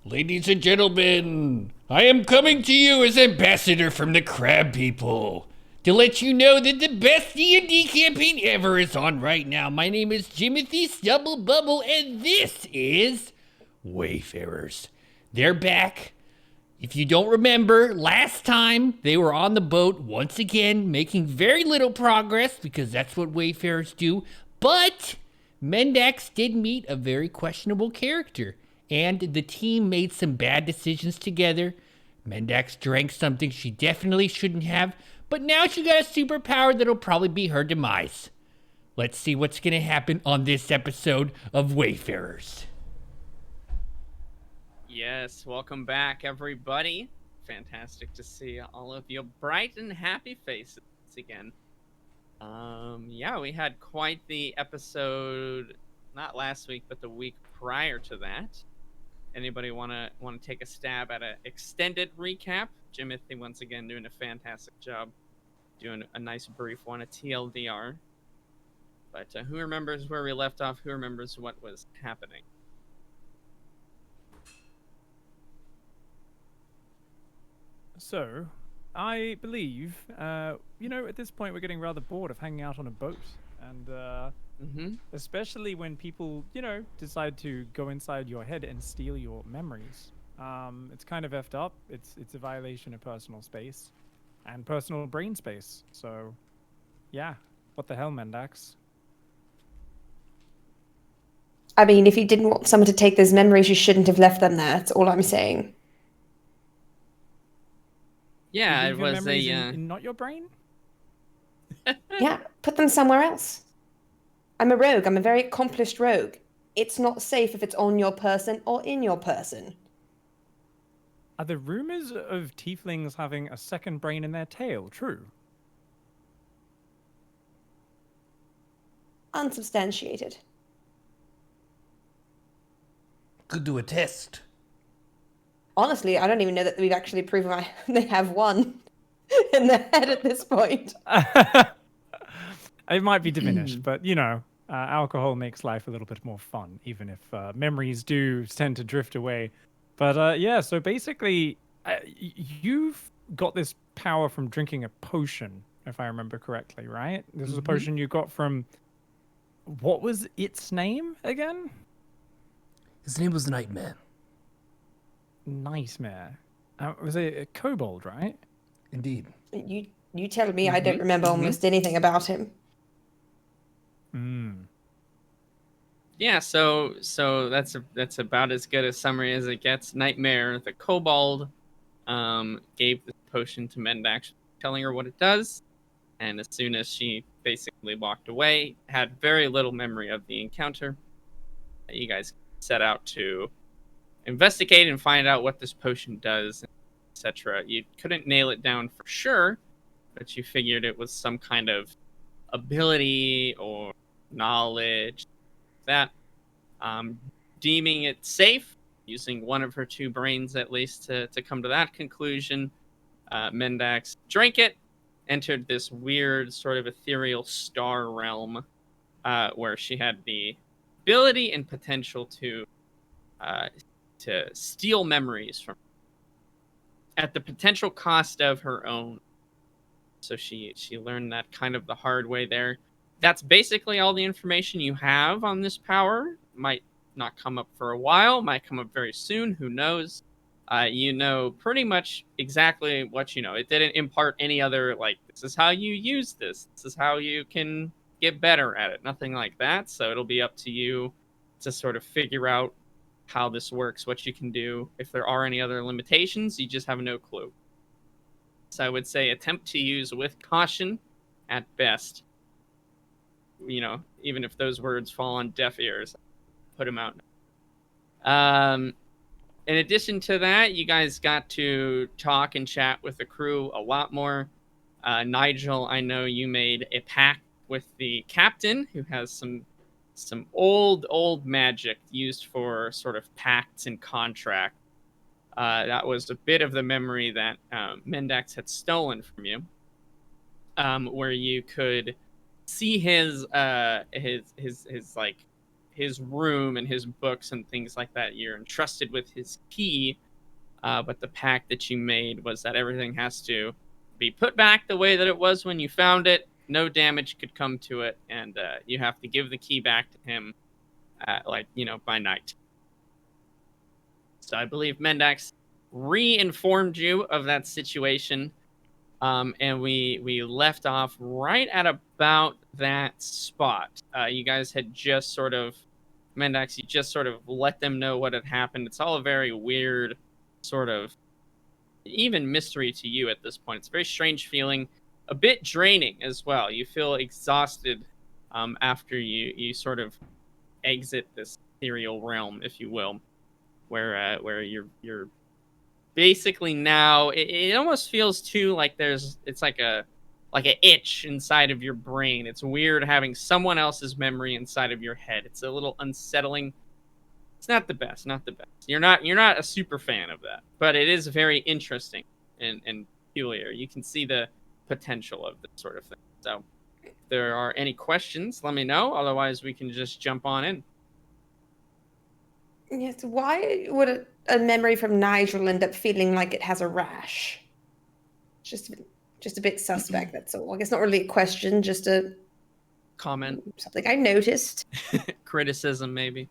Ladies and gentlemen, I am coming to you as ambassador from the Crab People to let you know that the best D&D campaign ever is on right now. My name is Jimothy Stubble and this is Wayfarers. They're back. If you don't remember, last time they were on the boat once again, making very little progress because that's what Wayfarers do. But Mendax did meet a very questionable character, and the team made some bad decisions together. Mendax drank something she definitely shouldn't have, but now she got a superpower that'll probably be her demise. Let's see what's gonna happen on this episode of Wayfarers. Yes, welcome back, everybody. Fantastic to see all of your bright and happy faces again. Yeah, we had quite the episode, not last week, but the week prior to that. Anybody wanna take a stab at an extended recap? Jimothy once again doing a fantastic job, doing a nice brief one, a TLDR. But who remembers where we left off? Who remembers what was happening? So, I believe, at this point we're getting rather bored of hanging out on a boat. And especially when people, decide to go inside your head and steal your memories. It's kind of effed up. It's a violation of personal space and personal brain space. So, yeah. What the hell, Mendax? I mean, if you didn't want someone to take those memories, you shouldn't have left them there. That's all I'm saying. Yeah, You it leave your was memories a. in not your brain? Yeah, put them somewhere else. I'm a rogue. I'm a very accomplished rogue. It's not safe if it's on your person or in your person. Are the rumors of tieflings having a second brain in their tail true? Unsubstantiated. Could do a test. Honestly, I don't even know that we've actually proven they have one in their head at this point. It might be diminished, but alcohol makes life a little bit more fun, even if memories do tend to drift away. But yeah, so basically, you've got this power from drinking a potion, if I remember correctly, right? This is a potion you got from. What was its name again? His name was Nightmare. Nightmare. Was it a kobold, right? Indeed. You tell me. I don't remember almost anything about him. Yeah, so that's about as good a summary as it gets. Nightmare, the kobold, gave the potion to Mendax, telling her what it does, and as soon as she basically walked away, had very little memory of the encounter. You guys set out to investigate and find out what this potion does, etc. You couldn't nail it down for sure, but you figured it was some kind of ability or knowledge that, deeming it safe, using one of her two brains at least to come to that conclusion. Mendax drank it, entered this weird sort of ethereal star realm, where she had the ability and potential to steal memories from, at the potential cost of her own. So she learned that kind of the hard way there. That's basically all the information you have on this power. Might not come up for a while, might come up very soon, who knows. You know pretty much exactly what you know. It didn't impart any other, like, this is how you use this is how you can get better at it, nothing like that. So it'll be up to you to sort of figure out how this works, what you can do. If there are any other limitations, you just have no clue. So I would say attempt to use with caution at best. Even if those words fall on deaf ears, put them out. In addition to that, you guys got to talk and chat with the crew a lot more. Nigel, I know you made a pact with the captain, who has some old magic used for sort of pacts and contracts. That was a bit of the memory that Mendax had stolen from you, where you could see his like his room and his books and things like that. You're entrusted with his key, but the pact that you made was that everything has to be put back the way that it was when you found it. No damage could come to it, and you have to give the key back to him, by night. So I believe Mendax re-informed you of that situation, and we left off right at about that spot. You guys had just sort of, Mendax, you just sort of let them know what had happened. It's all a very weird sort of, even mystery to you at this point. It's a very strange feeling, a bit draining as well. You feel exhausted after you sort of exit this ethereal realm, if you will, where you're basically now. It almost feels too like it's like a itch inside of your brain. It's weird having someone else's memory inside of your head. It's a little unsettling. It's not the best, not the best. You're not a super fan of that, but it is very interesting and peculiar. You can see the potential of this sort of thing. So if there are any questions, let me know. Otherwise, we can just jump on in. Yes, why would a memory from Nigel end up feeling like it has a rash? Just a bit suspect, that's all. I guess not really a question, just a Comment. something I noticed. Criticism, maybe.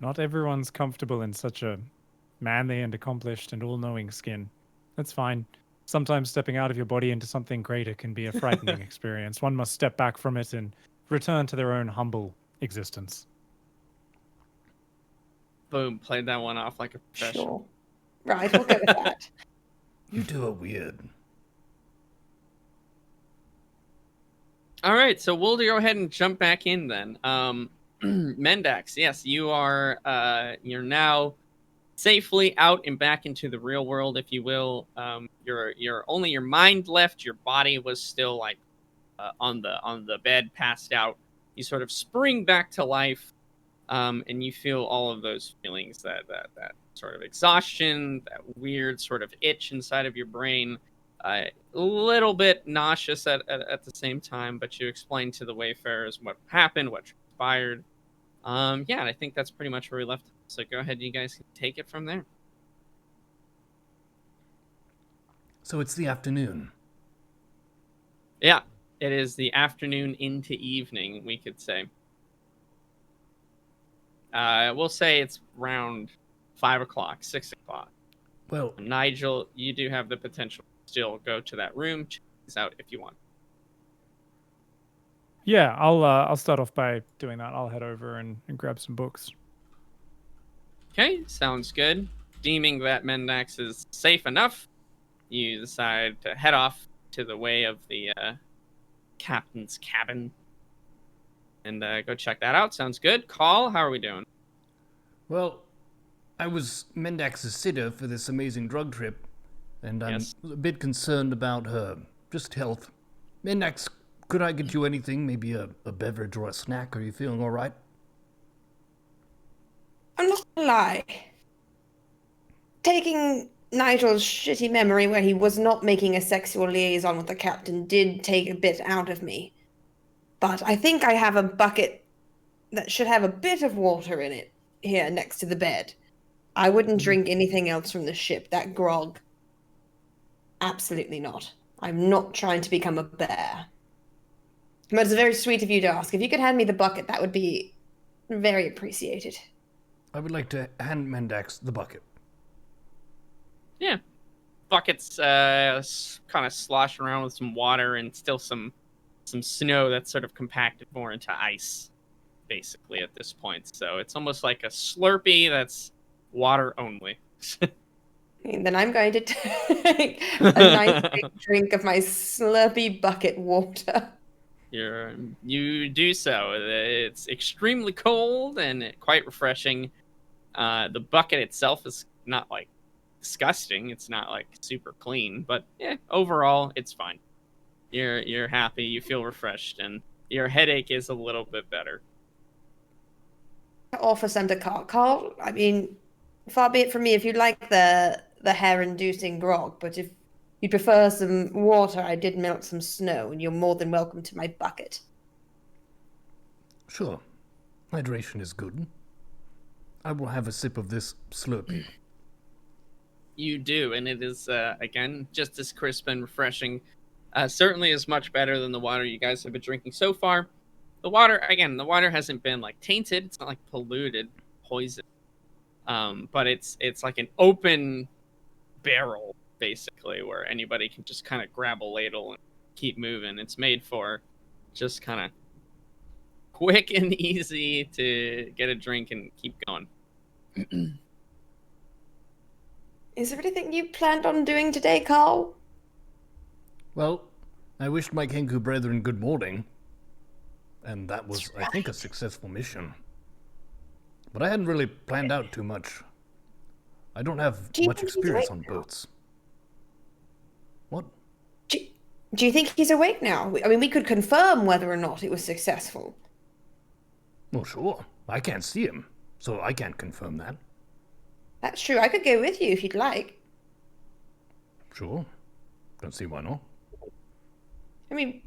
Not everyone's comfortable in such a manly and accomplished and all-knowing skin. That's fine. Sometimes stepping out of your body into something greater can be a frightening experience. One must step back from it and return to their own humble existence. Boom, played that one off like a professional. Sure. Right, we'll go with that. You two are weird. All right, so we'll go ahead and jump back in then. Mendax, yes, you're now safely out and back into the real world, if you will. You're only your mind left. Your body was still like on the bed, passed out. You sort of spring back to life, and you feel all of those feelings, that sort of exhaustion, that weird sort of itch inside of your brain. A little bit nauseous at the same time, but you explain to the Wayfarers what happened, what transpired. And I think that's pretty much where we left. So go ahead, you guys can take it from there. So it's the afternoon. Yeah, it is the afternoon into evening, we could say. We'll say it's around 5 o'clock, 6 o'clock. Well, Nigel, you do have the potential to still go to that room, check this out if you want. Yeah, I'll start off by doing that. I'll head over and grab some books. Okay, sounds good. Deeming that Mendax is safe enough, you decide to head off to the way of the captain's cabin and go check that out. Sounds good. Call, how are we doing? well, I was Mendax's sitter for this amazing drug trip, and I'm Yes. a bit concerned about her just health. Mendax, could I get you anything? Maybe a beverage or a snack? Are you feeling all right? I'm not gonna lie. Taking Nigel's shitty memory where he was not making a sexual liaison with the captain did take a bit out of me. But I think I have a bucket that should have a bit of water in it here next to the bed. I wouldn't drink anything else from the ship. That grog. Absolutely not. I'm not trying to become a bear. But it's very sweet of you to ask. If you could hand me the bucket, that would be very appreciated. I would like to hand Mendax the bucket. Yeah. Buckets kind of sloshing around with some water and still some snow that's sort of compacted more into ice, basically, at this point. So it's almost like a Slurpee that's water only. Then I'm going to take a nice big drink of my Slurpee bucket water. You do so. It's extremely cold and quite refreshing. The bucket itself is not like disgusting. It's not like super clean, but overall it's fine. You're happy. You feel refreshed, and your headache is a little bit better. Offer some to Carl. Carl, I mean, far be it from me if you like the hair-inducing grog, but if you prefer some water, I did melt some snow, and you're more than welcome to my bucket. Sure. Hydration is good. I will have a sip of this Slurpee. You do, and it is, again, just as crisp and refreshing. Certainly is much better than the water you guys have been drinking so far. The water hasn't been, like, tainted. It's not, like, polluted, poison. But it's like an open barrel, basically, where anybody can just kind of grab a ladle and keep moving. It's made for just kind of quick and easy to get a drink and keep going. Is there anything you planned on doing today, Carl? Well, I wished my Kenku brethren good morning. And that was, I think, a successful mission. But I hadn't really planned out too much. I don't have Do you much think he's experience awake on now? boats. What? Do you think he's awake now? I mean, we could confirm whether or not it was successful. Well, sure. I can't see him, so I can't confirm that. That's true. I could go with you if you'd like. Sure. Don't see why not. I mean,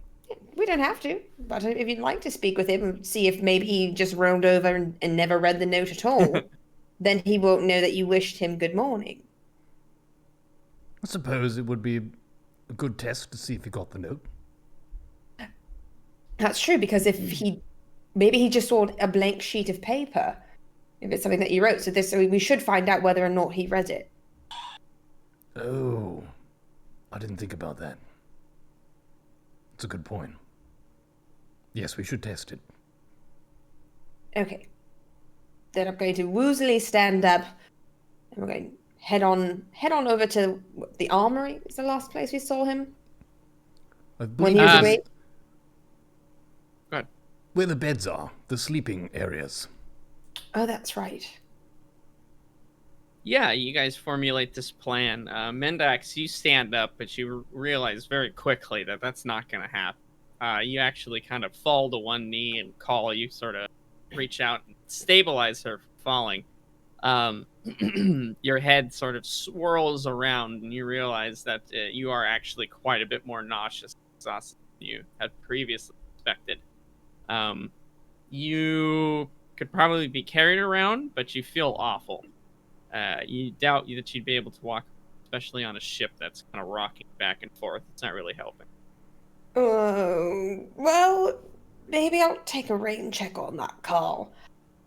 we don't have to, but if you'd like to speak with him and see if maybe he just rolled over and never read the note at all, then he won't know that you wished him good morning. I suppose it would be a good test to see if he got the note. That's true, because if maybe he just saw a blank sheet of paper, if it's something that you wrote. So we should find out whether or not he read it. Oh, I didn't think about that. That's a good point. Yes, we should test it. Okay. Then I'm going to woozily stand up, and we're going to head on over to the armory. Is the last place we saw him I when believe he was it's awake? Good. where the beds are, the sleeping areas. Oh, that's right. Yeah, you guys formulate this plan. Mendax, you stand up, but you realize very quickly that that's not going to happen. You actually kind of fall to one knee and call. You sort of reach out and stabilize her from falling. Your head sort of swirls around, and you realize that you are actually quite a bit more nauseous and exhausted than you had previously expected. You could probably be carried around, but you feel awful. You doubt that you'd be able to walk, especially on a ship that's kind of rocking back and forth. It's not really helping. Oh, well, maybe I'll take a rain check on that, Carl.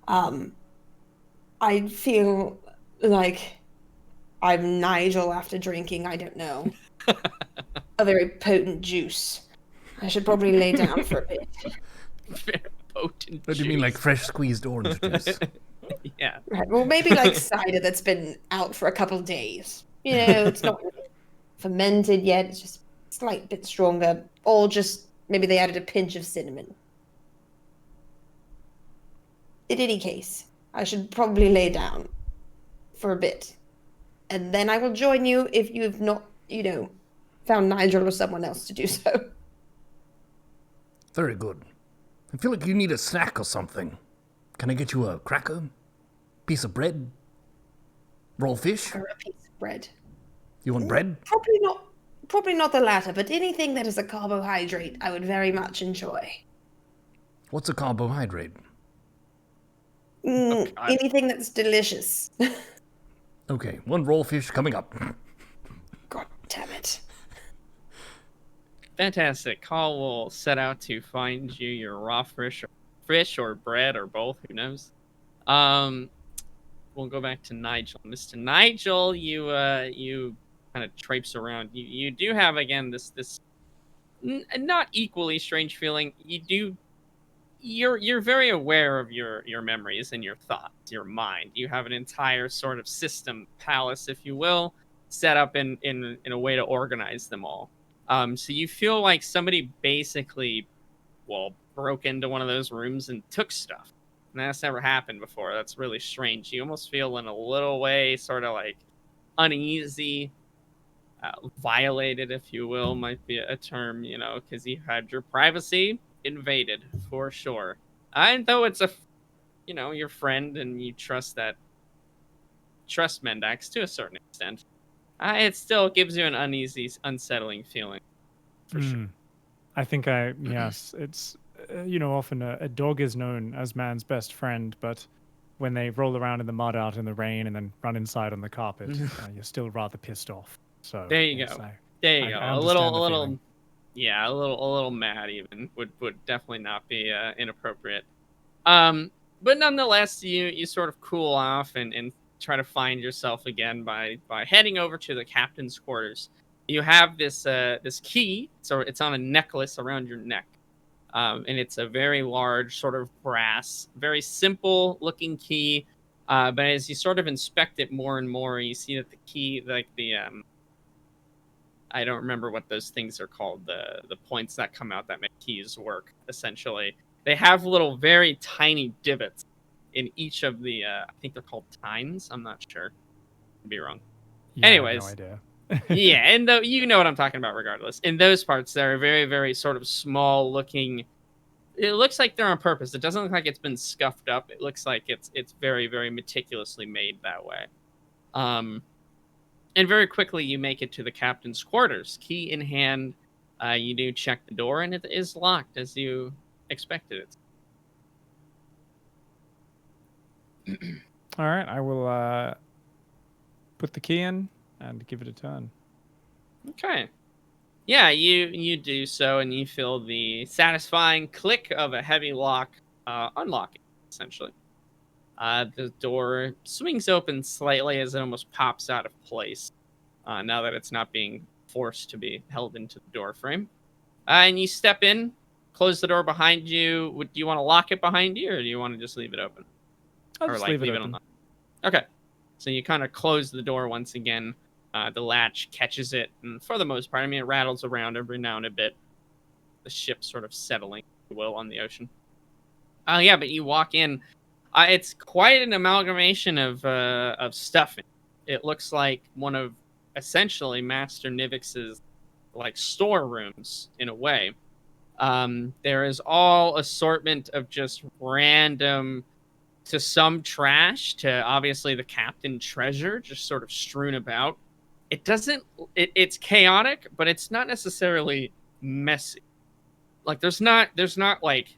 I feel like I'm Nigel after drinking, I don't know, a very potent juice. I should probably lay down for a bit. Very potent. What do you mean, like fresh squeezed orange juice? Yeah. Right, well, maybe like cider that's been out for a couple of days. You know, it's not really fermented yet. It's just a slight bit stronger. Or just maybe they added a pinch of cinnamon. In any case, I should probably lay down for a bit. And then I will join you if you've not, found Nigel or someone else to do so. Very good. I feel like you need a snack or something. Can I get you a cracker? Piece of bread? Raw fish? Or a piece of bread. You want bread? Probably not the latter, but anything that is a carbohydrate I would very much enjoy. What's a carbohydrate? God. Anything that's delicious. Okay, one raw fish coming up. God damn it. Fantastic. Carl will set out to find you your raw fish or bread or both. Who knows? We'll go back to Nigel. Mr. Nigel, you kind of traipse around. You do have again this not equally strange feeling. You're very aware of your memories and your thoughts, your mind. You have an entire sort of system palace, if you will, set up in a way to organize them all. So you feel like somebody basically, broke into one of those rooms and took stuff. And that's never happened before. That's really strange. You almost feel in a little way sort of like uneasy, violated, if you will, might be a term, because you had your privacy invaded for sure. And though it's your friend and you trust Mendax to a certain extent, it still gives you an uneasy, unsettling feeling. For sure. I think yes, it's often a dog is known as man's best friend, but when they roll around in the mud out in the rain and then run inside on the carpet, you're still rather pissed off. So There you yes, go. I There you go. I A understand the little, feeling. yeah, a little mad even would definitely not be inappropriate. But nonetheless, you sort of cool off and try to find yourself again by heading over to the captain's quarters. You have this key, so it's on a necklace around your neck, and it's a very large sort of brass, very simple looking key. But as you sort of inspect it more and more, you see that the key, like the I don't remember what those things are called, the points that come out that make keys work, essentially. They have little very tiny divots in each of the I think they're called tines. I'm not sure. Could be wrong. Yeah, I have no Anyways, idea. yeah, and you know what I'm talking about regardless. In those parts, they're very, very sort of small looking. It looks like they're on purpose. It doesn't look like it's been scuffed up. It looks like it's very, very meticulously made that way. And very quickly you make it to the captain's quarters. Key in hand, you do check the door, and it is locked as you expected it. All right, I will put the key in and give it a turn. Okay. Yeah, you do so, and you feel the satisfying click of a heavy lock unlocking, essentially. The door swings open slightly as it almost pops out of place, now that it's not being forced to be held into the door frame. And you step in, close the door behind you. Do you want to lock it behind you, or do you want to just leave it open? I'll Or just like leave it open. unlocked? Okay. So you kind of close the door once again. The latch catches it, and for the most part, I mean, it rattles around every now and a bit. The ship sort of settling, if you will, on the ocean. Yeah, but you walk in. It's quite an amalgamation of stuff. It looks like one of essentially Master Nivix's like storerooms in a way. There is all assortment of just random, to some trash, to obviously the captain treasure, just sort of strewn about. It doesn't. It's chaotic, but it's not necessarily messy. Like there's not like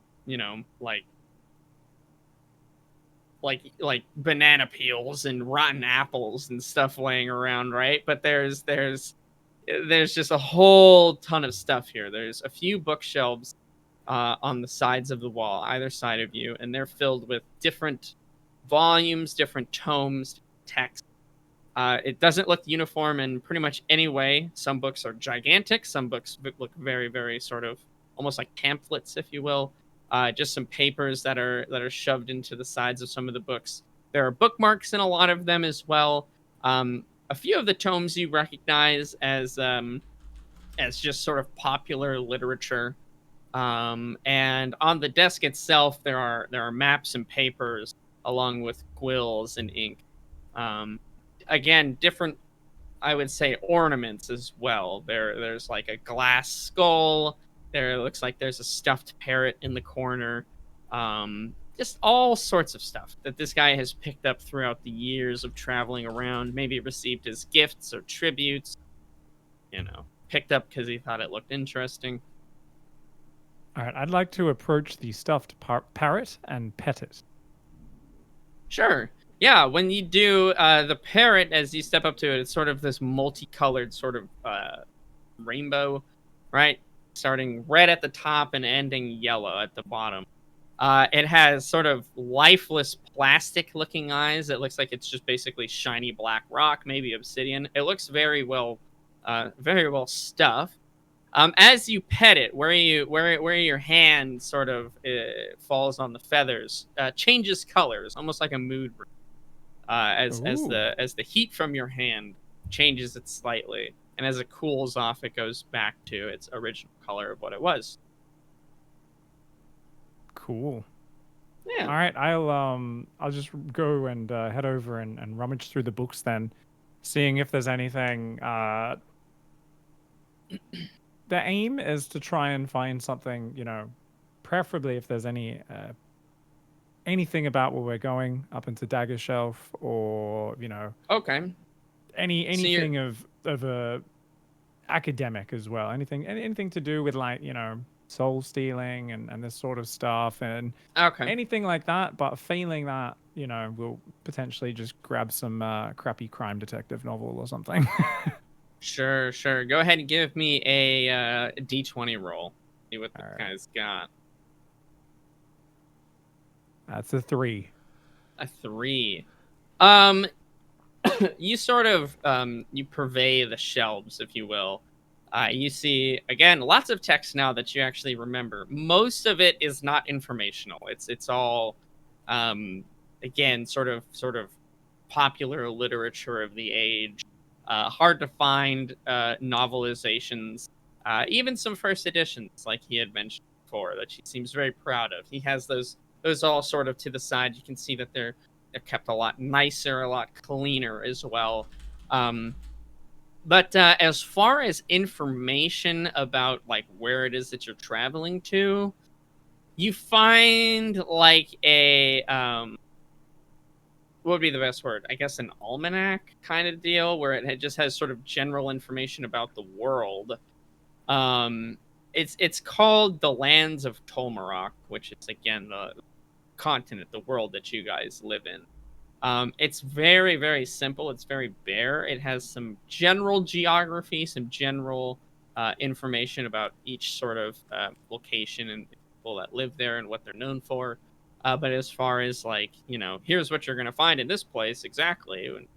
like banana peels and rotten apples and stuff laying around, right? But there's just a whole ton of stuff here. There's a few bookshelves on the sides of the wall, either side of you, and they're filled with different volumes, different tomes, text. It doesn't look uniform in pretty much any way. Some books are gigantic. Some books look very, very sort of almost like pamphlets, if you will. Just some papers that are shoved into the sides of some of the books. There are bookmarks in a lot of them as well. A few of the tomes you recognize as just sort of popular literature. And on the desk itself, there are maps and papers along with quills and ink. Again, different, I would say, ornaments as well. There's like a glass skull. There looks like there's a stuffed parrot in the corner. Just all sorts of stuff that this guy has picked up throughout the years of traveling around. Maybe received as gifts or tributes. Picked up because he thought it looked interesting. All right, I'd like to approach the stuffed parrot and pet it. Sure. Yeah, when you do, the parrot, as you step up to it, it's sort of this multicolored sort of rainbow, right? Starting red at the top and ending yellow at the bottom. It has sort of lifeless plastic-looking eyes. It looks like it's just basically shiny black rock, maybe obsidian. It looks very well stuffed. As you pet it, where your hand sort of falls on the feathers, changes colors, almost like a mood ring. As the heat from your hand changes it slightly, and as it cools off, it goes back to its original color of what it was. Cool. Yeah. All right, I'll just go and head over and rummage through the books then, seeing if there's anything. The aim is to try and find something, preferably if there's anything about where we're going up into Dagger Shelf, or Okay. anything of a academic as well. Anything to do with, like, soul stealing and this sort of stuff and Okay. anything like that. But failing that, we'll potentially just grab some crappy crime detective novel or something. Sure. Go ahead and give me a D20 roll. See what this All right. guy's got. That's a 3. A 3. You sort of you purvey the shelves, if you will. You see again lots of text now that you actually remember. Most of it is not informational. It's all again sort of popular literature of the age. Hard to find novelizations, even some first editions, like he had mentioned before, that he seems very proud of. He has those all sort of to the side. You can see that they're kept a lot nicer, a lot cleaner as well. But as far as information about like where it is that you're traveling to, you find like a what would be the best word? I guess an almanac kind of deal where it just has sort of general information about the world. It's called the Lands of Tolmarok, which is again the continent, the world that you guys live in. It's very, very simple. It's very bare. It has some general geography, some general information about each sort of location and people that live there and what they're known for. But as far as like, here's what you're going to find in this place exactly, and,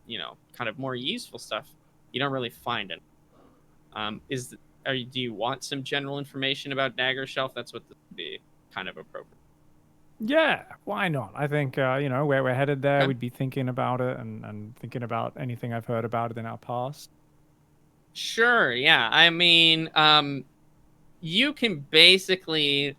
kind of more useful stuff, you don't really find it. Do you want some general information about Dagger Shelf? That's what this would be kind of appropriate. Yeah, why not? I think, where we're headed there, Okay. we'd be thinking about it and thinking about anything I've heard about it in our past. Sure, yeah. I mean, you can basically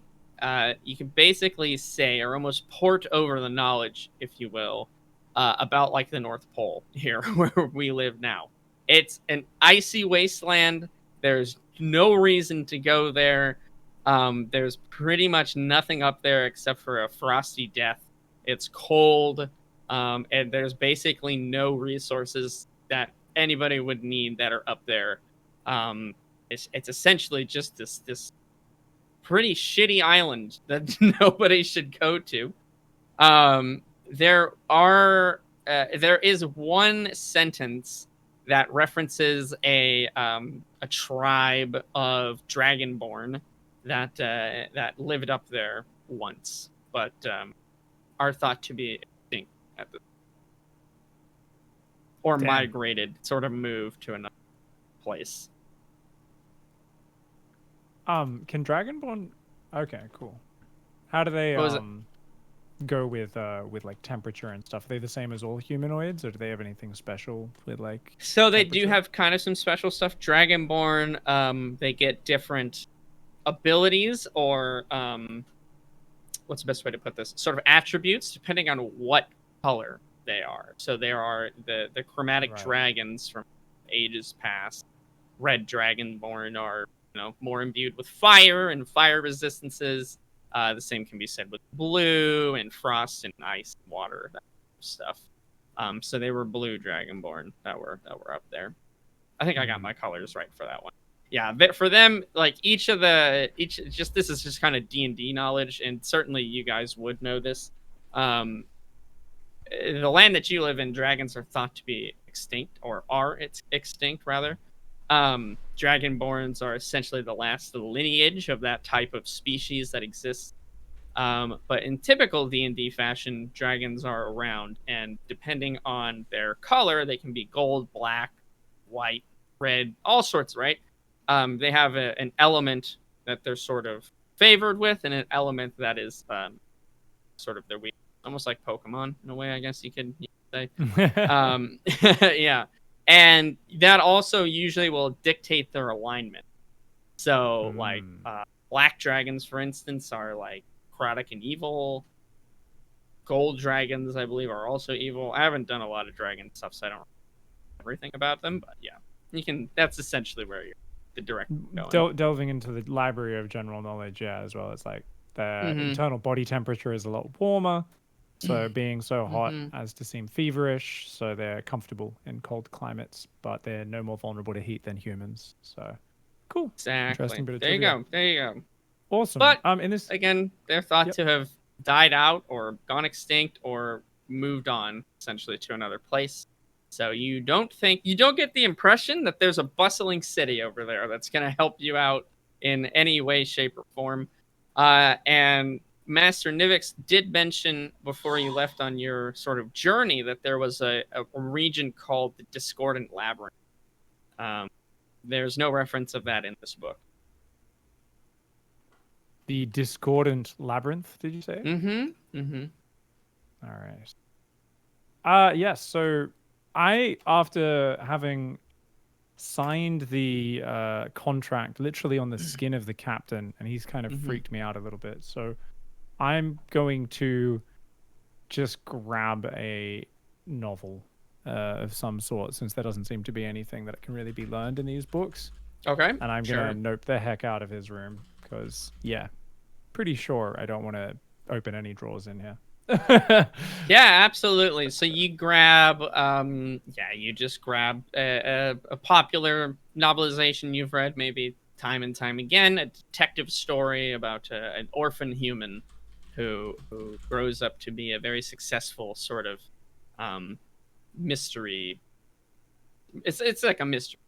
say or almost port over the knowledge, if you will, about like the North Pole here where we live now. It's an icy wasteland. There's no reason to go there. There's pretty much nothing up there except for a frosty death. It's cold, and there's basically no resources that anybody would need that are up there. It's essentially just this pretty shitty island that nobody should go to. There is one sentence that references a tribe of Dragonborn that lived up there once, but are thought to be extinct at the or Damn. migrated, sort of moved to another place. Can Dragonborn? Okay, cool. How do they What was it? go with like temperature and stuff? Are they the same as all humanoids, or do they have anything special with like? So they do temperature? have kind of some special stuff. Dragonborn, they get different abilities or what's the best way to put this? Sort of attributes depending on what color they are. So there are the chromatic Right. dragons from ages past. Red Dragonborn are more imbued with fire and fire resistances. The same can be said with blue and frost and ice and water, that stuff. So they were blue Dragonborn that were up there. I think I got my colors right for that one. Yeah, but for them, like this is just kind of D&D knowledge, and certainly you guys would know this. The land that you live in, dragons are thought to be extinct, or are extinct rather. Dragonborns are essentially the last of the lineage of that type of species that exists. But in typical D&D fashion, dragons are around, and depending on their color, they can be gold, black, white, red, all sorts, right? They have an element that they're sort of favored with, and an element that is sort of their weak, almost like Pokemon in a way, I guess you could say. Yeah. And that also usually will dictate their alignment. So, like, black dragons, for instance, are like necrotic and evil. Gold dragons, I believe, are also evil. I haven't done a lot of dragon stuff, so I don't know everything about them. But yeah, you can. That's essentially where you're the direct going. Delving into the library of general knowledge, yeah, as well. It's like their Mhm. internal body temperature is a lot warmer, so being so hot as to seem feverish, so they're comfortable in cold climates, but they're no more vulnerable to heat than humans. So, cool. Exactly. Interesting bit of There you trivia. go. There you go. Awesome. But in this, again, they're thought Yep. to have died out or gone extinct or moved on essentially to another place. So you don't get the impression that there's a bustling city over there that's going to help you out in any way, shape, or form. And Master Nivix did mention before you left on your sort of journey that there was a region called the Discordant Labyrinth. There's no reference of that in this book. the Discordant Labyrinth, did you say? Mm-hmm. Mm-hmm. All right. Yes. So after having signed the contract literally on the skin of the captain, and he's kind of freaked me out a little bit. So I'm going to just grab a novel of some sort, since there doesn't seem to be anything that can really be learned in these books. Okay. And I'm going to nope the heck out of his room because, yeah, pretty sure I don't want to open any drawers in here. Yeah, absolutely. So you grab, you just grab a popular novelization you've read maybe time and time again, a detective story about an orphan human who grows up to be a very successful sort of mystery. It's like a mystery.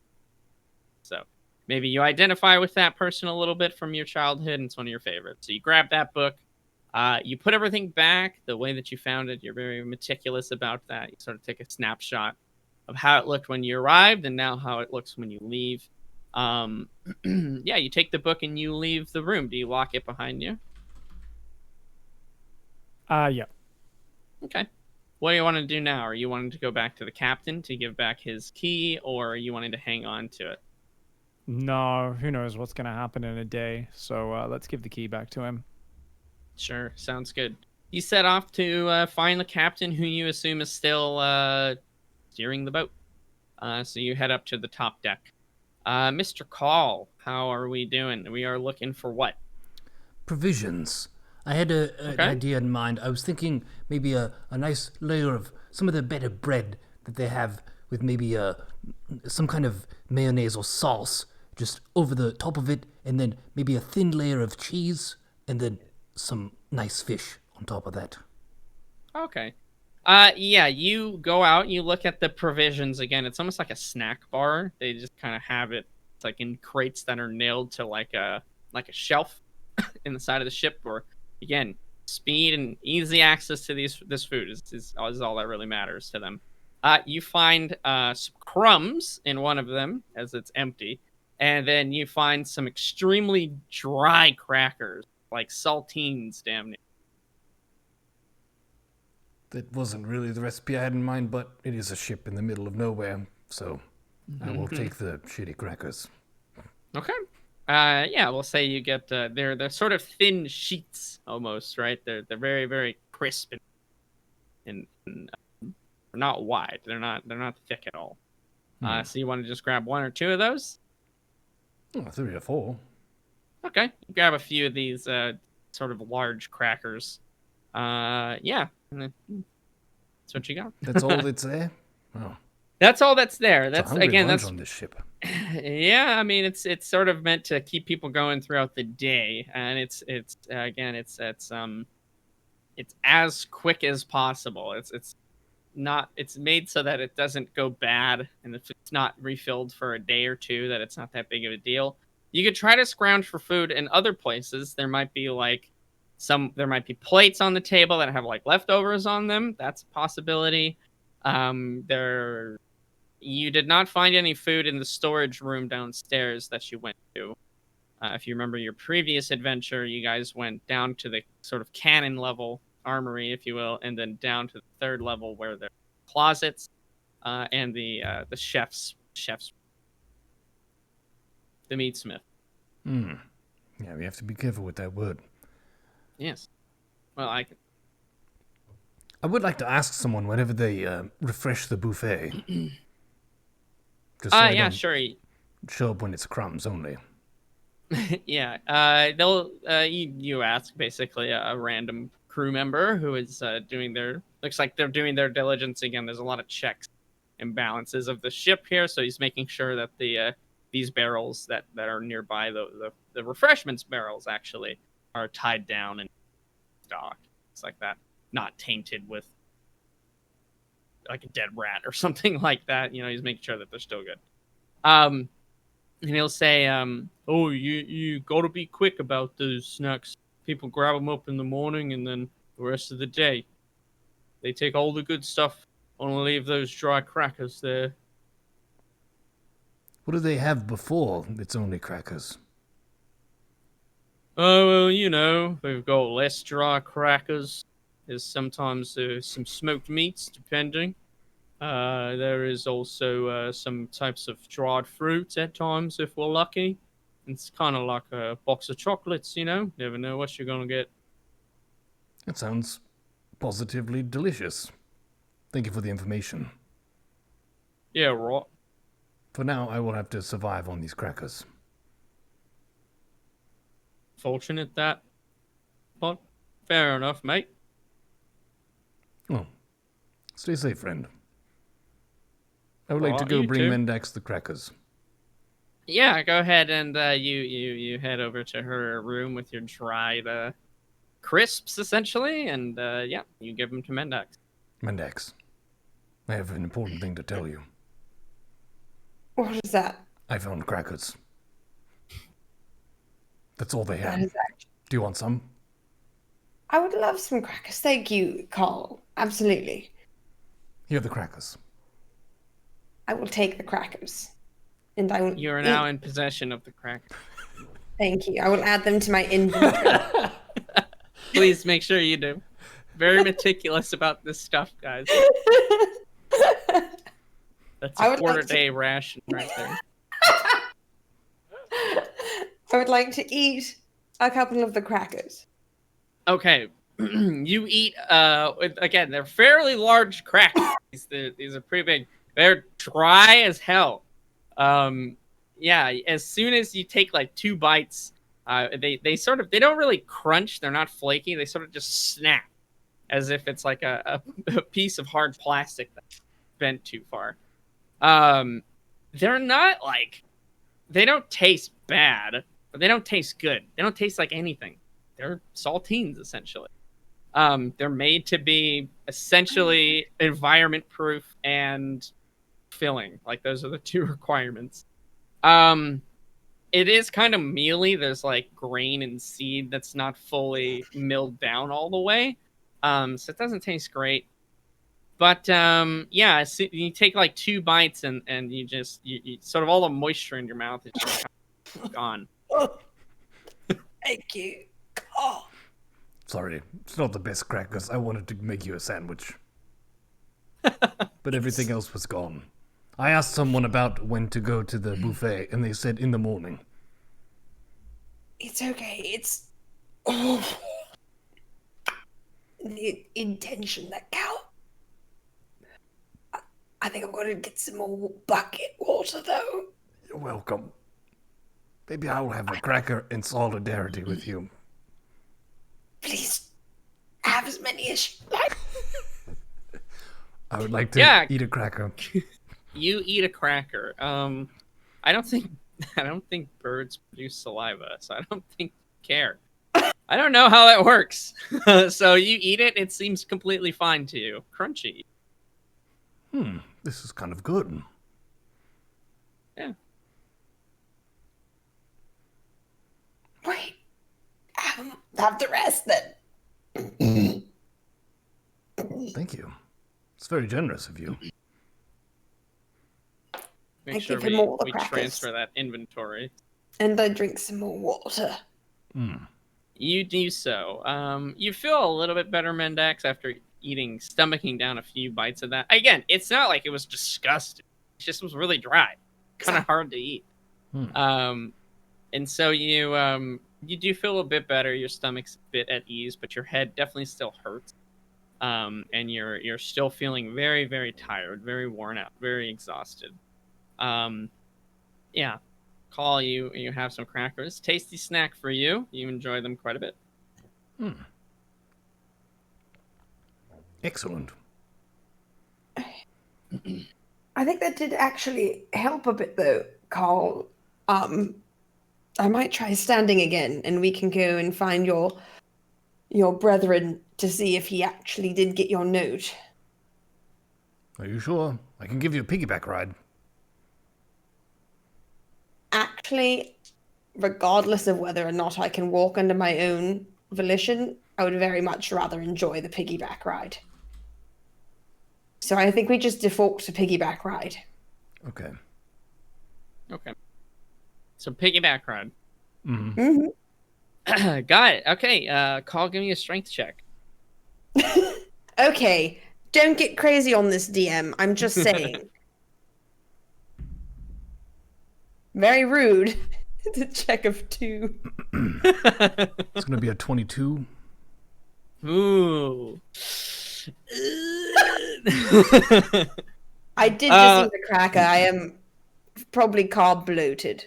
So maybe you identify with that person a little bit from your childhood, and it's one of your favorites. So you grab that book. You put everything back the way that you found it. You're very meticulous about that. You sort of take a snapshot of how it looked when you arrived and now how it looks when you leave. Yeah, you take the book and you leave the room. Do you lock it behind you? Yeah. Okay. What do you want to do now? Are you wanting to go back to the captain to give back his key, or are you wanting to hang on to it? No, who knows what's going to happen in a day. So let's give the key back to him. Sure, sounds good. You set off to find the captain, who you assume is still steering the boat. So you head up to the top deck. Mr. Call, how are we doing? We are looking for what? Provisions. I had an idea in mind. I was thinking maybe a nice layer of some of the better bread that they have with maybe some kind of mayonnaise or sauce just over the top of it, and then maybe a thin layer of cheese, and then some nice fish on top of that. Okay. Yeah, you go out, you look at the provisions again. It's almost like a snack bar. They just kind of have it. It's like in crates that are nailed to like a shelf in the side of the ship. Or again, speed and easy access to this food is all that really matters to them. You find some crumbs in one of them as it's empty, and then you find some extremely dry crackers, like saltines, damn near. That wasn't really the recipe I had in mind, but it is a ship in the middle of nowhere, so I will take the shitty crackers. Okay. Yeah, we'll say you get they're sort of thin sheets almost, right? They're very, very crisp and not wide. They're not thick at all. So you want to just grab one or two of those? Oh, 3 or 4. Okay. You grab a few of these sort of large crackers. Yeah. That's what you got. That's all that's there? Oh. That's all that's there. It's a That's hungry again lunch that's on this ship. yeah, I mean it's sort of meant to keep people going throughout the day, and it's as quick as possible. It's made so that it doesn't go bad, and if it's not refilled for a day or two, that it's not that big of a deal. You could try to scrounge for food in other places. There might be plates on the table that have like leftovers on them. That's a possibility. You did not find any food in the storage room downstairs that you went to. If you remember your previous adventure, you guys went down to the sort of cannon level armory, if you will, and then down to the 3rd level where there are closets and the chef's the meatsmith. Yeah, we have to be careful with that word. Yes. Well, I would like to ask someone whenever they refresh the buffet. Just so yeah, sure. Show up when it's crumbs only. Yeah. They'll you ask basically a random crew member who is looks like they're doing their diligence again. There's a lot of checks and balances of the ship here, so he's making sure that these barrels that are nearby the the refreshments barrels actually are tied down and stock. It's like that, not tainted with like a dead rat or something like that. You know, he's making sure that they're still good. And he'll say, "Oh, you got to be quick about those snacks. People grab them up in the morning, and then the rest of the day, they take all the good stuff, only leave those dry crackers there." What do they have before it's only crackers? Oh, well, you know, they've got less dry crackers. There's sometimes some smoked meats, depending. There is also some types of dried fruits at times, if we're lucky. It's kind of like a box of chocolates, you know? Never know what you're going to get. It sounds positively delicious. Thank you for the information. Yeah, right. For now, I will have to survive on these crackers. Fortunate that. But fair enough, mate. Oh, stay safe, friend. I would like to Right, go you bring too. Mendax the crackers. Yeah, go ahead and you head over to her room with your dried crisps, essentially, and yeah, you give them to Mendax. Mendax, I have an important thing to tell you. What is that? I found crackers. That's all they That had. is actually. Do you want some? I would love some crackers. Thank you, Carl. Absolutely. Here are the crackers. I will take the crackers. And I will You are eat. now in possession of the crackers. Thank you. I will add them to my inventory. Please make sure you do. Very meticulous about this stuff, guys. That's I a would like to- quarter-day ration right there. I would like to eat a couple of the crackers. Okay, you eat. Again, they're fairly large crackers. These are pretty big. They're dry as hell. Yeah. As soon as you take like 2 bites, they sort of, they don't really crunch. They're not flaky. They sort of just snap, as if it's like a piece of hard plastic that's bent too far. They're not like, they don't taste bad, but they don't taste good. They don't taste like anything. They're saltines, essentially. They're made to be essentially environment proof and filling. Like, those are the 2 requirements. It is kind of mealy. There's like grain and seed that's not fully milled down all the way. So it doesn't taste great. But yeah, so you take like 2 bites and you just you sort of all the moisture in your mouth is just kind of gone. Thank you. Oh, Sorry, it's not the best crackers. I wanted to make you a sandwich. But everything else was gone. I asked someone about when to go to the buffet, and they said in the morning. it's okay. It's the intention that counts. I think I'm going to get some more bucket water, though. You're welcome. Maybe I will have a cracker in solidarity with you. Please have as many as you like. I would like to Yeah. eat a cracker. You eat a cracker. I don't think birds produce saliva, so I don't think they care. I don't know how that works. So you eat it, it seems completely fine to you. Crunchy. This is kind of good. Yeah. Wait. Have the rest then. Thank you. It's very generous of you. Make I sure give him all the we crackers. transfer that inventory. And I drink some more water. You do so. You feel a little bit better, Mendax, after stomaching down a few bites of that. Again, it's not like it was disgusting. It just was really dry. Kind of hard to eat. And so you do feel a bit better. Your stomach's a bit at ease, but your head definitely still hurts. And you're still feeling very, very tired, very worn out, very exhausted. Yeah. Call you have some crackers. Tasty snack for you. You enjoy them quite a bit. Excellent. I think that did actually help a bit, though, Carl. I might try standing again, and we can go and find your brethren to see if he actually did get your note. Are you sure? I can give you a piggyback ride. Actually, regardless of whether or not I can walk under my own volition, I would very much rather enjoy the piggyback ride. So I think we just default to piggyback ride. Okay. Okay. So piggyback ride. Mm-hmm. Got it. Okay. Call, give me a strength check. Okay, don't get crazy on this, DM. I'm just saying. Very rude. It's a check of 2. It's going to be a 22. Ooh. I did just eat a cracker. I am probably carb bloated.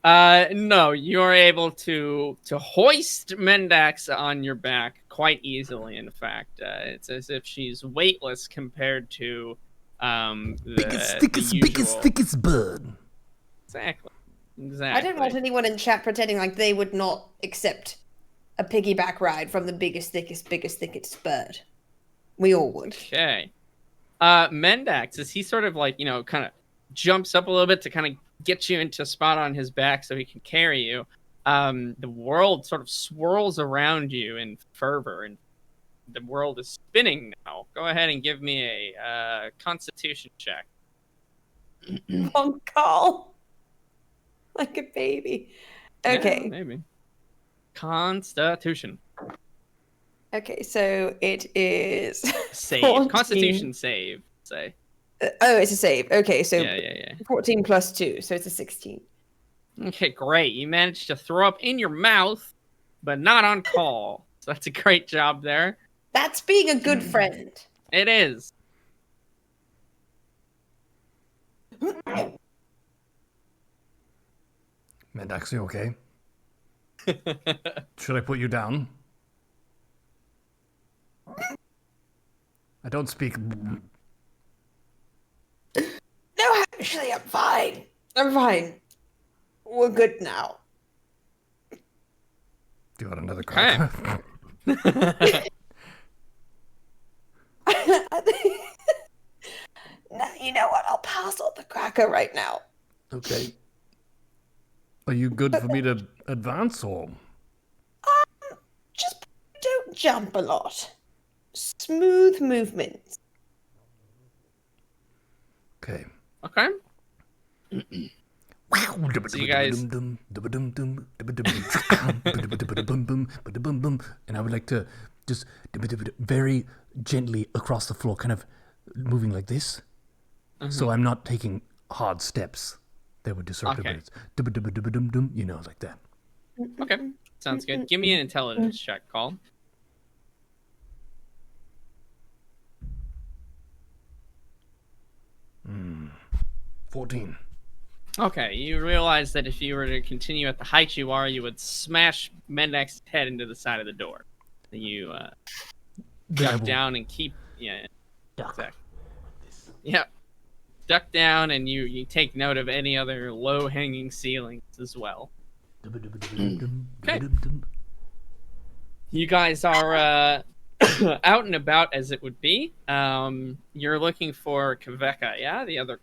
No, you're able to hoist Mendax on your back quite easily. In fact, it's as if she's weightless compared to the usual. thickest bird. Exactly. I don't want anyone in chat pretending like they would not accept a piggyback ride from the biggest, thickest bird. We all would. Okay. Mendax, as he sort of like, kind of jumps up a little bit to kind of get you into a spot on his back so he can carry you. The world sort of swirls around you in fervor, and the world is spinning now. Go ahead and give me a Constitution check. On call. Like a baby. Okay. Yeah, maybe. Constitution. Okay, so it is Save. 14. Constitution save, say. Oh, it's a save. Okay, so Yeah. 14 plus 2, so it's a 16. Okay, great. You managed to throw up in your mouth, but not on call. So that's a great job there. That's being a good friend. It is. Mendax, you okay? Should I put you down? I don't speak. No, actually, I'm fine. I'm fine. We're good now. Do you want another cracker? No, you know what? I'll pass on the cracker right now. Okay. Are you good for me to advance or? Just don't jump a lot. Smooth movements. Okay. Okay. So you guys. And I would like to just very gently across the floor, kind of moving like this. So I'm not taking hard steps that would disrupt Okay. it. It's like that. Okay. Sounds good. Give me an intelligence check, Call. 14. Okay, you realize that if you were to continue at the height you are, you would smash Mendax's head into the side of the door. Then you duck down and keep... Yeah, Duck. exactly. Yeah. Duck down and you take note of any other low-hanging ceilings as well. Okay. You guys are out and about as it would be. You're looking for Kveka, yeah? The other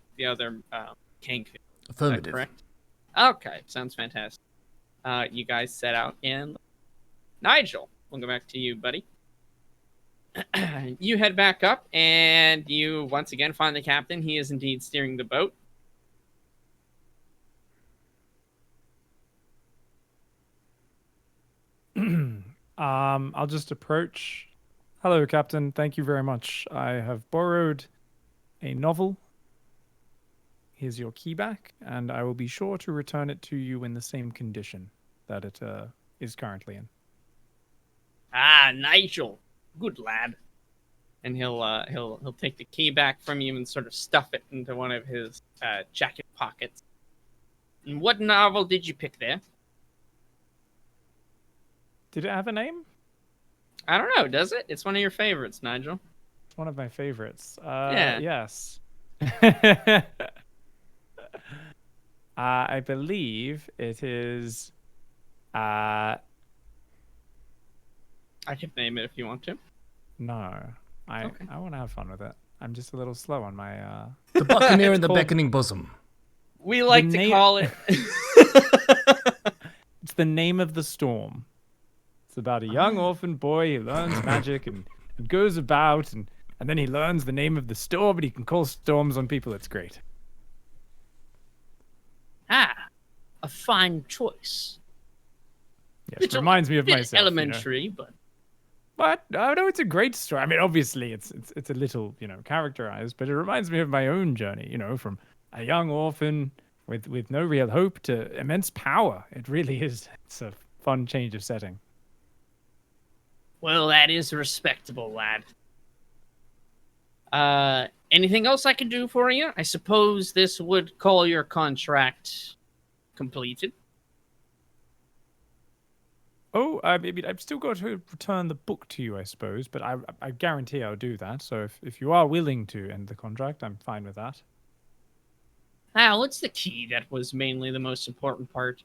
kingfish. Affirmative. Correct? Okay, sounds fantastic. You guys set out and Nigel, we'll go back to you, buddy. You head back up and you once again find the captain. He is indeed steering the boat. I'll just approach. Hello, Captain. Thank you very much. I have borrowed a novel. Here's your key back, and I will be sure to return it to you in the same condition that it is currently in. Ah, Nigel, good lad. And he'll take the key back from you and sort of stuff it into one of his jacket pockets. And what novel did you pick there? Did it have a name? I don't know. Does it? It's one of your favorites, Nigel. It's one of my favorites. Yeah. Yes. I believe it is. I can name it if you want to. No, Okay. I want to have fun with it. I'm just a little slow on my. The Buccaneer and the called- Beckoning Bosom. We like to name- call it. It's the name of the storm. It's about a young orphan boy who learns magic and goes about and then he learns the name of the storm and he can call storms on people. It's great. A fine choice. Yes, it reminds me of myself. Elementary, but But oh no, it's a great story. I mean, obviously, it's a little characterized, but it reminds me of my own journey. From a young orphan with no real hope to immense power. It really is. It's a fun change of setting. well, that is respectable, lad. Anything else I can do for you? I suppose this would call your contract completed. Oh, I mean, I've still got to return the book to you, I suppose, but I guarantee I'll do that. So if you are willing to end the contract, I'm fine with that. It's the key that was mainly the most important part.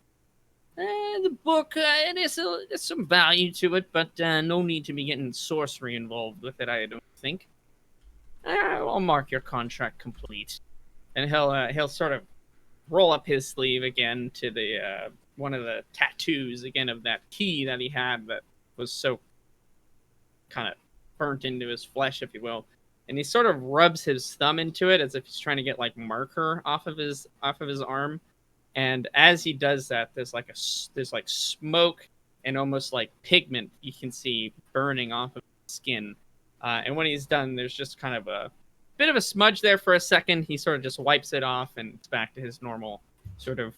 The book, there's some value to it, but no need to be getting sorcery involved with it, I don't think. I'll mark your contract complete. And he'll sort of roll up his sleeve again to the one of the tattoos again of that key that he had that was so kind of burnt into his flesh, if you will. And he sort of rubs his thumb into it as if he's trying to get like marker off of his arm. And as he does that, there's like smoke and almost like pigment you can see burning off of his skin. And when he's done, there's just kind of a bit of a smudge there for a second. He sort of just wipes it off and it's back to his normal sort of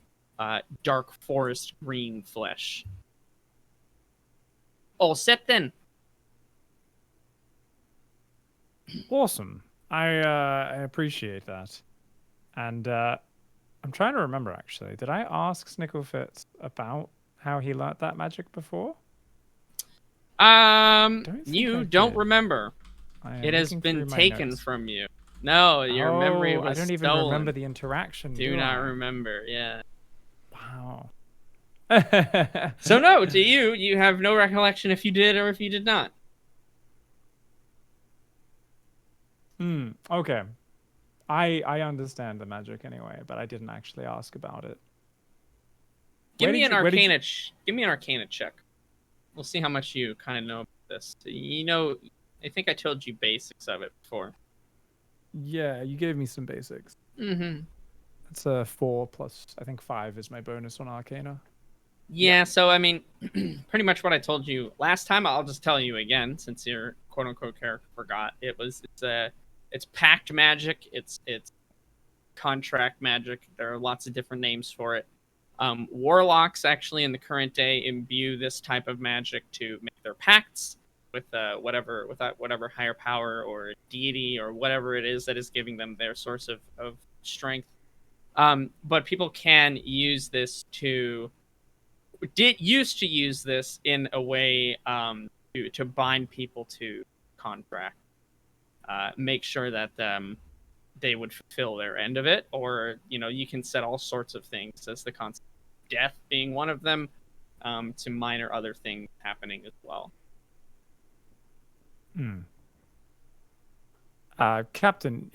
dark forest green flesh. All set then. Awesome. I appreciate that. And I'm trying to remember, actually. Did I ask Snicklefitz about how he learnt that magic before? think You I don't did. remember. I am It has looking been through my taken notes. from you. No, your memory was I don't even stolen. remember the interaction. Do not remember, yeah. Wow. So no, to you have no recollection if you did or if you did not. Okay. I understand the magic anyway, but I didn't actually ask about it. Give Where me did an you- where did arcana. Give me an arcana check. We'll see how much you kind of know about this. I think I told you basics of it before. Yeah, you gave me some basics. Mm-hmm. It's a 4 plus, I think 5 is my bonus on Arcana. Yeah, so I mean, pretty much what I told you last time. I'll just tell you again, since your quote unquote character forgot. It's pact magic. It's contract magic. There are lots of different names for it. Warlocks actually in the current day imbue this type of magic to make their pacts with whatever higher power or deity or whatever it is that is giving them their source of strength. But people can use this used to use this in a way to bind people to contract, make sure that they would fulfill their end of it, or you can set all sorts of things as the concept of death being one of them, to minor other things happening as well. Captain,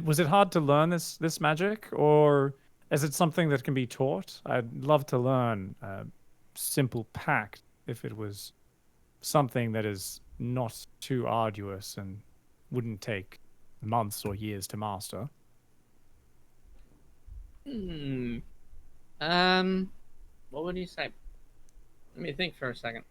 was it hard to learn this magic, or is it something that can be taught? I'd love to learn a simple pact if it was something that is not too arduous and wouldn't take months or years to master. What would you say? Let me think for a second.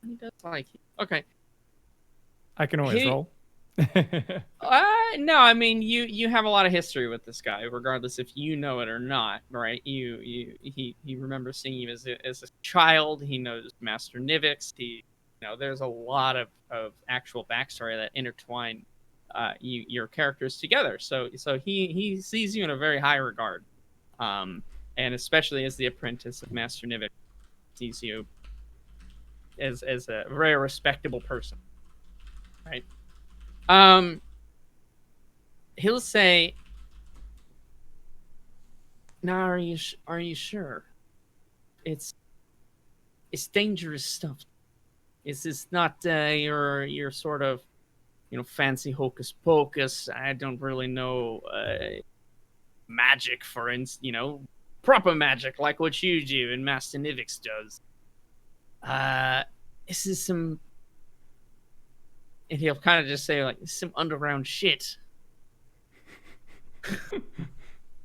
He does like you. Okay. I can always roll. No, I mean you have a lot of history with this guy, regardless if you know it or not, right? He remembers seeing you as a child. He knows Master Nivix. There's a lot of actual backstory that intertwine your characters together. So he sees you in a very high regard, and especially as the apprentice of Master Nivix. sees you as a very respectable person, right? He'll say, "Now, are you sure? It's dangerous stuff. It's not your sort of, fancy hocus pocus. I don't really know magic, for instance, proper magic like what you do and Master Nivix does. This is some," and he'll kind of just say like, "some underground shit."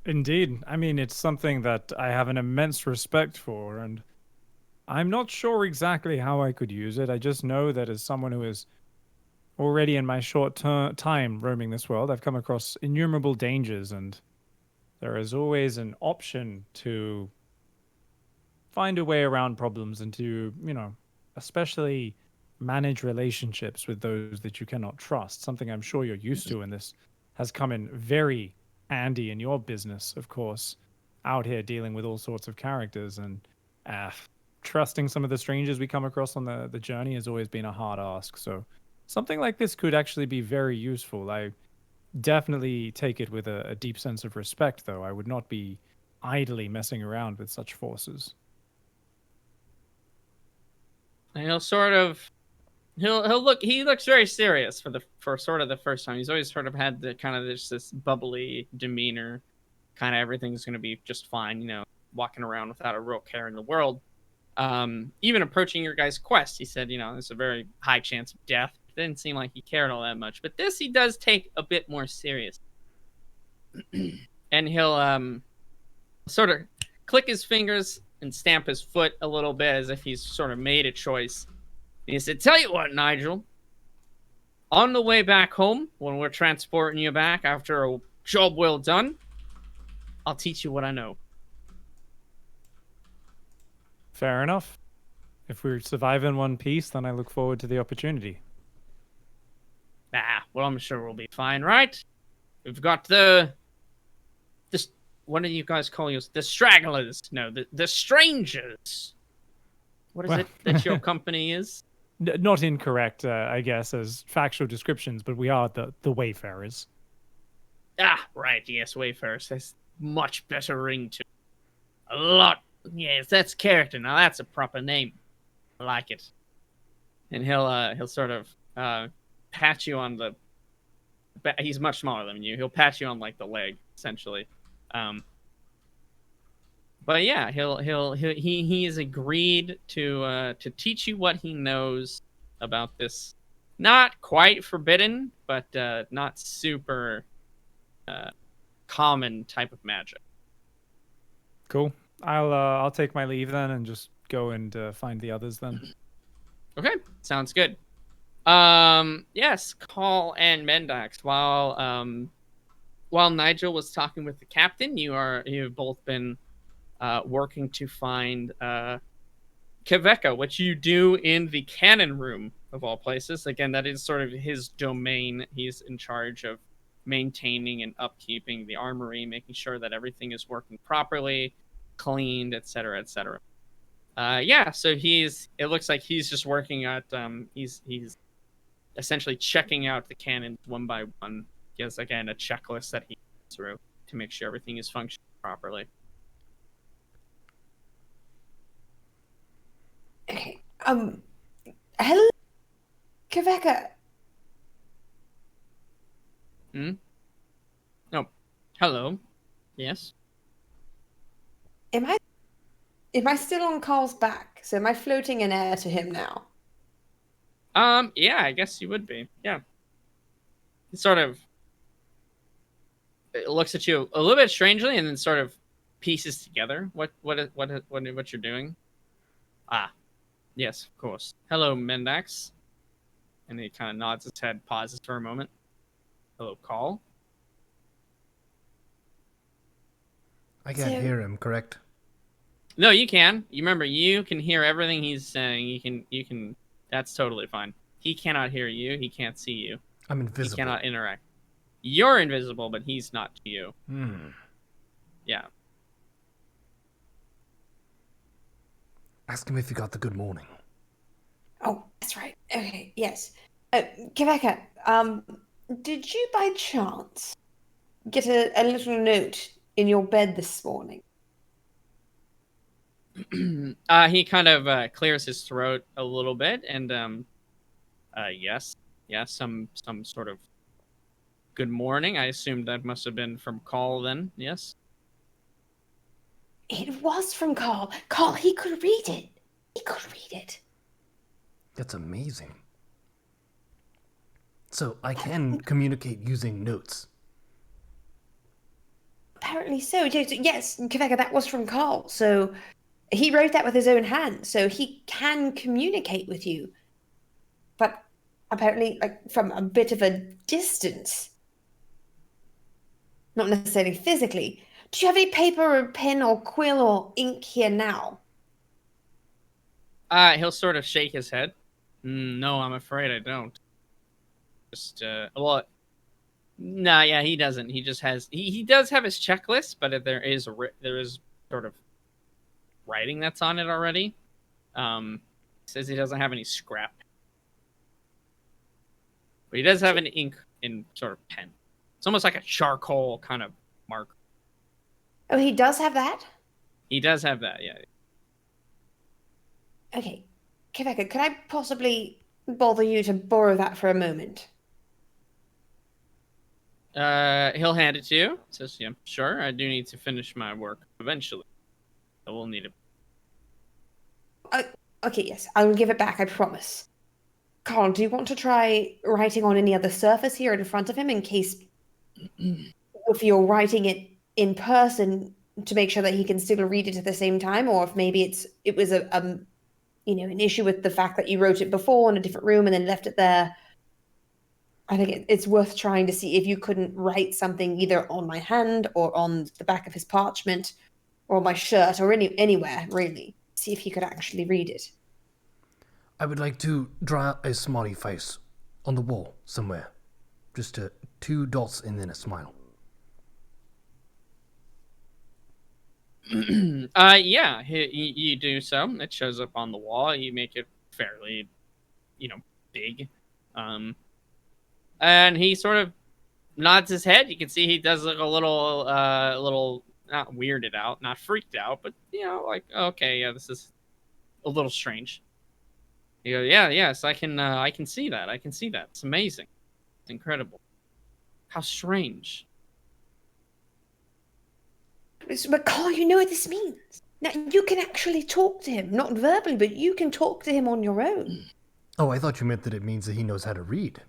Indeed. I mean, it's something that I have an immense respect for, and I'm not sure exactly how I could use it. I just know that as someone who is already in my short time roaming this world, I've come across innumerable dangers, and there is always an option to find a way around problems and to, especially manage relationships with those that you cannot trust. Something I'm sure you're used to, and this has come in very handy in your business, of course, out here dealing with all sorts of characters. And trusting some of the strangers we come across on the journey has always been a hard ask. So something like this could actually be very useful. I definitely take it with a deep sense of respect, though. I would not be idly messing around with such forces. And he'll look. He looks very serious for sort of the first time. He's always sort of had the kind of this bubbly demeanor, kind of everything's going to be just fine. Walking around without a real care in the world. Even approaching your guys' quest, he said, there's a very high chance of death. It didn't seem like he cared all that much, but this he does take a bit more serious. And he'll sort of click his fingers and stamp his foot a little bit as if he's sort of made a choice. And he said, "Tell you what, Nigel, on the way back home, when we're transporting you back after a job well done, I'll teach you what I know." Fair enough. If we survive in one piece, then I look forward to the opportunity. Well, I'm sure we'll be fine, right? We've got this. What do you guys call yours? The stragglers? No, the strangers. What is it that your company is? Not incorrect, I guess, as factual descriptions, but we are the Wayfarers. Right. Yes, Wayfarers. That's much better ring to it. A lot. Yes, that's character. Now that's a proper name. I like it. And he'll sort of pat you on the. He's much smaller than you. He'll pat you on like the leg, essentially. But yeah, he has agreed to teach you what he knows about this. Not quite forbidden, but not super common type of magic. Cool. I'll take my leave then and just go and find the others then. Okay, sounds good. Yes, Call and Mendax. While Nigel was talking with the captain, you've both been working to find Kveka, which you do in the cannon room of all places. Again, that is sort of his domain. He's in charge of maintaining and upkeeping the armory, making sure that everything is working properly, cleaned, etc., etc. So it looks like he's just working at he's essentially checking out the cannons one by one. He has, again, a checklist that he goes through to make sure everything is functioning properly. Okay. Hello, Kveka. Oh, hello. Yes. Am I still on Carl's back? So am I floating in air to him now? Yeah, I guess you would be. Yeah. He sort of looks at you a little bit strangely and then sort of pieces together what you're doing. Yes, of course. Hello, Mendax. And he kind of nods his head, pauses for a moment. Hello, Call. I can't hear him, correct? No, you can. You remember, you can hear everything he's saying. You can. That's totally fine. He cannot hear you. He can't see you. I'm invisible. He cannot interact. You're invisible, but he's not to you. Yeah. Ask him if he got the good morning. Oh, that's right. Okay, yes. Kveka, did you by chance get a little note in your bed this morning? He kind of clears his throat a little bit, and yes, some sort of good morning. I assumed that must have been from Call then. Yes. It was from Carl. Carl, he could read it. He could read it. That's amazing. So I can communicate using notes. Apparently so. Yes, Kveka, that was from Carl. So he wrote that with his own hand. So he can communicate with you. But apparently, like, from a bit of a distance. Not necessarily physically. Do you have any paper or pen or quill or ink here now? He'll sort of shake his head. No, I'm afraid I don't. Just well, nah, yeah, he doesn't. He just has he does have his checklist, but there is sort of writing that's on it already. Says he doesn't have any scrap, but he does have an ink in sort of pen. It's almost like a charcoal kind of marker. Oh, he does have that? He does have that, yeah. Okay. Kveka, could I possibly bother you to borrow that for a moment? He'll hand it to you. Says, yeah, sure. I do need to finish my work eventually. I will need it. Okay, yes. I will give it back, I promise. Carl, do you want to try writing on any other surface here in front of him in case if you're writing it in person to make sure that he can still read it at the same time, or if maybe it was an issue with the fact that you wrote it before in a different room and then left it there. I think it's worth trying to see if you couldn't write something either on my hand or on the back of his parchment or my shirt or anywhere, really. See if he could actually read it. I would like to draw a smiley face on the wall somewhere. Just 2 dots and then a smile. Yeah, you do so. It shows up on the wall. You make it fairly, big. And he sort of nods his head. You can see he does look a little not weirded out, not freaked out, but like, okay, yeah, this is a little strange. You go, yeah, yes, I can see that. I can see that. It's amazing. It's incredible. How strange. But Carl, you know what this means. Now, you can actually talk to him, not verbally, but you can talk to him on your own. Oh, I thought you meant that it means that he knows how to read.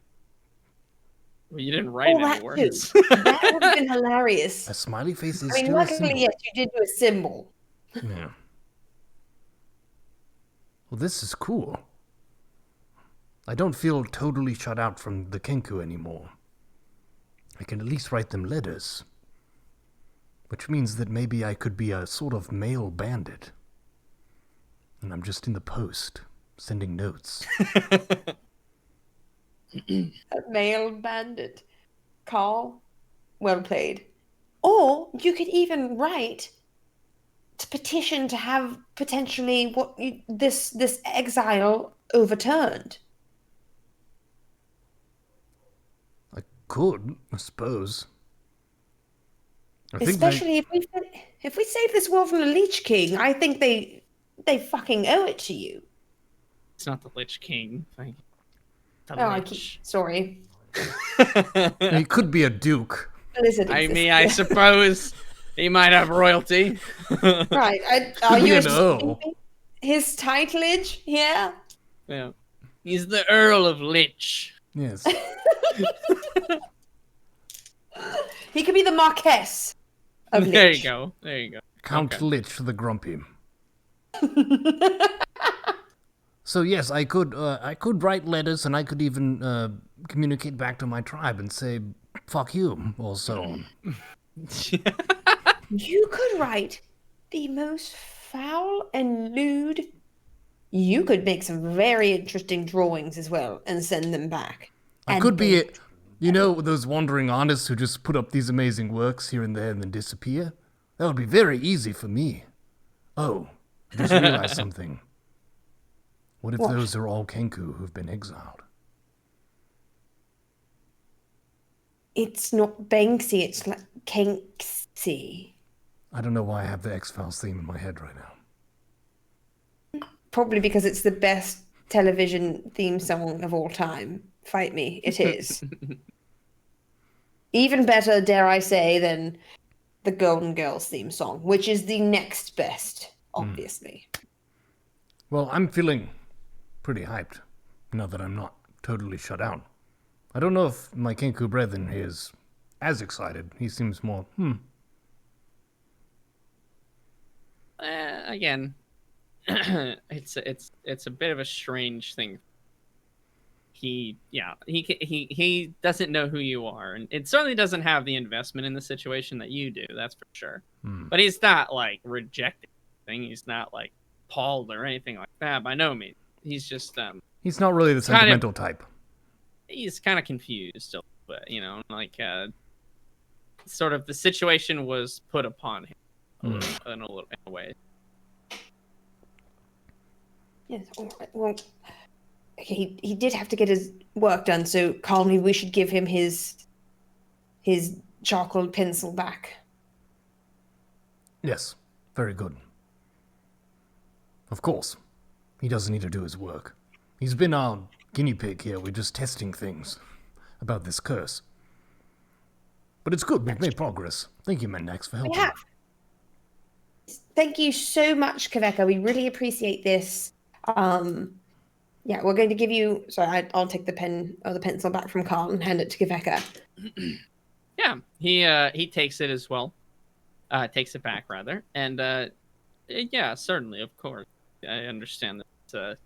Well, you didn't write any that words. too. That would have been hilarious. A smiley face is I mean, still a luckily, symbol. yes, you did do a symbol. Yeah. Well, this is cool. I don't feel totally shut out from the Kenku anymore. I can at least write them letters. Which means that maybe I could be a sort of male bandit. And I'm just in the post, sending notes. A male bandit. Carl, well played. Or you could even write to petition to have potentially this exile overturned. I could, I suppose. Especially if we save this world from the Lich King, I think they fucking owe it to you. It's not the Lich King. Sorry. He could be a duke. Listen, I mean, I suppose he might have royalty. right? Are you know. his titleage here? Yeah, he's the Earl of Lich. Yes. He could be the Marquess of Lich. There you go. There you go. Count Okay. Lich the Grumpy. So yes, I could write letters, and I could even communicate back to my tribe and say "fuck you" or so on. You could write the most foul and lewd. You could make some very interesting drawings as well and send them back. I could be it. You know those wandering artists who just put up these amazing works here and there and then disappear? That would be very easy for me. Oh, I just realized something. What if What? those are all Kenku who've been exiled? It's not Banksy, it's like Kenksy. I don't know why I have the X-Files theme in my head right now. Probably because it's the best television theme song of all time. Fight me, it is. Even better, dare I say, than the Golden Girls theme song, which is the next best, obviously. Well, I'm feeling pretty hyped, now that I'm not totally shut out. I don't know if my Kenku brethren is as excited. He seems more, Again, it's a bit of a strange thing. He doesn't know who you are, and it certainly doesn't have the investment in the situation that you do. That's for sure. But he's not like rejecting anything. He's not like appalled or anything like that. By no means. He's just he's not really the sentimental type. He's kind of confused, but like sort of the situation was put upon him in a way. Yes, all right. Well, okay, he did have to get his work done, so calmly we should give him his charcoal pencil back. Yes, very good. Of course. He doesn't need to do his work. He's been our guinea pig here. We're just testing things about this curse. But it's good. We've made progress. Thank you, Mendax, for helping. We have. Thank you so much, Kaveka. We really appreciate this. Yeah, we're going to give you... Sorry, I'll take the pen or the pencil back from Carl and hand it to Kaveka. Yeah, he takes it as well. Takes it back, rather. And, yeah, certainly, of course. I understand that it's a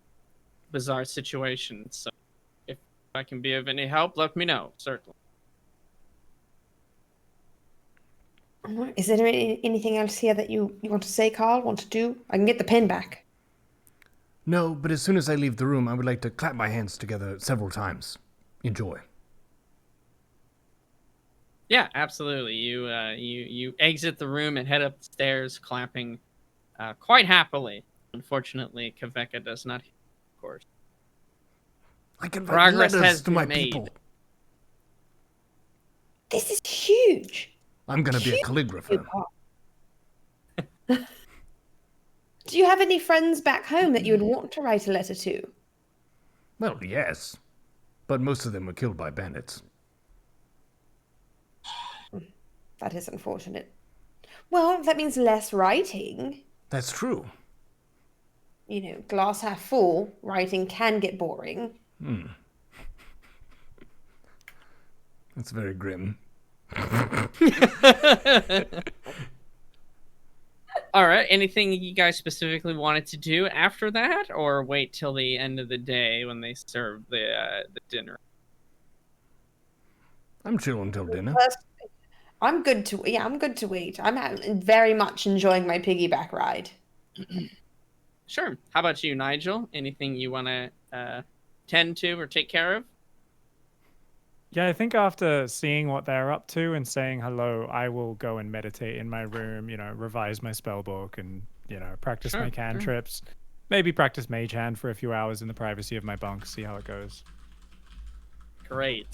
bizarre situation, so if I can be of any help, let me know, certainly. All right. Is there anything else here that you want to say, Carl? Want to do? I can get the pen back. No, but as soon as I leave the room, I would like to clap my hands together several times. Enjoy. Yeah, absolutely. You exit the room and head up the stairs, clapping quite happily. Unfortunately, Kaveka does not, of course. I can write Progress letters has to my been made. people. This is huge. I'm going to be a calligrapher. Do you have any friends back home that you would want to write a letter to? Well, yes. But most of them were killed by bandits. That is unfortunate. Well, that means less writing. That's true. You know, glass half full, writing can get boring. That's very grim. All right. Anything you guys specifically wanted to do after that, or wait till the end of the day when they serve the dinner? I'm chill until dinner. I'm good to wait. I'm very much enjoying my piggyback ride. Sure. How about you, Nigel? Anything you want to tend to or take care of? Yeah, I think after seeing what they're up to and saying hello, I will go and meditate in my room, revise my spell book and, practice my cantrips. Maybe practice Mage Hand for a few hours in the privacy of my bunk, see how it goes. Great.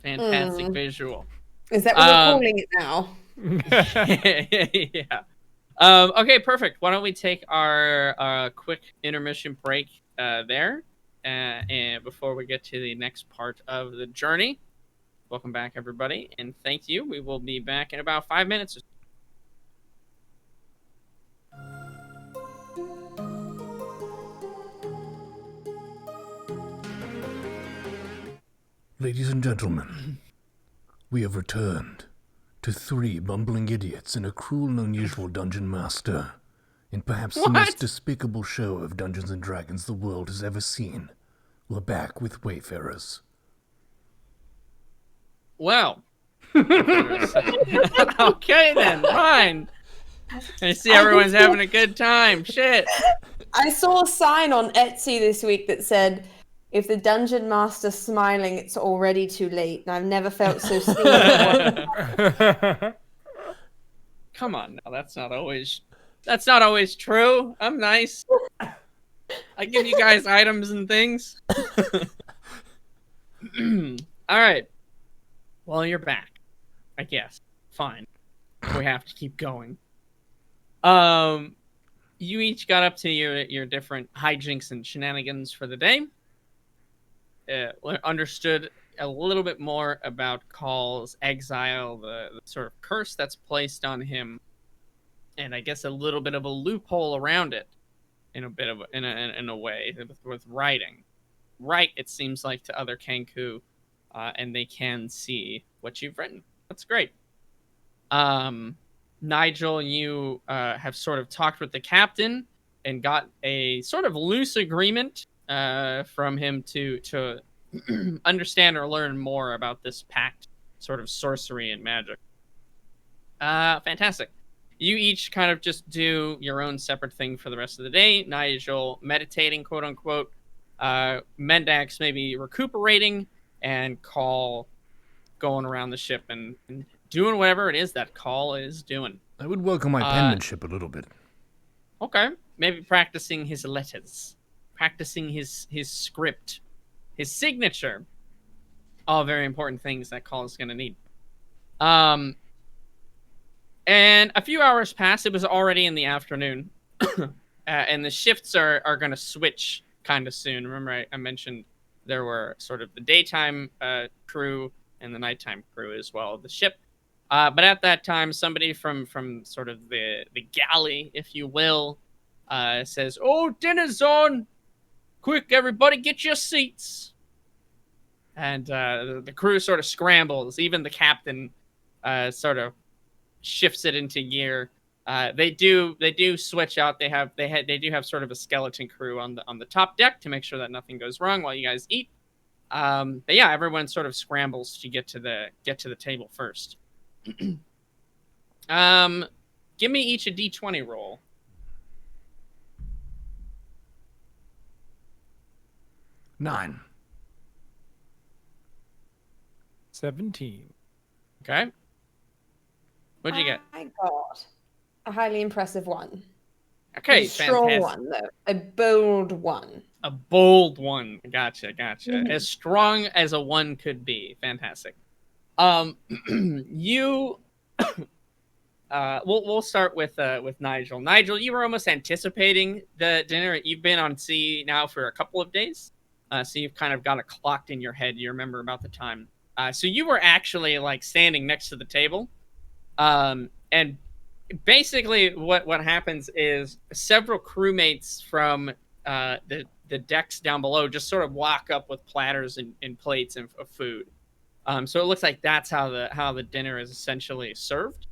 Fantastic visual. Is that what we're calling it now? Yeah. Okay, perfect. Why don't we take our quick intermission break there, and before we get to the next part of the journey. Welcome back, everybody, and thank you. We will be back in about 5 minutes. Ladies and gentlemen, we have returned to 3 bumbling idiots and a cruel and unusual dungeon master in perhaps the most despicable show of Dungeons & Dragons the world has ever seen. We're back with Wayfarers. Well, okay then, fine. I see everyone's having a good time. Shit. I saw a sign on Etsy this week that said, "If the dungeon master's smiling, it's already too late." And I've never felt so seen. Come on, now that's not always true. I'm nice. I give you guys items and things. All right. Well, you're back. I guess. Fine. We have to keep going. You each got up to your different hijinks and shenanigans for the day. Understood a little bit more about Call's exile, the sort of curse that's placed on him, and I guess a little bit of a loophole around it, in a way with writing. Right, it seems like to other Kenku, and they can see what you've written. That's great. Nigel, you have sort of talked with the captain and got a sort of loose agreement from him to understand or learn more about this pact, sort of sorcery and magic. Fantastic. You each kind of just do your own separate thing for the rest of the day. Nigel meditating, quote unquote. Mendax maybe recuperating, and Call going around the ship and doing whatever it is that Call is doing. I would work on my penmanship a little bit. Okay. Maybe practicing his letters. Practicing his script. His signature. All very important things that Call is going to need. And a few hours pass. It was already in the afternoon. And the shifts are going to switch kind of soon. Remember I mentioned there were sort of the daytime crew and the nighttime crew as well of the ship. But at that time, somebody from sort of the galley, if you will, says, "Oh, dinner's on! Quick, everybody, get your seats!" And the crew sort of scrambles. Even the captain sort of shifts it into gear. They do switch out. They do have sort of a skeleton crew on the top deck to make sure that nothing goes wrong while you guys eat. But yeah, everyone sort of scrambles to get to the table first. Give me each a d20 roll. Nine. 17. Okay. What'd you get? I got a highly impressive one. Okay, A strong fantastic. one, though. A bold one. A bold one. Gotcha. Mhm. As strong as a one could be. Fantastic. You we'll start with Nigel. Nigel, you were almost anticipating the dinner. You've been on sea now for a couple of days. So you've kind of got it clocked in your head. You remember about the time. So you were actually like standing next to the table. And basically what happens is several crewmates from the decks down below just sort of walk up with platters and plates of food. So it looks like that's how the dinner is essentially served.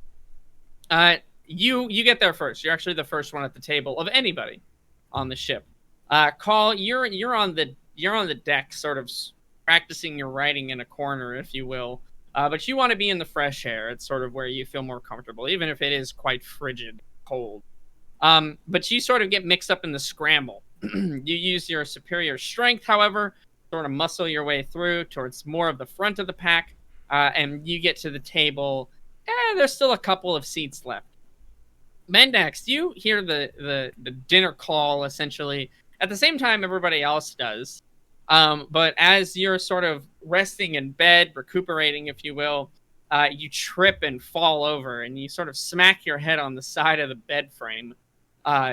You get there first. You're actually the first one at the table of anybody on the ship. Call, you're on the deck, sort of practicing your writing in a corner, if you will. But you want to be in the fresh air. It's sort of where you feel more comfortable, even if it is quite frigid, cold. But you sort of get mixed up in the scramble. You use your superior strength, however, sort of muscle your way through towards more of the front of the pack, and you get to the table. There's still a couple of seats left. Mendax, you hear the dinner call, essentially, at the same time everybody else does. But as you're sort of resting in bed, recuperating, if you will, you trip and fall over, and you sort of smack your head on the side of the bed frame,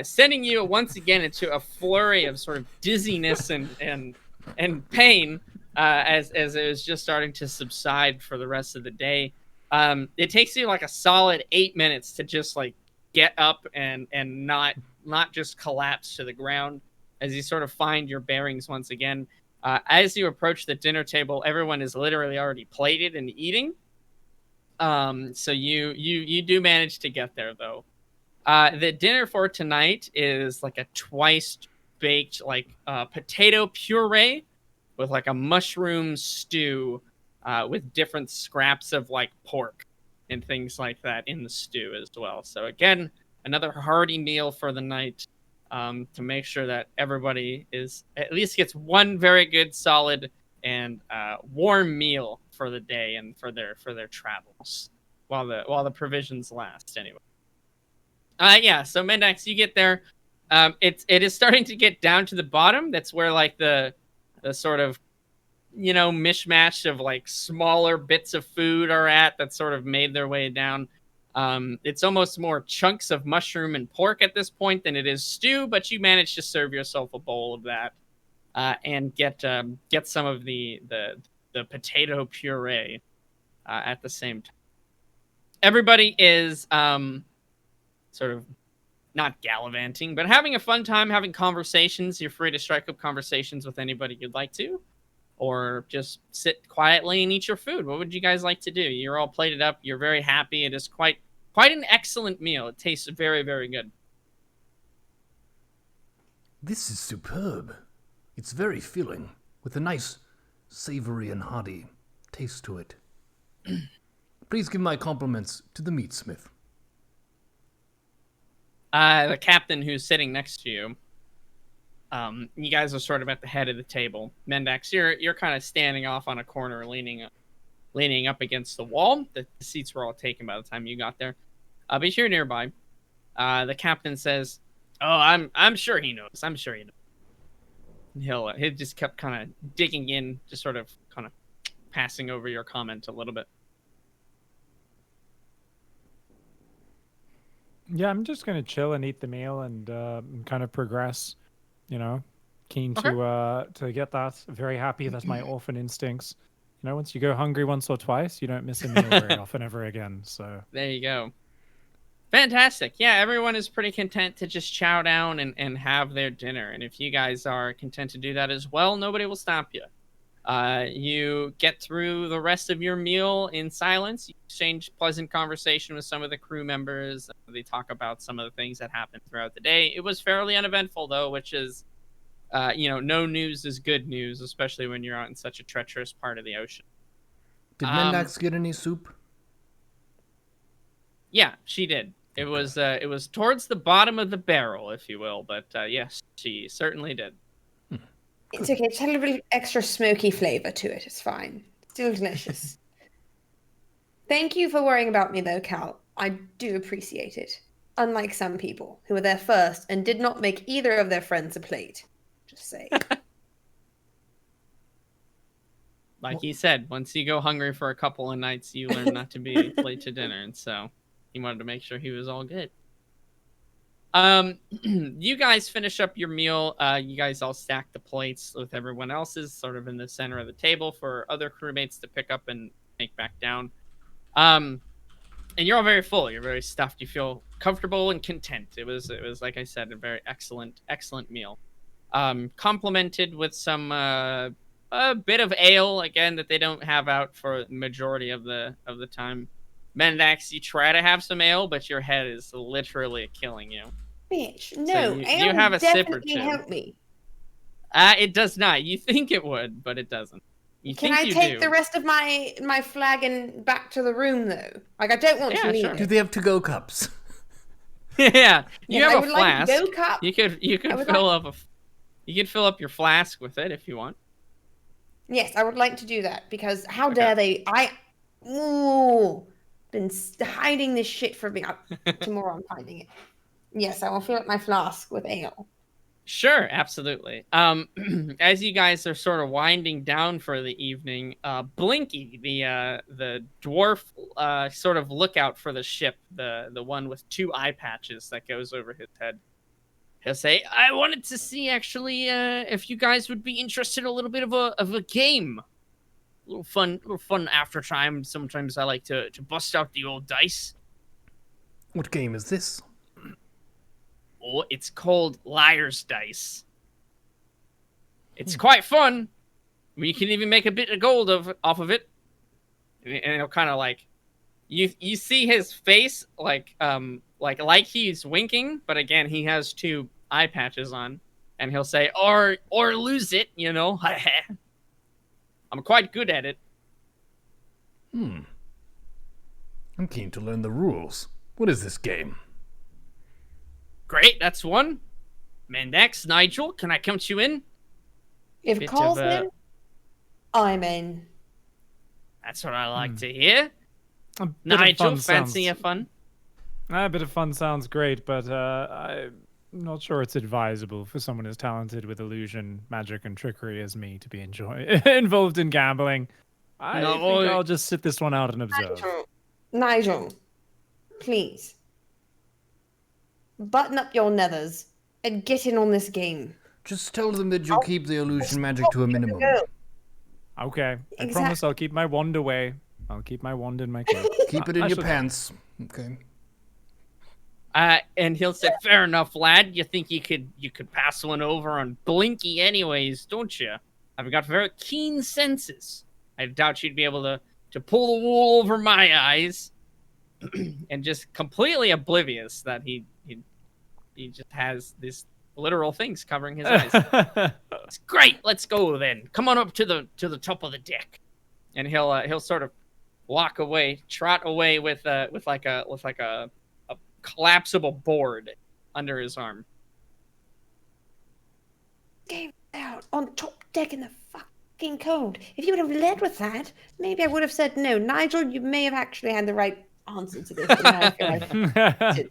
sending you once again into a flurry of sort of dizziness and pain as it was just starting to subside for the rest of the day. It takes you like a solid 8 minutes to just like get up and not just collapse to the ground as you sort of find your bearings once again. As you approach the dinner table, everyone is literally already plated and eating. So you do manage to get there though. The dinner for tonight is like a twice baked like potato puree with like a mushroom stew with different scraps of like pork and things like that in the stew as well. So again, another hearty meal for the night. To make sure that everybody is at least gets one very good, solid, and warm meal for the day and for their travels while the provisions last. Anyway, yeah. So Mendax, you get there. It is starting to get down to the bottom. That's where like the sort of, mishmash of like smaller bits of food are at that sort of made their way down. It's almost more chunks of mushroom and pork at this point than it is stew, but you manage to serve yourself a bowl of that, and get some of the potato puree at the same time. Everybody is sort of not gallivanting, but having a fun time, having conversations. You're free to strike up conversations with anybody you'd like to, or just sit quietly and eat your food. What would you guys like to do? You're all plated up. You're very happy. It is quite an excellent meal. It tastes very, very good. This is superb. It's very filling, with a nice, savory and hearty taste to it. Please give my compliments to the meatsmith. The captain who's sitting next to you. You guys are sort of at the head of the table. Mendax, you're kind of standing off on a corner, leaning up against the wall. The seats were all taken by the time you got there. But you're nearby. The captain says, "Oh, I'm sure he knows. I'm sure he knows." He just kept kind of digging in, just sort of kind of passing over your comment a little bit. Yeah, I'm just gonna chill and eat the meal and kind of progress. Keen to get that. Very happy. That's my orphan instincts. Once you go hungry once or twice, you don't miss a meal very often ever again. So there you go. Fantastic. Yeah, everyone is pretty content to just chow down and have their dinner. And if you guys are content to do that as well, nobody will stop you. You get through the rest of your meal in silence. You exchange pleasant conversation with some of the crew members. They talk about some of the things that happened throughout the day. It was fairly uneventful, though, which is, no news is good news, especially when you're out in such a treacherous part of the ocean. Did Mendax get any soup? Yeah, she did. It was towards the bottom of the barrel, if you will, but yes, she certainly did. It's okay. Just had a little extra smoky flavor to it. It's fine. Still delicious. Thank you for worrying about me, though, Cal. I do appreciate it. Unlike some people who were there first and did not make either of their friends a plate. Just say. Like he said, once you go hungry for a couple of nights, you learn not to be late to dinner, and so he wanted to make sure he was all good. You guys finish up your meal. You guys all stack the plates with everyone else's sort of in the center of the table for other crewmates to pick up and make back down. And you're all very full. You're very stuffed. You feel comfortable and content. It was like I said, a very excellent meal. Complemented with some a bit of ale again that they don't have out for the majority of the time. Mendax, you try to have some ale, but your head is literally killing you. Bitch, no, So you ale have a sip or definitely two. help me. It does not. You think it would, but it doesn't. Can I take the rest of my flagon back to the room though? Like I don't want to leave sure. Do it. they have to-go cups? Yeah, you Yes, I have would a like flask. to go cup. You could fill up your flask with it if you want. Yes, I would like to do that because how Okay. dare they? Been hiding this shit from me. Tomorrow I'm finding it. Yes, I will fill up my flask with ale. Sure, absolutely. As you guys are sort of winding down for the evening, Blinky, the dwarf, sort of lookout for the ship, the one with 2 eye patches that goes over his head. He'll say, "I wanted to see actually if you guys would be interested in a little bit of a game, a little fun after time. Sometimes I like to bust out the old dice. What game is this? Oh, it's called Liar's Dice. It's quite fun. We can even make a bit of gold off of it." And it'll kind of like, you see his face like he's winking, but again he has 2 eye patches on, and he'll say, or lose it, I'm quite good at it. I'm keen to learn the rules. What is this game? Great, that's one. Mendax, Nigel, can I count you in? If Bit Carl's of, in, I'm in. That's what I like to hear. a bit of Nigel, fun fancy a sounds, fun? a bit of fun sounds great, but not sure it's advisable for someone as talented with illusion, magic, and trickery as me to be involved in gambling. I No, think I'll just sit this one out and observe. Nigel, please. Button up your nethers and get in on this game. Just tell them that you'll keep the illusion magic to a minimum. Okay, I Exact- promise I'll keep my wand away. I'll keep my wand in my cloak. Keep it in I your shall- pants. Okay. And he'll say, "Fair enough, lad. You think you could pass one over on Blinky, anyways, don't you? I've got very keen senses. I doubt you'd be able to pull the wool over my eyes." And just completely oblivious that he just has this literal things covering his eyes. It's great. Let's go then. Come on up to the top of the deck, and he'll sort of walk away, trot away with like a collapsible board under his arm. Game out on top deck in the fucking cold. If you would have led with that, maybe I would have said no. Nigel, you may have actually had the right answer to this, but now I feel like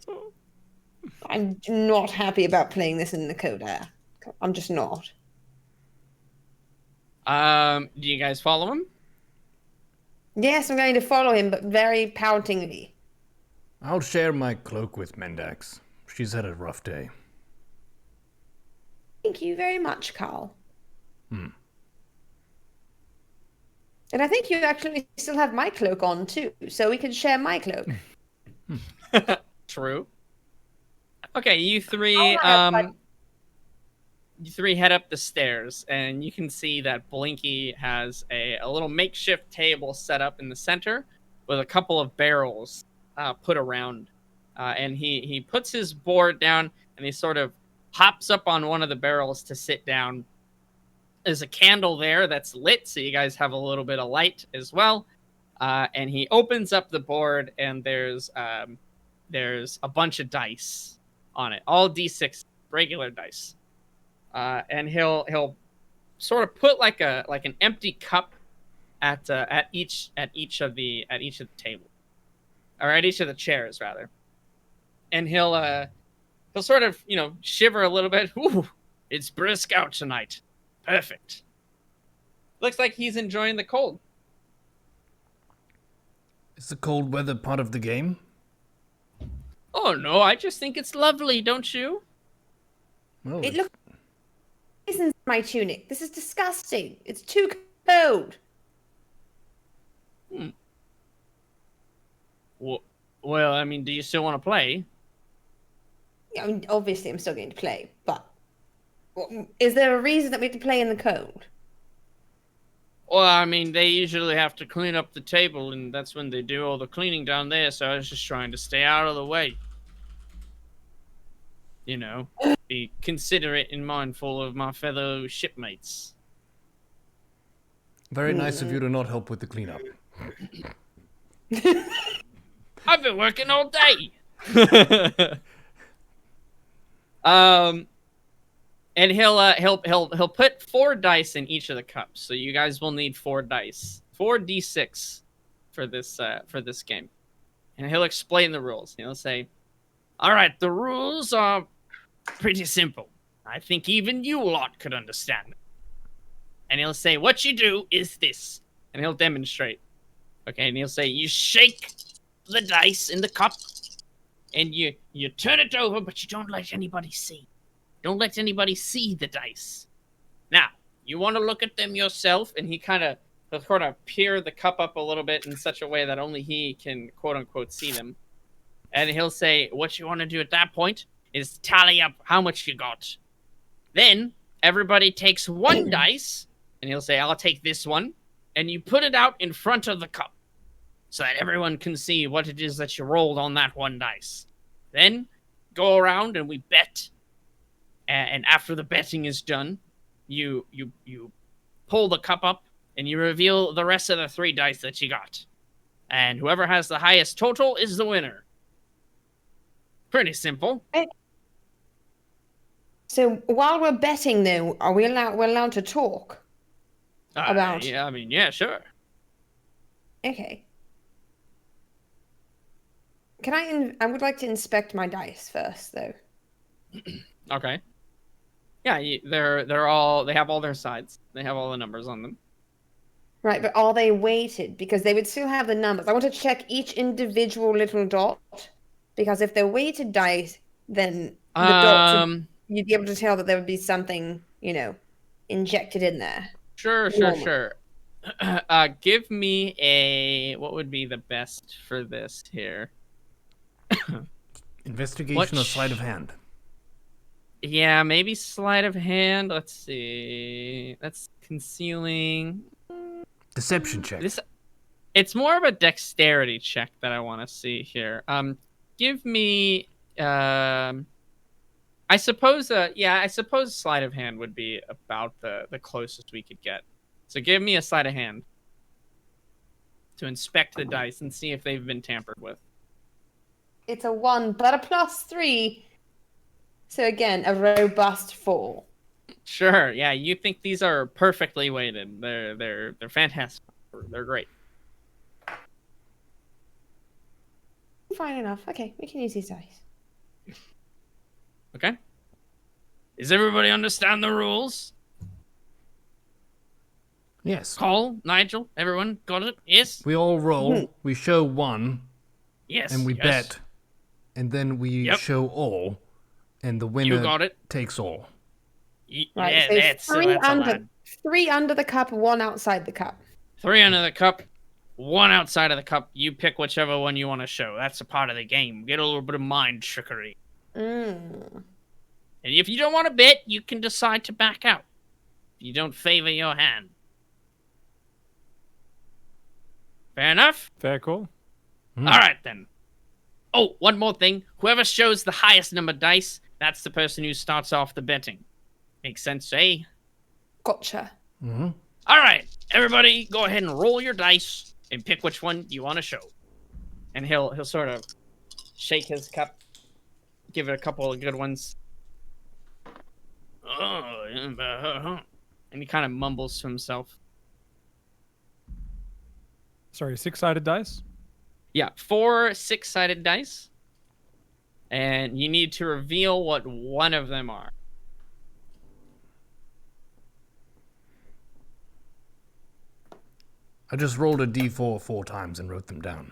I'm not happy about playing this in the cold air. I'm just not. Do you guys follow him? Yes, I'm going to follow him, but very poutingly. I'll share my cloak with Mendax. She's had a rough day. Thank you very much, Carl. Hmm. And I think you actually still have my cloak on too, so we can share my cloak. True. Okay, you three Alright, you three head up the stairs, and you can see that Blinky has a little makeshift table set up in the center with a couple of barrels put around. And he puts his board down, and he sort of hops up on one of the barrels to sit down. There's a candle there that's lit, so you guys have a little bit of light as well. And he opens up the board, and there's a bunch of dice on it, all D6 regular dice. And he'll sort of put like an empty cup at each of the tables, or at each of the chairs rather. And he'll sort of shiver a little bit. Ooh, it's brisk out tonight. Perfect. Looks like he's enjoying the cold. Is the cold weather part of the game? Oh no, I just think it's lovely, don't you? Well, It looks isn't my tunic. This is disgusting. It's too cold. Well, I mean, do you still want to play? I mean, obviously, I'm still going to play, but is there a reason that we have to play in the cold? Well, I mean, they usually have to clean up the table, and that's when they do all the cleaning down there, so I was just trying to stay out of the way. Be considerate and mindful of my fellow shipmates. very nice of you to not help with the cleanup. I've been working all day. And he'll put 4 dice in each of the cups. So you guys will need 4 dice, 4d6 for this game. And he'll explain the rules. He'll say, "All right, the rules are pretty simple. I think even you lot could understand them." And he'll say, "What you do is this," and he'll demonstrate. Okay, and he'll say, "You shake the dice in the cup, and you turn it over, but you don't let anybody see. Don't let anybody see the dice. Now, you want to look at them yourself," and he'll sort of peer the cup up a little bit in such a way that only he can quote unquote see them. And he'll say, "What you want to do at that point is tally up how much you got. Then everybody takes 1 dice, and he'll say, 'I'll take this one,' and you put it out in front of the cup so that everyone can see what it is that you rolled on that 1 dice. Then go around and we bet. And after the betting is done, you pull the cup up and you reveal the rest of the 3 dice that you got. And whoever has the highest total is the winner. Pretty simple." So while we're betting, though, are we allowed? We're allowed to talk. About- Yeah, I mean, yeah, sure. Okay. Can I would like to inspect my dice first, though. Okay. Yeah, they have all their sides. They have all the numbers on them. Right, but are they weighted? Because they would still have the numbers. I want to check each individual little dot. Because if they're weighted dice, then the dots you'd be able to tell that there would be something, injected in there. Sure. Normal. Give me what would be the best for this here? Investigation or sleight of hand? Yeah, maybe sleight of hand. Let's see. That's concealing. Deception check. It's more of a dexterity check that I want to see here. Give me. I suppose. I suppose sleight of hand would be about the closest we could get. So give me a sleight of hand to inspect the dice and see if they've been tampered with. It's a 1, but a +3. So again, a robust 4. Sure. Yeah, you think these are perfectly weighted. They're fantastic. They're great. Fine enough. Okay, we can use these dice. Okay. Does everybody understand the rules? Yes. Cole, Nigel, everyone got it? Yes? We all roll. We show 1. Yes. And we yes. bet. And then we show all. And the winner got it. takes all. Right, Yeah, so that's 3 under the cup, 1 outside the cup. 3 under the cup, 1 outside of the cup. You pick whichever one you want to show. That's a part of the game. Get a little bit of mind trickery. And if you don't want to bet, you can decide to back out. If you don't favor your hand. Fair enough? Fair call. All right, then. Oh, one more thing. Whoever shows the highest number of dice, that's the person who starts off the betting. Makes sense, eh? Gotcha. Mm-hmm. All right, everybody, go ahead and roll your dice and pick which one you want to show. And he'll sort of shake his cup, give it a couple of good ones. And he kind of mumbles to himself. Sorry, 6-sided dice? Yeah, 4 6-sided dice. And you need to reveal what one of them are. I just rolled a d4 4 times and wrote them down.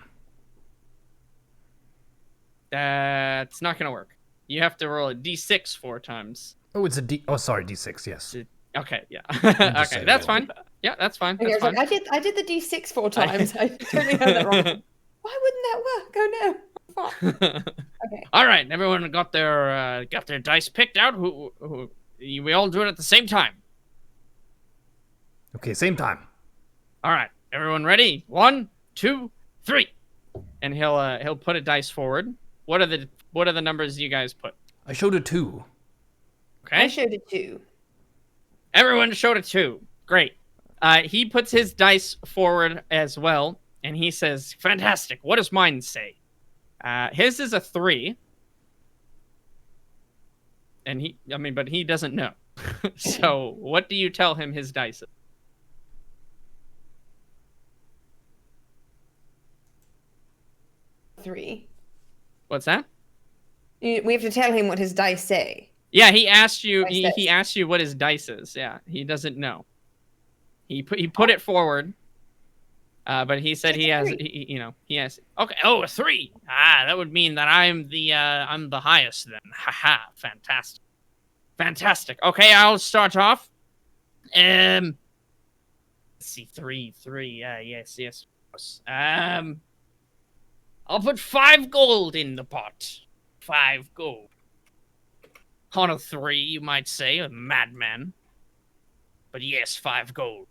That's not going to work. You have to roll a d6 4 times. Oh, it's a d... Oh, sorry, d6, yes. Okay, yeah. just Okay, say that's that. fine. Yeah, that's fine. Okay, That's I was fine. like, I did the D6 4 times. I totally heard that wrong. Why wouldn't that work? Oh no. Fuck. Okay. All right, everyone got their dice picked out. We all do it at the same time. Okay, same time. All right, everyone ready? 1, 2, 3. And he'll put a dice forward. What are the numbers you guys put? I showed a 2. Okay. I showed it 2. Everyone showed a 2. Great. He puts his dice forward as well, and he says, "Fantastic. What does mine say?" His is a 3. And but he doesn't know. So, what do you tell him his dice is? 3. What's that? We have to tell him what his dice say. Yeah, he asked you. Dice. He asked you what his dice is. Yeah, he doesn't know. He put it forward, but he said he has. He has. Okay. Oh, a 3. That would mean that I'm the highest then. Haha. Fantastic. Fantastic. Okay, I'll start off. Let's see. 3. Yes. Of course. I'll put 5 gold in the pot. 5 gold. On a 3, you might say, a madman. But yes, 5 gold.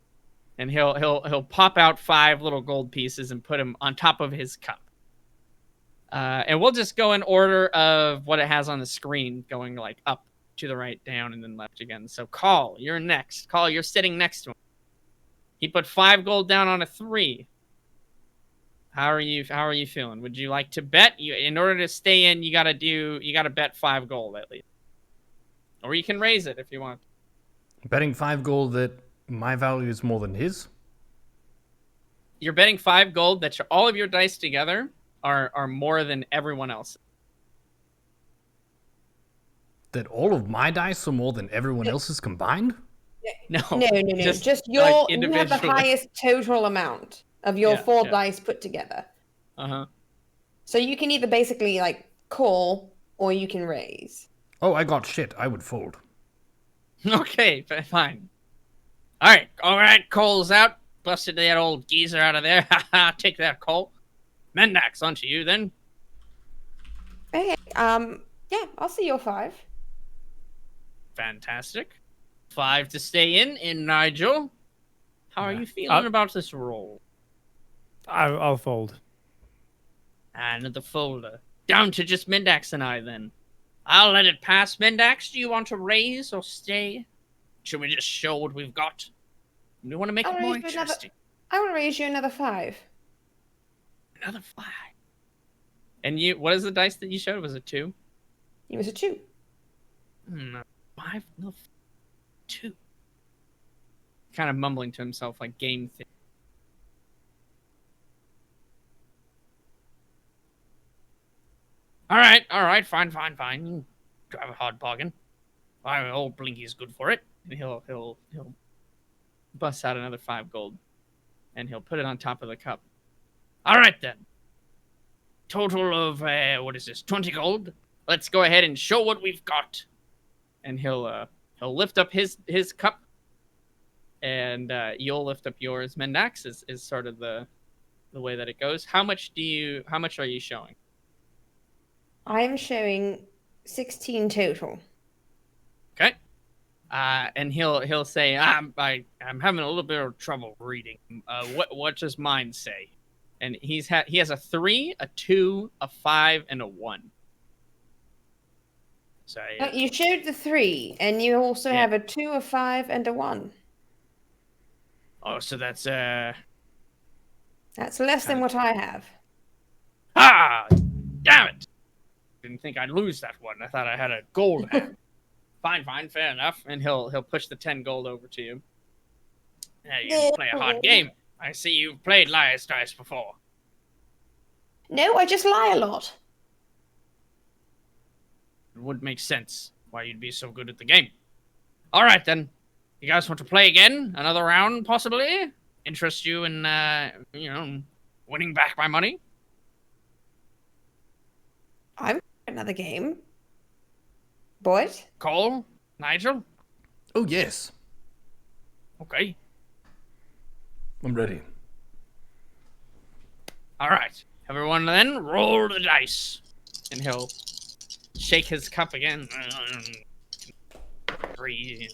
And he'll pop out 5 little gold pieces and put them on top of his cup. And we'll just go in order of what it has on the screen, going like up to the right, down, and then left again. So Call, you're next. Call, you're sitting next to him. He put 5 gold down on a 3. How are you feeling? Would you like to bet? In order to stay in, you gotta bet 5 gold at least. Or you can raise it if you want. Betting 5 gold that my value is more than his? You're betting 5 gold that all of your dice together are more than everyone else. That all of my dice are more than everyone else's combined? No, No. Just like, you have the individually. highest total amount of your Yeah, four yeah. dice put together. Uh-huh. So you can either basically like call or you can raise. Oh, I got shit. I would fold. Okay, fine. All right, Cole's out. Busted that old geezer out of there. Haha, take that, Cole. Mendax, onto you then. Okay. Yeah, I'll see your 5. Fantastic. 5 to stay in Nigel. How are Yeah. you feeling about this roll? I'll fold. And the folder. Down to just Mendax and I then. I'll let it pass. Mendax, do you want to raise or stay? Should we just show what we've got? We want to make I'll it more raise you another- interesting. I want to raise you another 5. Another 5. And you, what is the dice that you showed? Was it 2? It was a 2. 5, no, 2. Kind of mumbling to himself like game thing. All right, fine. You drive a hard bargain. Old Blinky's good for it. And he'll bust out another 5 gold. And he'll put it on top of the cup. All right then. Total of what is this? 20 gold. Let's go ahead and show what we've got. And he'll lift up his cup, and you'll lift up yours. Mendax is sort of the way that it goes. How much are you showing? I'm showing 16 total. Okay. And he'll say, I'm having a little bit of trouble reading. What does mine say? And he has a 3, a 2, a 5, and a 1. So You showed the 3, and you also Yeah. have a 2, a 5, and a 1. so that's That's less than what I have. damn it! Didn't think I'd lose that one. I thought I had a gold hand. Fine, fair enough. And he'll push the 10 gold over to you. Yeah, you play a hard game. I see you've played Liar's Dice before. No, I just lie a lot. It would make sense why you'd be so good at the game. All right, then. You guys want to play again? Another round, possibly? Interest you in, winning back my money? I'm another game. Boyd? Cole? Nigel? Oh, yes. Okay. I'm ready. All right. Everyone then, roll the dice. And he'll shake his cup again. 3.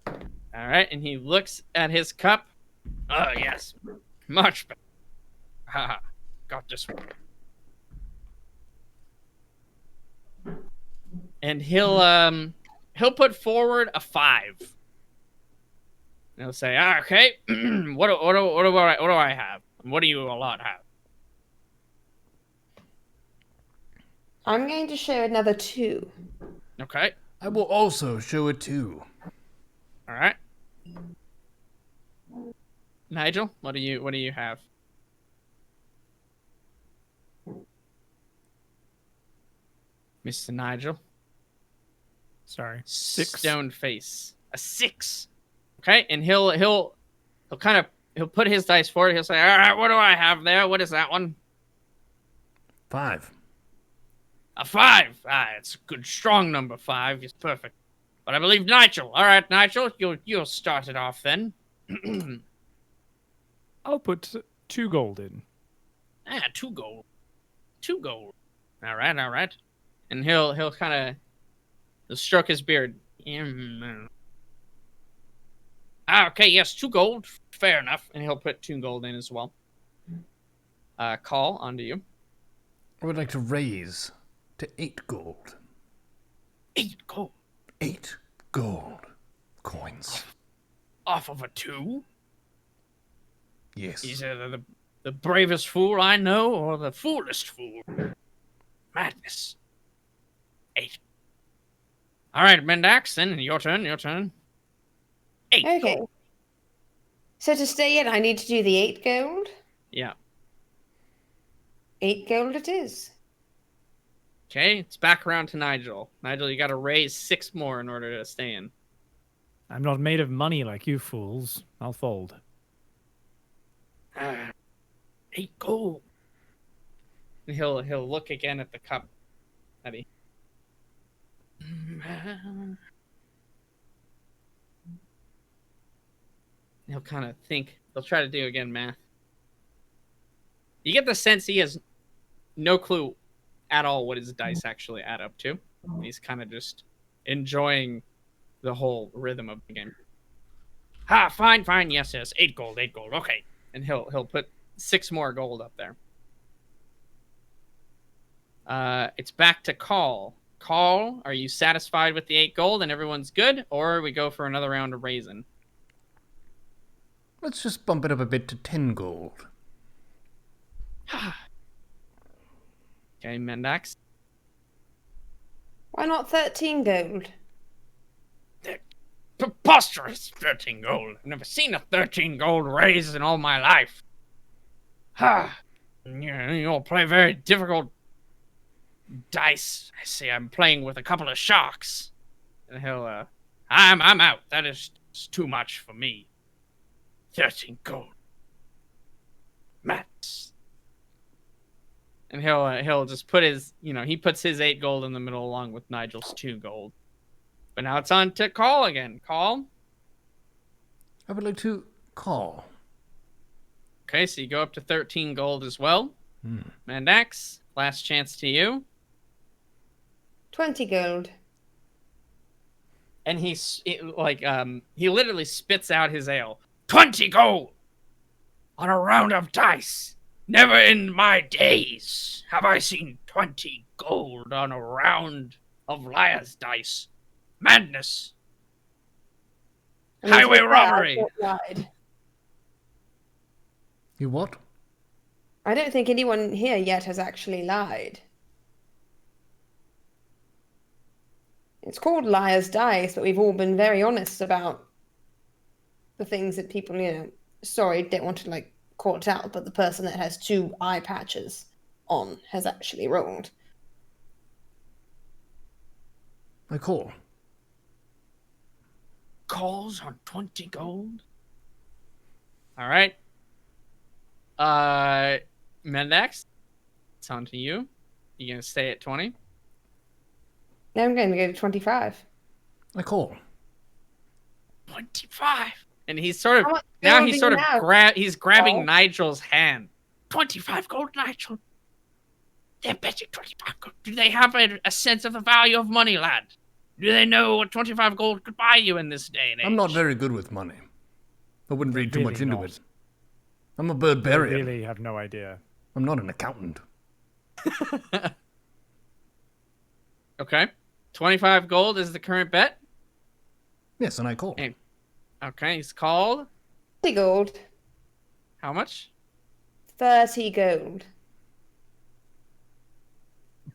All right, and he looks at his cup. Oh, yes. Much better. Haha. Got this one. And he'll put forward a 5. And he'll say, okay, what do I have? What do you a lot have? I'm going to show another 2. Okay. I will also show it too. All right. Nigel, what do you have? Mr. Nigel. Sorry. 6. 6. Stone face. A 6. Okay, and he'll put his dice forward. He'll say, all right, what do I have there? What is that one? 5. A 5. It's a good, strong number. 5 is perfect. But I believe Nigel. All right, Nigel, you'll start it off then. I'll put 2 gold in. 2 gold. 2 gold. All right. And he'll kind of stroke his beard. Okay, yes, 2 gold. Fair enough. And he'll put 2 gold in as well. Call, onto you. I would like to raise to 8 gold. 8 gold. 8 gold coins. Off of a 2? Yes. He's either the bravest fool I know or the foolest fool. Madness. 8. All right, Mendax, then your turn. 8. Okay. So to stay in, I need to do the 8 gold. Yeah. 8 gold it is. Okay, it's back around to Nigel. Nigel, you got to raise 6 more in order to stay in. I'm not made of money like you fools. I'll fold. 8 gold. And he'll look again at the cup that he. He'll kind of think. He'll try to do again math. You get the sense he has no clue at all what his dice actually add up to. He's kind of just enjoying the whole rhythm of the game. Fine, yes, 8 gold, okay. And he'll put 6 more gold up there. It's back to Call. Call, are you satisfied with the 8 gold and everyone's good, or we go for another round of raising? Let's just bump it up a bit to 10 gold. Okay, Mendax. Why not 13 gold? Preposterous 13 gold. I've never seen a 13 gold raise in all my life. You all play very difficult dice. I see I'm playing with a couple of sharks. And he'll, I'm out. That is too much for me. 13 gold. Mats. And he'll just put his, he puts his 8 gold in the middle along with Nigel's 2 gold. But now it's on to Call again. Call. I would like to call. Okay, so you go up to 13 gold as well. Mandax, last chance to you. 20 gold. And he literally spits out his ale. 20 gold on a round of dice. Never in my days have I seen 20 gold on a round of liar's dice. Madness. I mean, Highway to be fair, robbery. I thought lied. You what? I don't think anyone here yet has actually lied. It's called Liar's Dice, but we've all been very honest about the things that people, sorry, don't want to call it out, but the person that has 2 eye patches on has actually rolled. I call. Calls on 20 gold. All right. Mendax, it's on to you. You gonna stay at 20? Now I'm going to go to 25. I call. 25. And he's sort of How much now gold he's do sort you of have? he's grabbing Oh. Nigel's hand. 25 gold, Nigel. They're betting 25 gold. Do they have a sense of the value of money, lad? Do they know what 25 gold could buy you in this day and age? I'm not very good with money. I wouldn't read too much Really into not. it. I'm a bird I barrier. really have no idea. I'm not an accountant. Okay. 25 gold is the current bet. Yes, and I call. Hey. Okay, he's called. 30 gold. How much? 30 gold.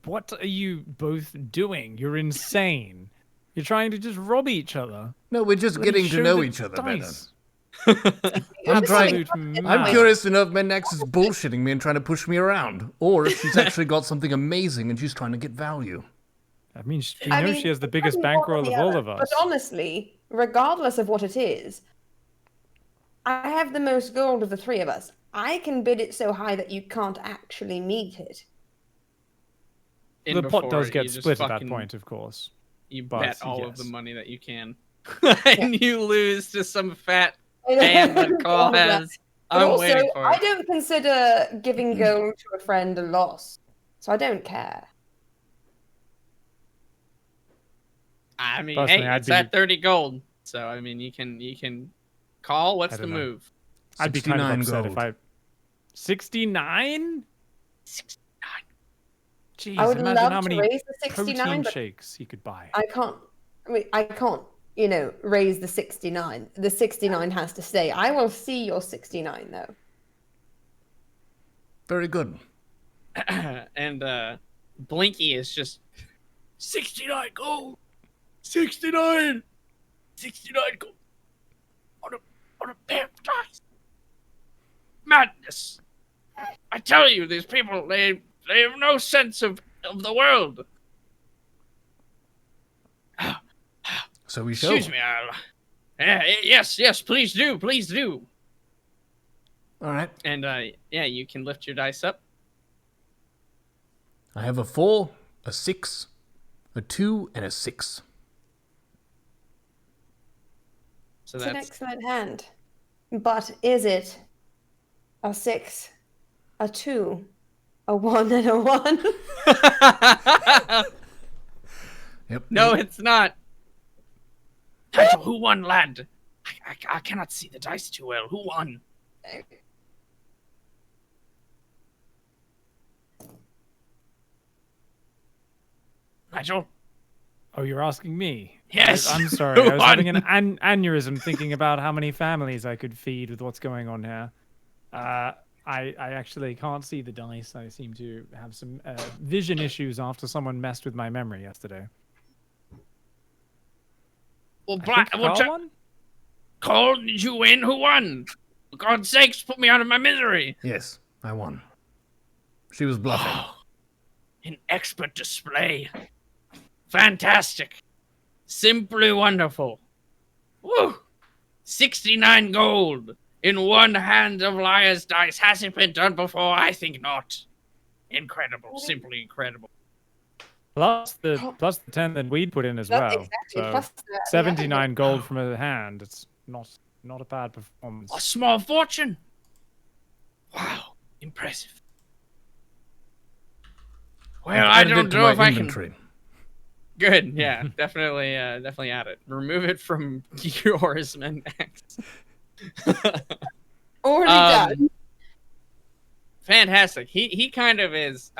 What are you both doing? You're insane. You're trying to just rob each other. No, we're just Bloody getting to show know the each other dice. I'm trying. Absolute I'm mad. curious to know if Mendax is bullshitting me and trying to push me around, or if she's actually got something amazing and she's trying to get value. I mean, we know she has the biggest bankroll of all of us. But honestly, regardless of what it is, I have the most gold of the 3 of us. I can bid it so high that you can't actually meet it. In The pot before does it, get you just split at that fucking- point, of course. You But, bet all of the yes. money that you can. And you lose to some fat hand that Call has. But I'm also, waiting for I it. don't consider giving gold to a friend a loss, so I don't care. I mean, Personally, hey, I'd it's be- at 30 gold. So, I mean, you can call. What's I the don't know. move? I'd be kind of 69 upset gold. if I... 69? 69. Jeez, I would imagine love how to many raise the 69, protein but shakes he could buy. I can't. I can't. Raise the 69. The 69 has to stay. I will see your 69 though. Very good. And Blinky is just 69 gold. 69. 69 gold. On a pair of dice. Madness. I tell you, these people, they have no sense of of the world. So we shall. Excuse me, yes, please do. All right. And yeah, you can lift your dice up. I have a 4, a 6, a 2, and a 6. So It's an that's excellent hand. But is it a 6, a 2, a 1, and a 1? Yep. No, it's not. Title, who won, lad? I cannot see the dice too well. Who won? Nigel? Oh, you're asking me? Yes. I'm sorry. Who I was having won? an aneurysm thinking about how many families I could feed with what's going on here. I actually can't see the dice. I seem to have some vision issues after someone messed with my memory yesterday. Well, I think well, Carl won? Cole, did you win? Who won? For God's sakes, put me out of my misery. Yes, I won. She was bluffing. An expert display. Fantastic. Simply wonderful. Woo! 69 gold in one hand of liar's dice. Has it been done before? I think not. Incredible. Simply incredible. Plus the 10 that we'd put in as well. Exactly. So Plus the 79 gold from a hand. It's not a bad performance. A small fortune. Wow. Impressive. Well, I Added it don't to know my if I inventory. can. Good, yeah, definitely add it. Remove it from yours, Mendax. Already done. Fantastic. He kind of is.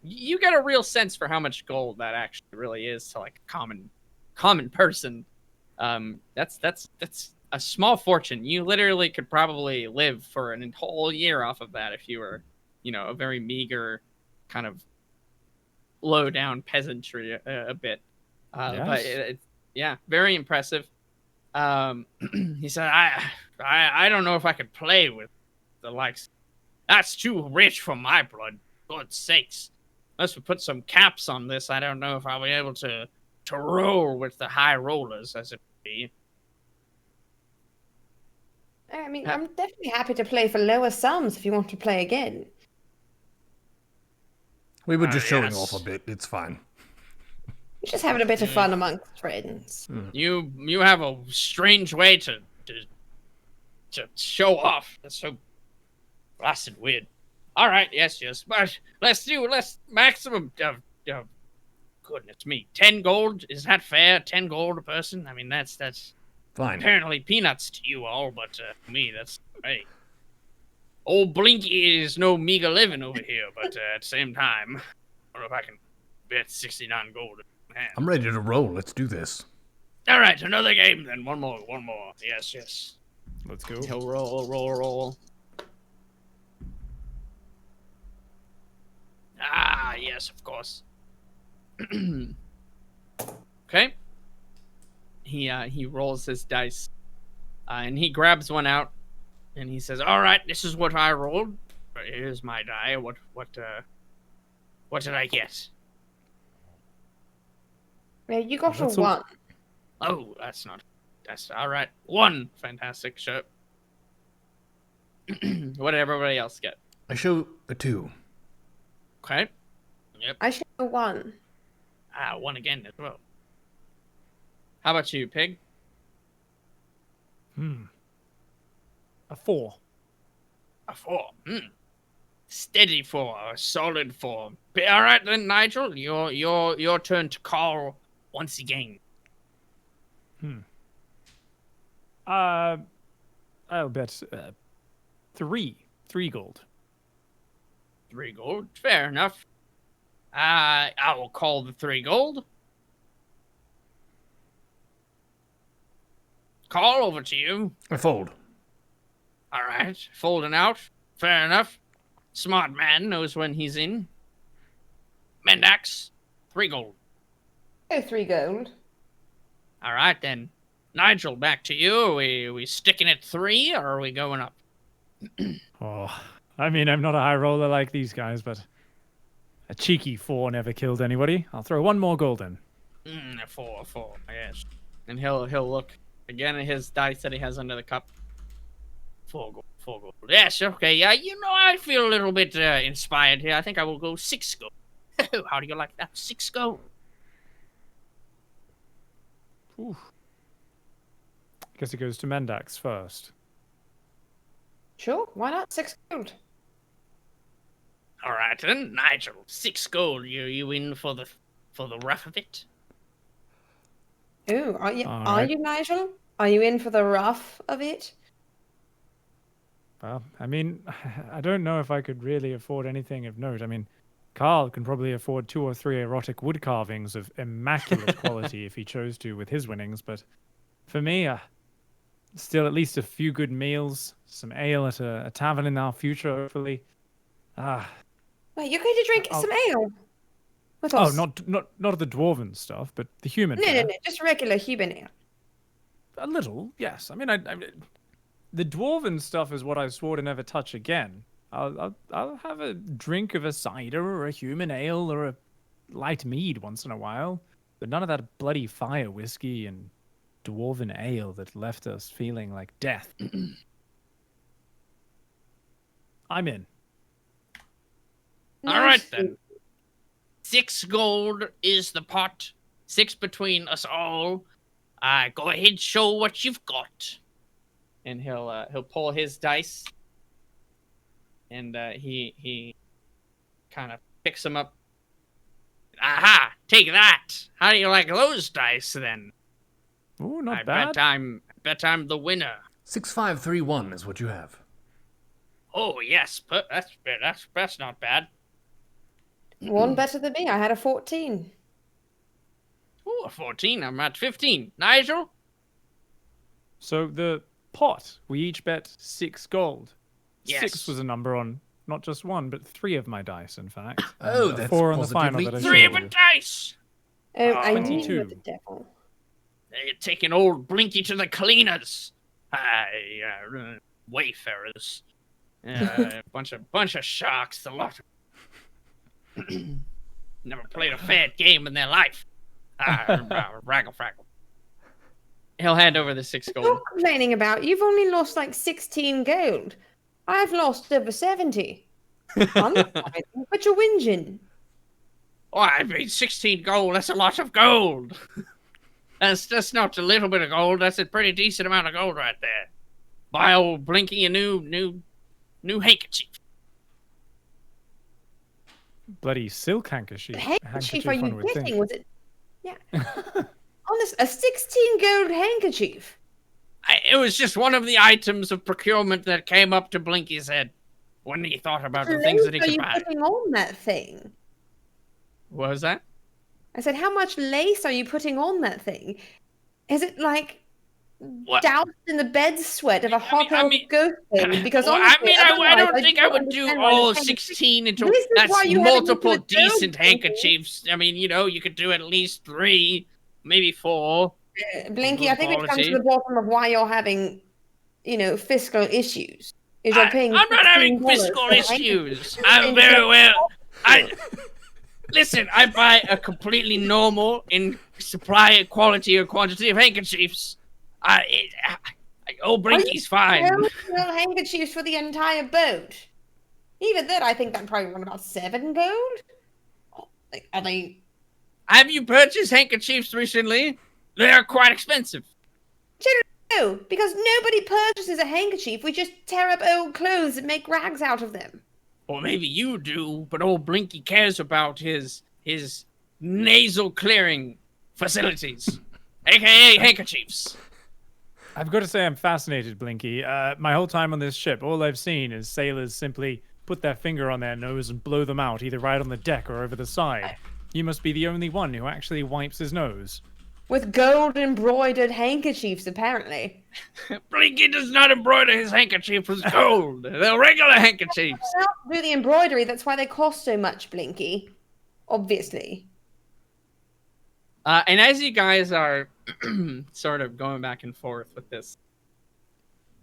You get a real sense for how much gold that actually really is to like a common person. That's a small fortune. You literally could probably live for an whole year off of that if you were, a very meager kind of low down peasantry a bit. But it's very impressive. He said, I don't know if I could play with the likes. That's too rich for my blood. God's sakes. Unless we put some caps on this, I don't know if I'll be able to roll with the high rollers, as it would be. I mean, I'm definitely happy to play for lower sums if you want to play again. We were just showing yes. off a bit. It's fine. We're just having a bit of fun amongst friends. You have a strange way to show off. That's so blasted weird. All right, yes, but let's maximum of goodness me, 10 gold. Is that fair? 10 gold a person? I mean, that's Fine. apparently peanuts to you all, but to me, that's hey. Old Blinky is no meager living over here, but at the same time, I don't know if I can bet 69 gold. I'm ready to roll. Let's do this. All right, another game then. One more. Yes. Let's go. He'll roll. Ah, yes, of course. Okay. He rolls his dice, and he grabs one out, and he says, "All right, this is what I rolled. Here's my die. What did I get?" Yeah, you got a That's a- 1. Oh, that's all right. 1, fantastic. Sure. What did everybody else get? I show a 2. Okay. Yep. I show a 1. 1 again as well. How about you, Pig? A 4. A 4. Steady 4. A solid 4. All right then, Nigel. Your turn to call once again. I'll bet 3 gold. 3 gold. Fair enough. I will call the 3 gold. Call, over to you. I fold. All right. Folding out. Fair enough. Smart man knows when he's in. Mendax, 3 gold. Oh, 3 gold. All right then. Nigel, back to you. Are we sticking at 3 or are we going up? Oh, I mean, I'm not a high roller like these guys, but A cheeky 4 never killed anybody. I'll throw 1 more gold in. A 4, yes. And he'll look again at his dice that he has under the cup. 4 gold. Yes, okay. Yeah, I feel a little bit inspired here. I think I will go 6 gold. How do you like that? 6 gold. Ooh. I guess it goes to Mendax first. Sure, why not? 6 gold. All right, then, Nigel. 6 gold. You in for the rough of it? Ooh, are Alright. you, Nigel? Are you in for the rough of it? Well, I mean, I don't know if I could really afford anything of note. I mean, Carl can probably afford 2 or 3 erotic wood carvings of immaculate quality if he chose to with his winnings, but for me, still at least a few good meals, some ale at a tavern in our future, hopefully. Wait, you're going to drink I'll- some ale? With Oh, us? not the dwarven stuff, but the human No, fare. just regular human ale. A little, yes. I mean, the dwarven stuff is what I swore to never touch again. I'll have a drink of a cider or a human ale or a light mead once in a while, but none of that bloody fire whiskey and dwarven ale that left us feeling like death. I'm in. All right, then. 6 gold is the pot. 6 between us all. Go ahead, show what you've got. And he'll pull his dice, and he kind of picks them up. Aha! Take that. How do you like those dice then? Ooh, not I bad. bet I'm the winner. 6531 is what you have. Oh yes, but that's not bad. One better than me. I had a 14. Oh, 14. I'm at 15. Nigel? So the pot, we each bet 6 gold. Yes. 6 was a number on not just 1, but 3 of my dice, in fact. Oh, And a that's 4 on the final positively that I evil. 3 of showed a you. dice. Oh, I knew you 22. were the devil. You're taking old Blinky to the cleaners. Wayfarers. A bunch of sharks. A lot. Never played a fair game in their life. Raggle fraggle. He'll hand over the 6 What gold. you're complaining about? You've only lost like 16 gold. I've lost over 70. I'm not fighting, but you're whinging. Oh, I mean, 16 gold. That's a lot of gold. That's not a little bit of gold. That's a pretty decent amount of gold right there. Buy old Blinky a new handkerchief. Bloody silk handkerchief. Handkerchief are you one would think. getting? Was it? Yeah. Honest, a 16 gold handkerchief. It was just one of the items of procurement that came up to Blinky's head when he thought about the things that he Lace are could you buy. putting on that thing? What was that? I said, how much lace are you putting on that thing? Is it like What? doused in the bed sweat of a hot I elf mean- ghost thing? Because Well, honestly, I otherwise, don't think I would do understand why all this handkerchief- 16 into. This is That's why you haven't multiple looked at those decent things. handkerchiefs. I mean, you could do at least 3, maybe 4. Blinky, I think we've come to Quality. the bottom of why you're having, fiscal issues. Is you're paying I'm not having $16 fiscal for a handkerchief. issues. I'm very well. Listen, I buy a completely normal in supply, quality, or quantity of handkerchiefs. Old Blinky's fine. Well, handkerchiefs for the entire boat. Even then, I think that probably run about 7 gold. Like, are they? Have you purchased handkerchiefs recently? They're quite expensive. No, because nobody purchases a handkerchief. We just tear up old clothes and make rags out of them. Or maybe you do, but old Blinky cares about his nasal clearing facilities, aka handkerchiefs. I've got to say I'm fascinated, Blinky. My whole time on this ship, all I've seen is sailors simply put their finger on their nose and blow them out, either right on the deck or over the side. You must be the only one who actually wipes his nose. With gold embroidered handkerchiefs, apparently. Blinky does not embroider his handkerchief with gold. They're regular handkerchiefs. They don't do the embroidery, that's why they cost so much, Blinky. Obviously. And as you guys are sort of going back and forth with this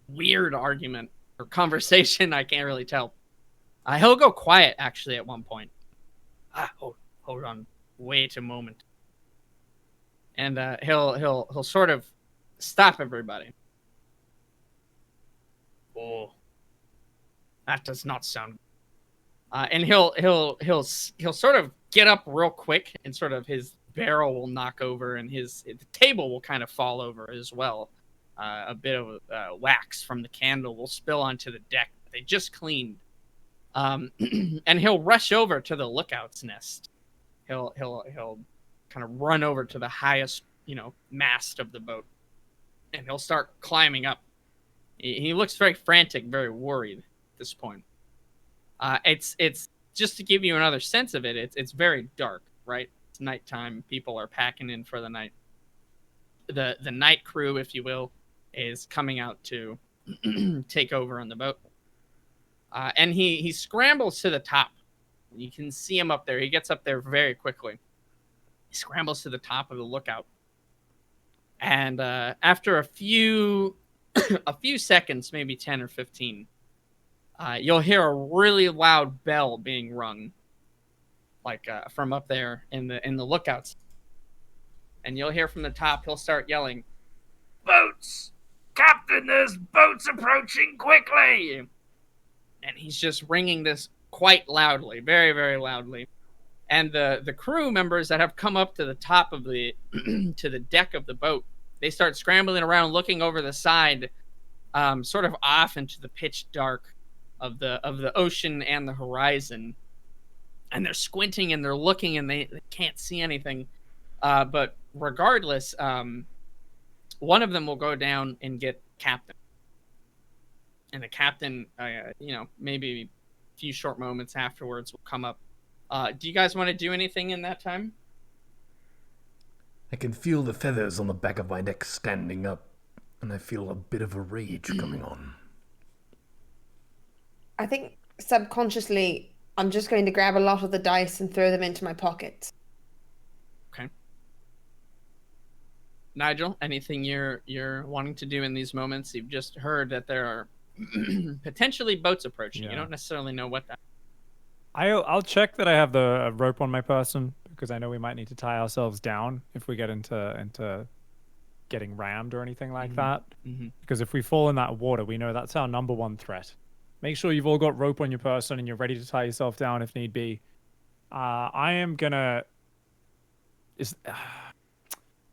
weird argument or conversation, I can't really tell. He'll go quiet, actually, at one point. Hold on, wait a moment. And he'll sort of stop everybody. Oh, that does not sound. And he'll sort of get up real quick, and sort of his barrel will knock over, and the table will kind of fall over as well. A bit of wax from the candle will spill onto the deck that they just cleaned. And he'll rush over to the lookout's nest. He'll kind of run over to the highest, mast of the boat, and he'll start climbing up. He looks very frantic, very worried at this point. It's just to give you another sense of it. It's very dark, right? It's nighttime. People are packing in for the night. The night crew, if you will, is coming out to take over on the boat. And he scrambles to the top. You can see him up there. He gets up there very quickly. He scrambles to the top of the lookout. And after a few seconds, maybe 10 or 15, you'll hear a really loud bell being rung, like from up there in the lookouts. And you'll hear from the top, he'll start yelling, "Boats! Captain, there's boats approaching quickly!" And he's just ringing this quite loudly, very, very loudly. And the crew members that have come up to the top of the to the deck of the boat, they start scrambling around, looking over the side, sort of off into the pitch dark of the ocean and the horizon. And they're squinting and they're looking, and they can't see anything. But regardless, one of them will go down and get captain. And the captain, maybe a few short moments afterwards will come up. Do you guys want to do anything in that time? I can feel the feathers on the back of my neck standing up, and I feel a bit of a rage coming on. I think subconsciously I'm just going to grab a lot of the dice and throw them into my pockets. Okay. Nigel, anything you're wanting to do in these moments? You've just heard that there are potentially boats approaching. Yeah. You don't necessarily know what that. I'll check that I have the rope on my person, because I know we might need to tie ourselves down if we get into getting rammed or anything like that. Mm-hmm. Because if we fall in that water, we know that's our number one threat. Make sure you've all got rope on your person and you're ready to tie yourself down if need be. I am gonna.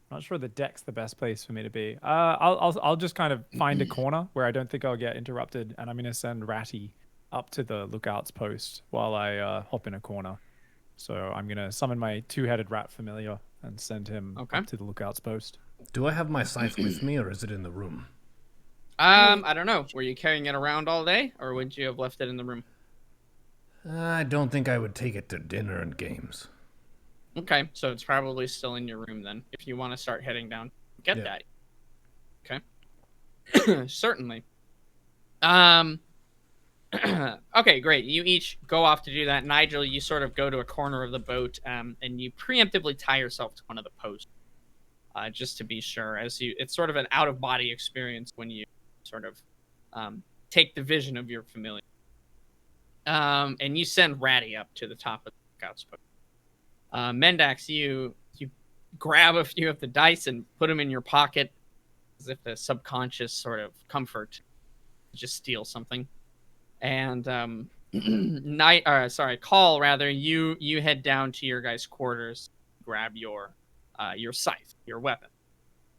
Not sure the deck's the best place for me to be. I'll just kind of find a corner where I don't think I'll get interrupted, and I'm gonna send Ratty up to the lookout's post while I hop in a corner. So I'm gonna summon my two-headed rat familiar and send him up to the lookout's post. Do I have my scythe with me, or is it in the room? I don't know. Were you carrying it around all day, or would you have left it in the room? I don't think I would take it to dinner and games. Okay, so it's probably still in your room then, if you want to start heading down. Get that. Okay. Certainly. Okay, great. You each go off to do that. Nigel, you sort of go to a corner of the boat, and you preemptively tie yourself to one of the posts, just to be sure. It's sort of an out-of-body experience when you sort of take the vision of your familiar. And you send Ratty up to the top of the lookout's post. Mendax, you grab a few of the dice and put them in your pocket, as if the subconscious sort of comfort just steal something. And Call, rather, you head down to your guys' quarters, grab your scythe, your weapon.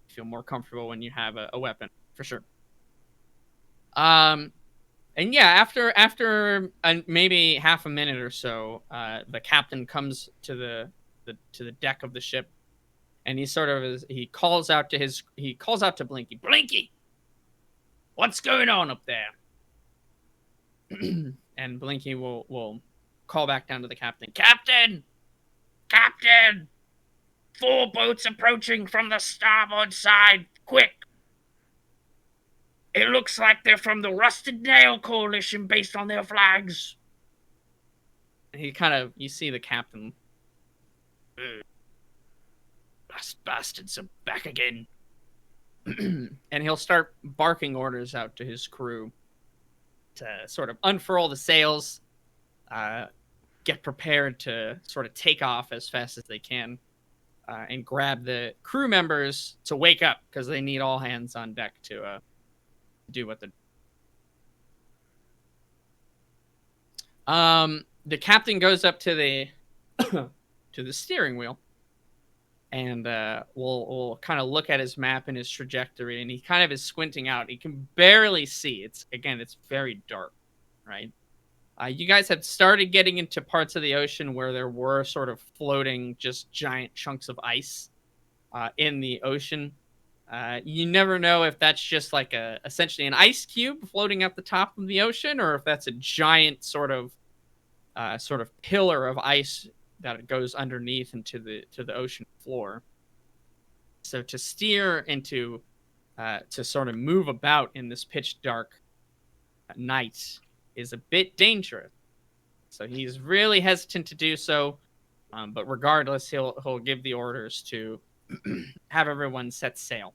You feel more comfortable when you have a weapon, for sure. And yeah, after maybe half a minute or so, the captain comes to the deck of the ship, and he calls out to Blinky. Blinky, what's going on up there? And Blinky will call back down to the captain. Captain, 4 boats approaching from the starboard side. Quick! It looks like they're from the Rusted Nail Coalition based on their flags. You see the captain. Last bastards are back again. And he'll start barking orders out to his crew to sort of unfurl the sails, get prepared to sort of take off as fast as they can and grab the crew members to wake up because they need all hands on deck to do what they're the captain goes up to the to the steering wheel and we'll kind of look at his map and his trajectory, and he kind of is squinting out. He can barely see. It's very dark, right? You guys had started getting into parts of the ocean where there were sort of floating just giant chunks of ice in the ocean. You never know if that's just like essentially an ice cube floating at the top of the ocean, or if that's a giant sort of pillar of ice that goes underneath into the ocean floor. So to steer into to sort of move about in this pitch dark night is a bit dangerous. So he's really hesitant to do so. But regardless, he'll give the orders to have everyone set sail.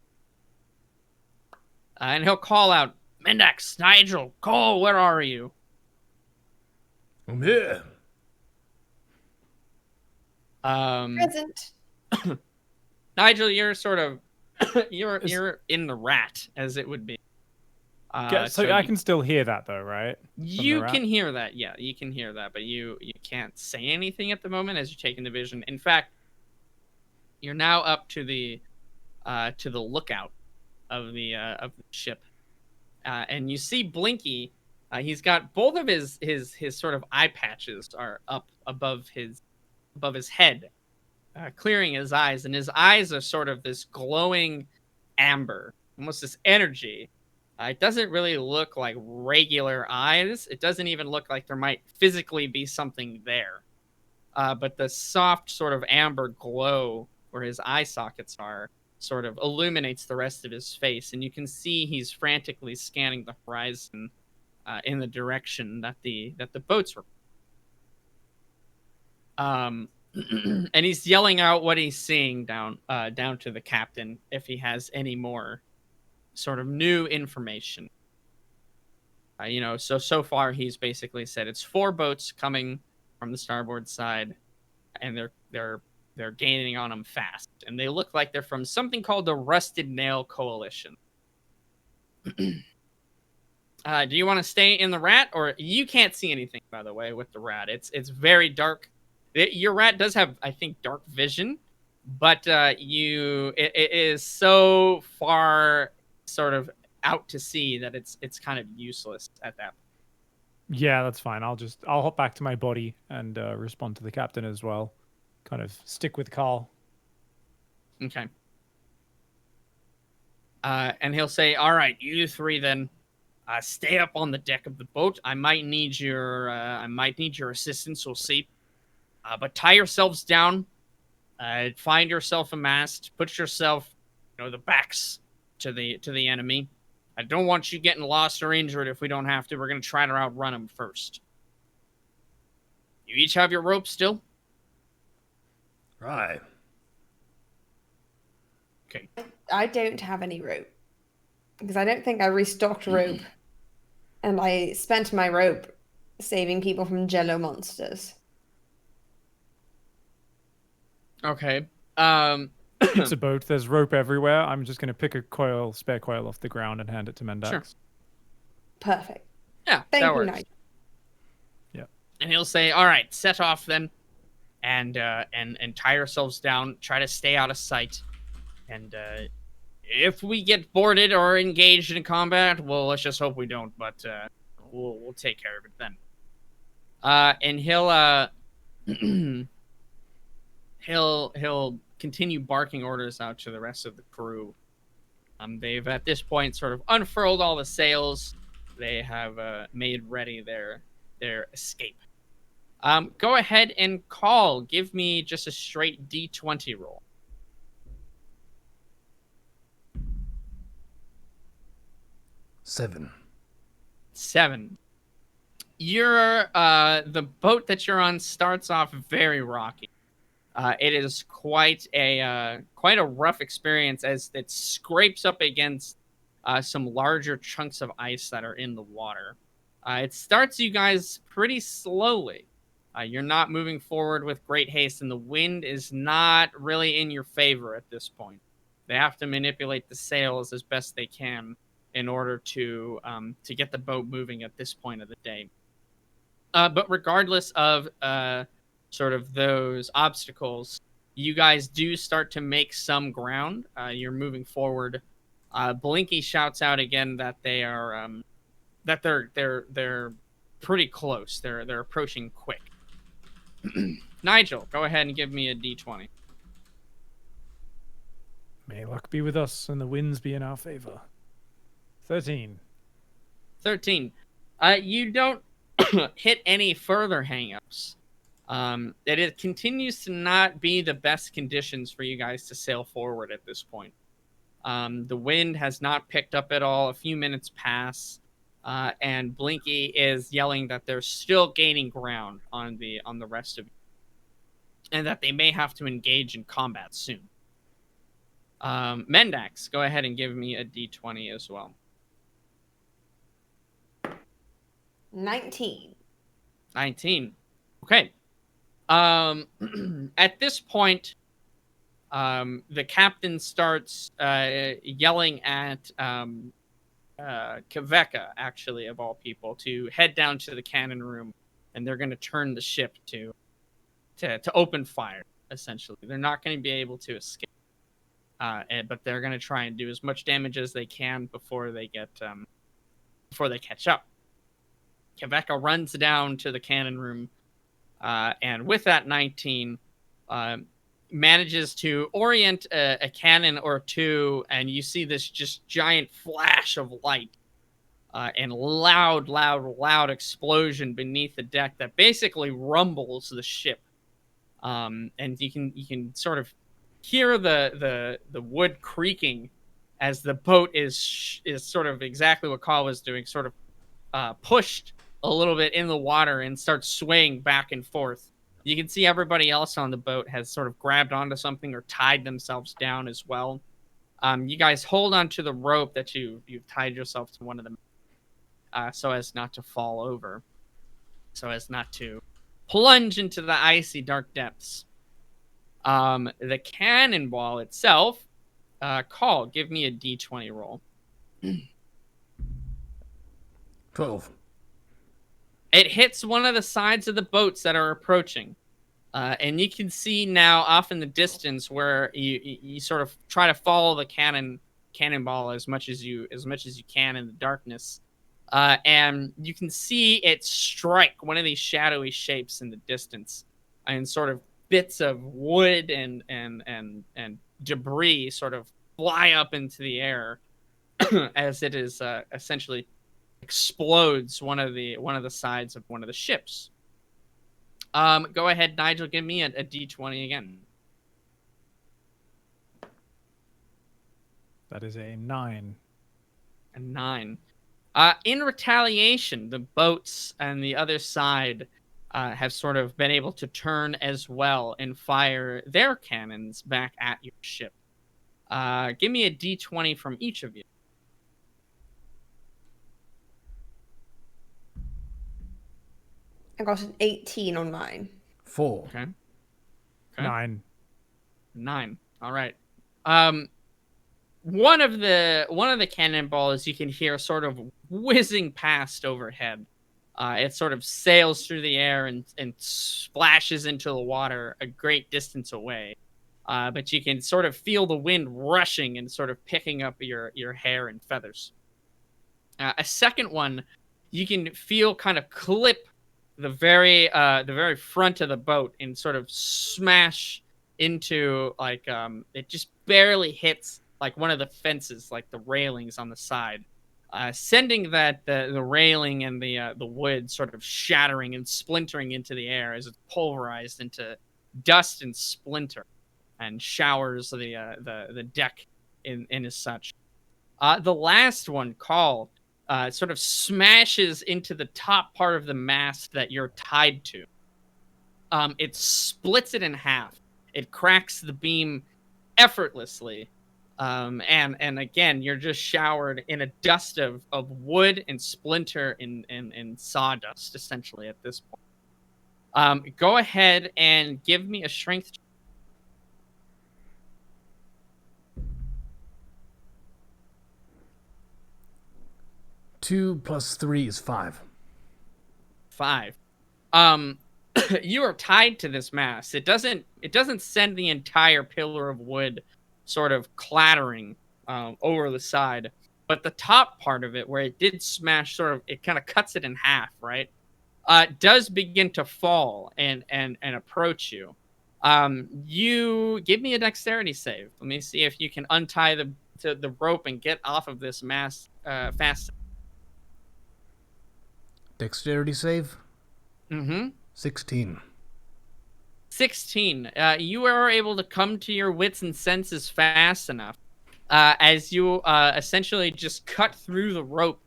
And he'll call out, Mendax, Nigel, Cole, where are you? I'm here. Present. Nigel, you're sort of you're in the rat, as it would be. So I can still hear that though, right? You can hear that, yeah. You can hear that, but you can't say anything at the moment as you're taking the vision. In fact, you're now up to the lookout of the ship, and you see Blinky. He's got both of his sort of eye patches are up above his head, clearing his eyes, and his eyes are sort of this glowing amber, almost this energy. It doesn't really look like regular eyes. It doesn't even look like there might physically be something there. But the soft sort of amber glow where his eye sockets are sort of illuminates the rest of his face. And you can see he's frantically scanning the horizon in the direction that the boats were. And he's yelling out what he's seeing down to the captain if he has any more sort of new information. So far he's basically said it's 4 boats coming from the starboard side, and they're gaining on them fast, and they look like they're from something called the Rusted Nail Coalition. Do you want to stay in the rat, or you can't see anything, by the way, with the rat? It's very dark. Your rat does have, I think, dark vision, but it is so far sort of out to sea that it's kind of useless at that point. Yeah, that's fine. I'll hop back to my body and respond to the captain as well. Kind of stick with Carl. Okay. And he'll say, all right, you 3 then stay up on the deck of the boat. I might need your assistance. We'll see. But tie yourselves down. Find yourself a mast. Put yourself, the backs to the enemy. I don't want you getting lost or injured if we don't have to. We're going to try to outrun them first. You each have your rope still? Right. Okay. I don't have any rope because I don't think I restocked rope, and I spent my rope saving people from jello monsters. Okay. It's a boat. There's rope everywhere. I'm just going to pick a spare coil off the ground and hand it to Mendax. Sure. Perfect. Yeah, Thank that you, works. Nigel. Yeah. And he'll say, all right, set off then, and tie yourselves down. Try to stay out of sight. And if we get boarded or engaged in combat, well, let's just hope we don't. But we'll take care of it then. And he'll continue barking orders out to the rest of the crew. They've at this point sort of unfurled all the sails. They have made ready their escape. Go ahead and call. Give me just a straight D20 roll. 7. 7. You're the boat that you're on starts off very rocky. It is quite a rough experience as it scrapes up against some larger chunks of ice that are in the water. It starts you guys pretty slowly, You're not moving forward with great haste, and the wind is not really in your favor at this point. They have to manipulate the sails as best they can in order to get the boat moving at this point of the day. But regardless of sort of those obstacles, you guys do start to make some ground. You're moving forward. Blinky shouts out again that they are they're pretty close. They're approaching quick. Nigel, go ahead and give me a d20. May luck be with us and the winds be in our favor. 13. 13. You don't hit any further hangups. It continues to not be the best conditions for you guys to sail forward at this point. The wind has not picked up at all. A few minutes pass, and Blinky is yelling that they're still gaining ground on the rest of you, and that they may have to engage in combat soon. Mendax, go ahead and give me a d20 as well. 19. 19. Okay. At this point, the captain starts yelling at Kveka, actually, of all people, to head down to the cannon room, and they're going to turn the ship to open fire, essentially. They're not going to be able to escape, but they're going to try and do as much damage as they can before they catch up. Kveka runs down to the cannon room, and with that 19, manages to orient a cannon or two, and you see this just giant flash of light and loud explosion beneath the deck that basically rumbles the ship. And you can sort of hear the wood creaking as the boat is sort of exactly what Carl was doing, sort of pushed a little bit in the water and starts swaying back and forth. You can see everybody else on the boat has sort of grabbed onto something or tied themselves down as well. You guys hold onto the rope that you've tied yourself to one of them, so as not to fall over, so as not to plunge into the icy dark depths. The cannonball itself, Call, give me a d20 roll. 12. It hits one of the sides of the boats that are approaching. And you can see now off in the distance where you sort of try to follow the cannonball as much as you can in the darkness. And you can see it strike one of these shadowy shapes in the distance, and sort of bits of wood and debris sort of fly up into the air as it is essentially explodes one of the sides of one of the ships. Go ahead, Nigel. Give me a d20 again. That is a 9. A 9. In retaliation, the boats and the other side have sort of been able to turn as well and fire their cannons back at your ship. Give me a d20 from each of you. I got an 18 on mine. 4. Okay. 9. 9. All right. One of the cannonballs you can hear sort of whizzing past overhead. It sort of sails through the air and splashes into the water a great distance away. But you can sort of feel the wind rushing and sort of picking up your hair and feathers. A second one, you can feel kind of clip the very front of the boat and sort of smash into, like, it just barely hits like one of the fences, like the railings on the side, sending the railing and the wood sort of shattering and splintering into the air as it's pulverized into dust and splinter and showers the deck in as such. The last one, called sort of smashes into the top part of the mast that you're tied to. It splits it in half. It cracks the beam effortlessly. And again, you're just showered in a dust of wood and splinter and sawdust, essentially, at this point. Go ahead and give me a strength. 2 + 3 is 5. 5. You are tied to this mast. It doesn't send the entire pillar of wood sort of clattering over the side, but the top part of it, where it did smash, sort of, it kind of cuts it in half, right? Does begin to fall and approach you. You give me a dexterity save. Let me see if you can untie the rope and get off of this mast fast. Dexterity save? Mm-hmm. 16. 16. You are able to come to your wits and senses fast enough as you essentially just cut through the rope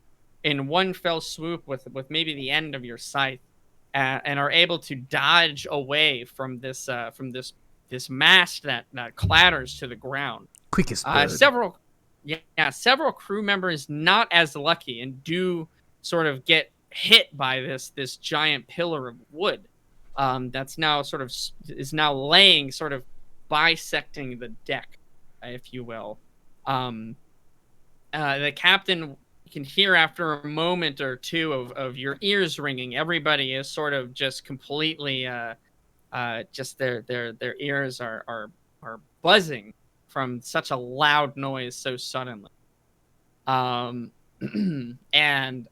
in one fell swoop with maybe the end of your scythe, and are able to dodge away from this mast that clatters to the ground. Quickest bird. Several crew members not as lucky and do sort of get hit by this giant pillar of wood that's now is now laying, sort of bisecting the deck, if you will. The captain, you can hear after a moment or two of your ears ringing. Everybody is sort of just completely just their ears are buzzing from such a loud noise so suddenly. And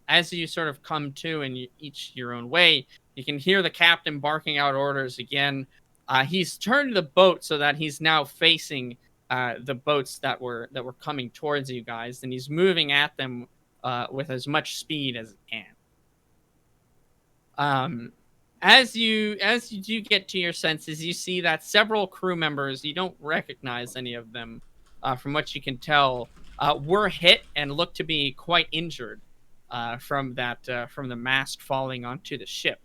as you sort of come to and you each your own way, you can hear the captain barking out orders again. He's turned the boat so that he's now facing the boats that were coming towards you guys, and he's moving at them with as much speed as he can. As you do get to your senses, you see that several crew members, you don't recognize any of them, from what you can tell, were hit and look to be quite injured from the mast falling onto the ship.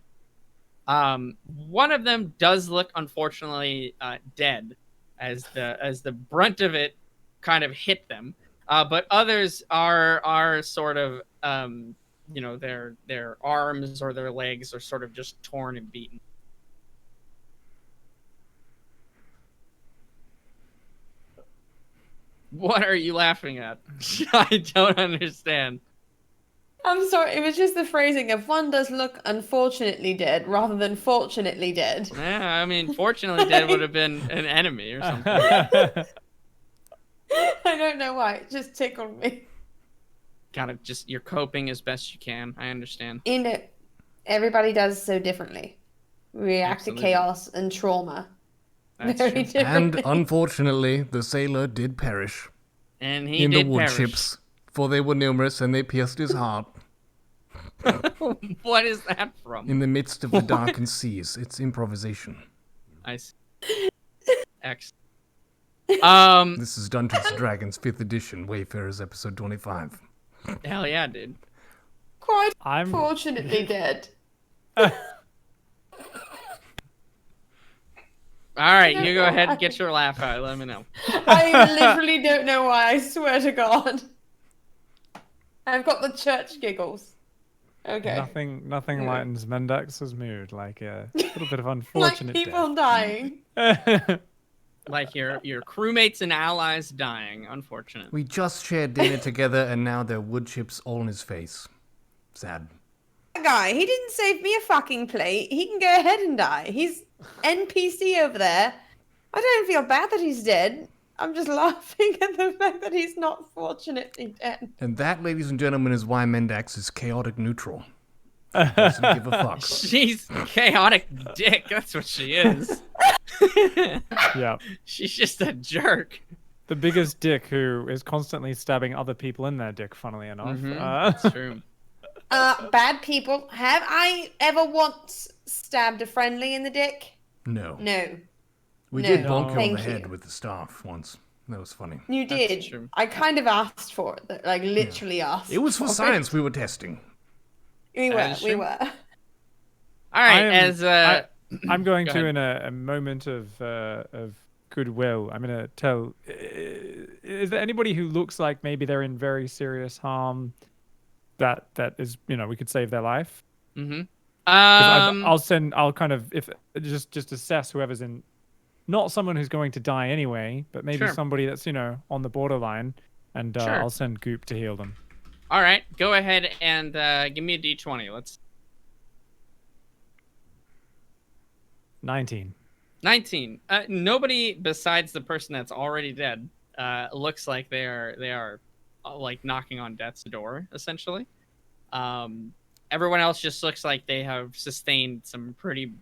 One of them does look, unfortunately, dead, as the brunt of it kind of hit them. But others are sort of their arms or their legs are sort of just torn and beaten. What are you laughing at? I don't understand. I'm sorry, it was just the phrasing of one does look unfortunately dead rather than fortunately dead. Yeah, I mean, fortunately dead would have been an enemy or something. I don't know why, it just tickled me. You're coping as best you can. I understand. Everybody does so differently. React Absolutely. to chaos and trauma. That's Very true. differently. And unfortunately, the sailor did perish And he in the did wood perish. chips, for they were numerous and they pierced his heart What is that from? in the midst of the darkened seas. It's improvisation. I see. Excellent. This is Dungeons & Dragons 5th edition, Wayfarers episode 25. Hell yeah, dude. Quite I'm- fortunately dead. All right, you go ahead and get your laugh out. Let me know. I literally don't know why, I swear to God. I've got the church giggles. Okay. Nothing lightens Mendax's mood like a little bit of Like unfortunate people dying. death. Like your crewmates and allies dying, unfortunately. We just shared dinner together and now there are wood chips all in his face. Sad. That guy, he didn't save me a fucking plate. He can go ahead and die. He's NPC over there. I don't feel bad that he's dead. I'm just laughing at the fact that he's not fortunately dead. And that, ladies and gentlemen, is why Mendax is chaotic neutral. Doesn't give a fuck. She's chaotic dick. That's what she is. Yeah. She's just a jerk. The biggest dick who is constantly stabbing other people in their dick, funnily enough. That's true. Bad people. Have I ever once stabbed a friendly in the dick? No. No. We No, did bonk you on thank the head you. with the staff once. That was funny. You That's did. true. I kind of asked for it. Like, literally asked. It was for science we were testing. We were. That is We true. were. All right, I'm going Go to, ahead. in a moment of goodwill, I'm going to tell. Is there anybody who looks like maybe they're in very serious harm? That is, we could save their life. Mm-hmm. I'll kind of if just assess whoever's in, not someone who's going to die anyway, but maybe Sure. somebody that's on the borderline, and Sure. I'll send Goop to heal them. All right, go ahead and give me a d20. Let's 19. 19. Nobody besides the person that's already dead looks like they are like knocking on death's door essentially. Everyone else just looks like they have sustained some pretty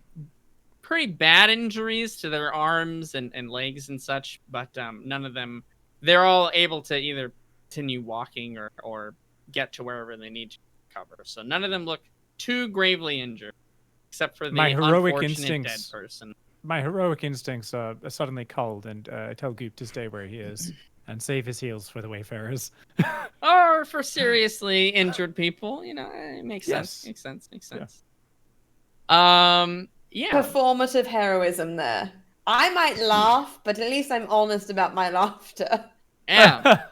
bad injuries to their arms and legs and such, but none of them. They're all able to either continue walking or get to wherever they need to recover. So none of them look too gravely injured, except for the My heroic unfortunate dead instincts. person. My heroic instincts are suddenly cold, and I tell Goop to stay where he is and save his heals for the Wayfarers. Or for seriously injured people, it makes sense. Yes. Makes sense. Yeah. Yeah. Performative heroism there. I might laugh, but at least I'm honest about my laughter. Yeah.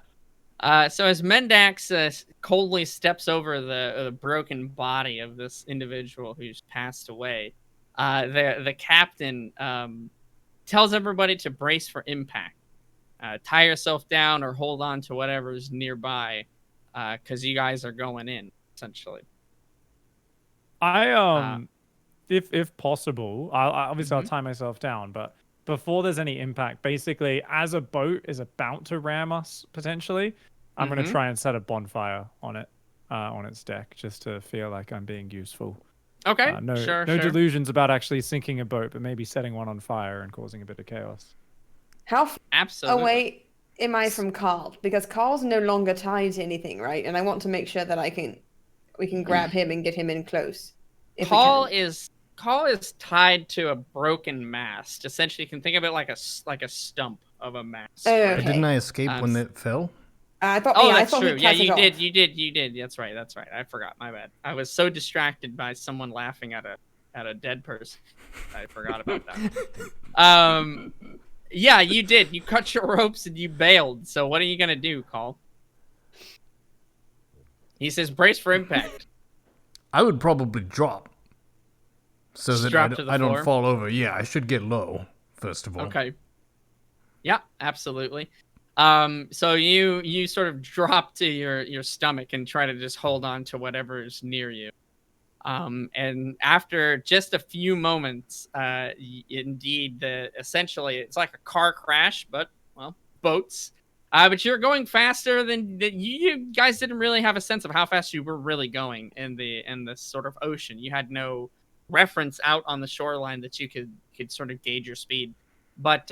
So as Mendax coldly steps over the broken body of this individual who's passed away, the captain tells everybody to brace for impact. Tie yourself down or hold on to whatever's nearby, because you guys are going in, essentially. If possible, I'll tie myself down, but before there's any impact, basically, as a boat is about to ram us potentially, I'm going to try and set a bonfire on it, on its deck, just to feel like I'm being useful. Okay, No sure. delusions about actually sinking a boat, but maybe setting one on fire and causing a bit of chaos. How far Absolutely. away am I from Carl? Because Carl's no longer tied to anything, right? And I want to make sure that we can grab him and get him in close. Carl is tied to a broken mast. Essentially, you can think of it like a stump of a mast. Oh, right? okay. Didn't I escape when it fell? I thought. Oh, Yeah, that's I thought true. he Yeah, cut it you off. did. You did. That's right. I forgot. My bad. I was so distracted by someone laughing at a dead person. I forgot about that. Yeah, you did. You cut your ropes and you bailed. So what are you gonna do, Carl? He says, "Brace for impact." I would probably drop. So Just that drop to the I floor? don't fall over. Yeah, I should get low, first of all. Okay. Yeah, absolutely. So you sort of drop to your stomach and try to just hold on to whatever is near you. And after just a few moments, indeed, essentially it's like a car crash, but well, boats. But you're going faster than you guys didn't really have a sense of how fast you were really going in the sort of ocean. You had no reference out on the shoreline that you could sort of gauge your speed, but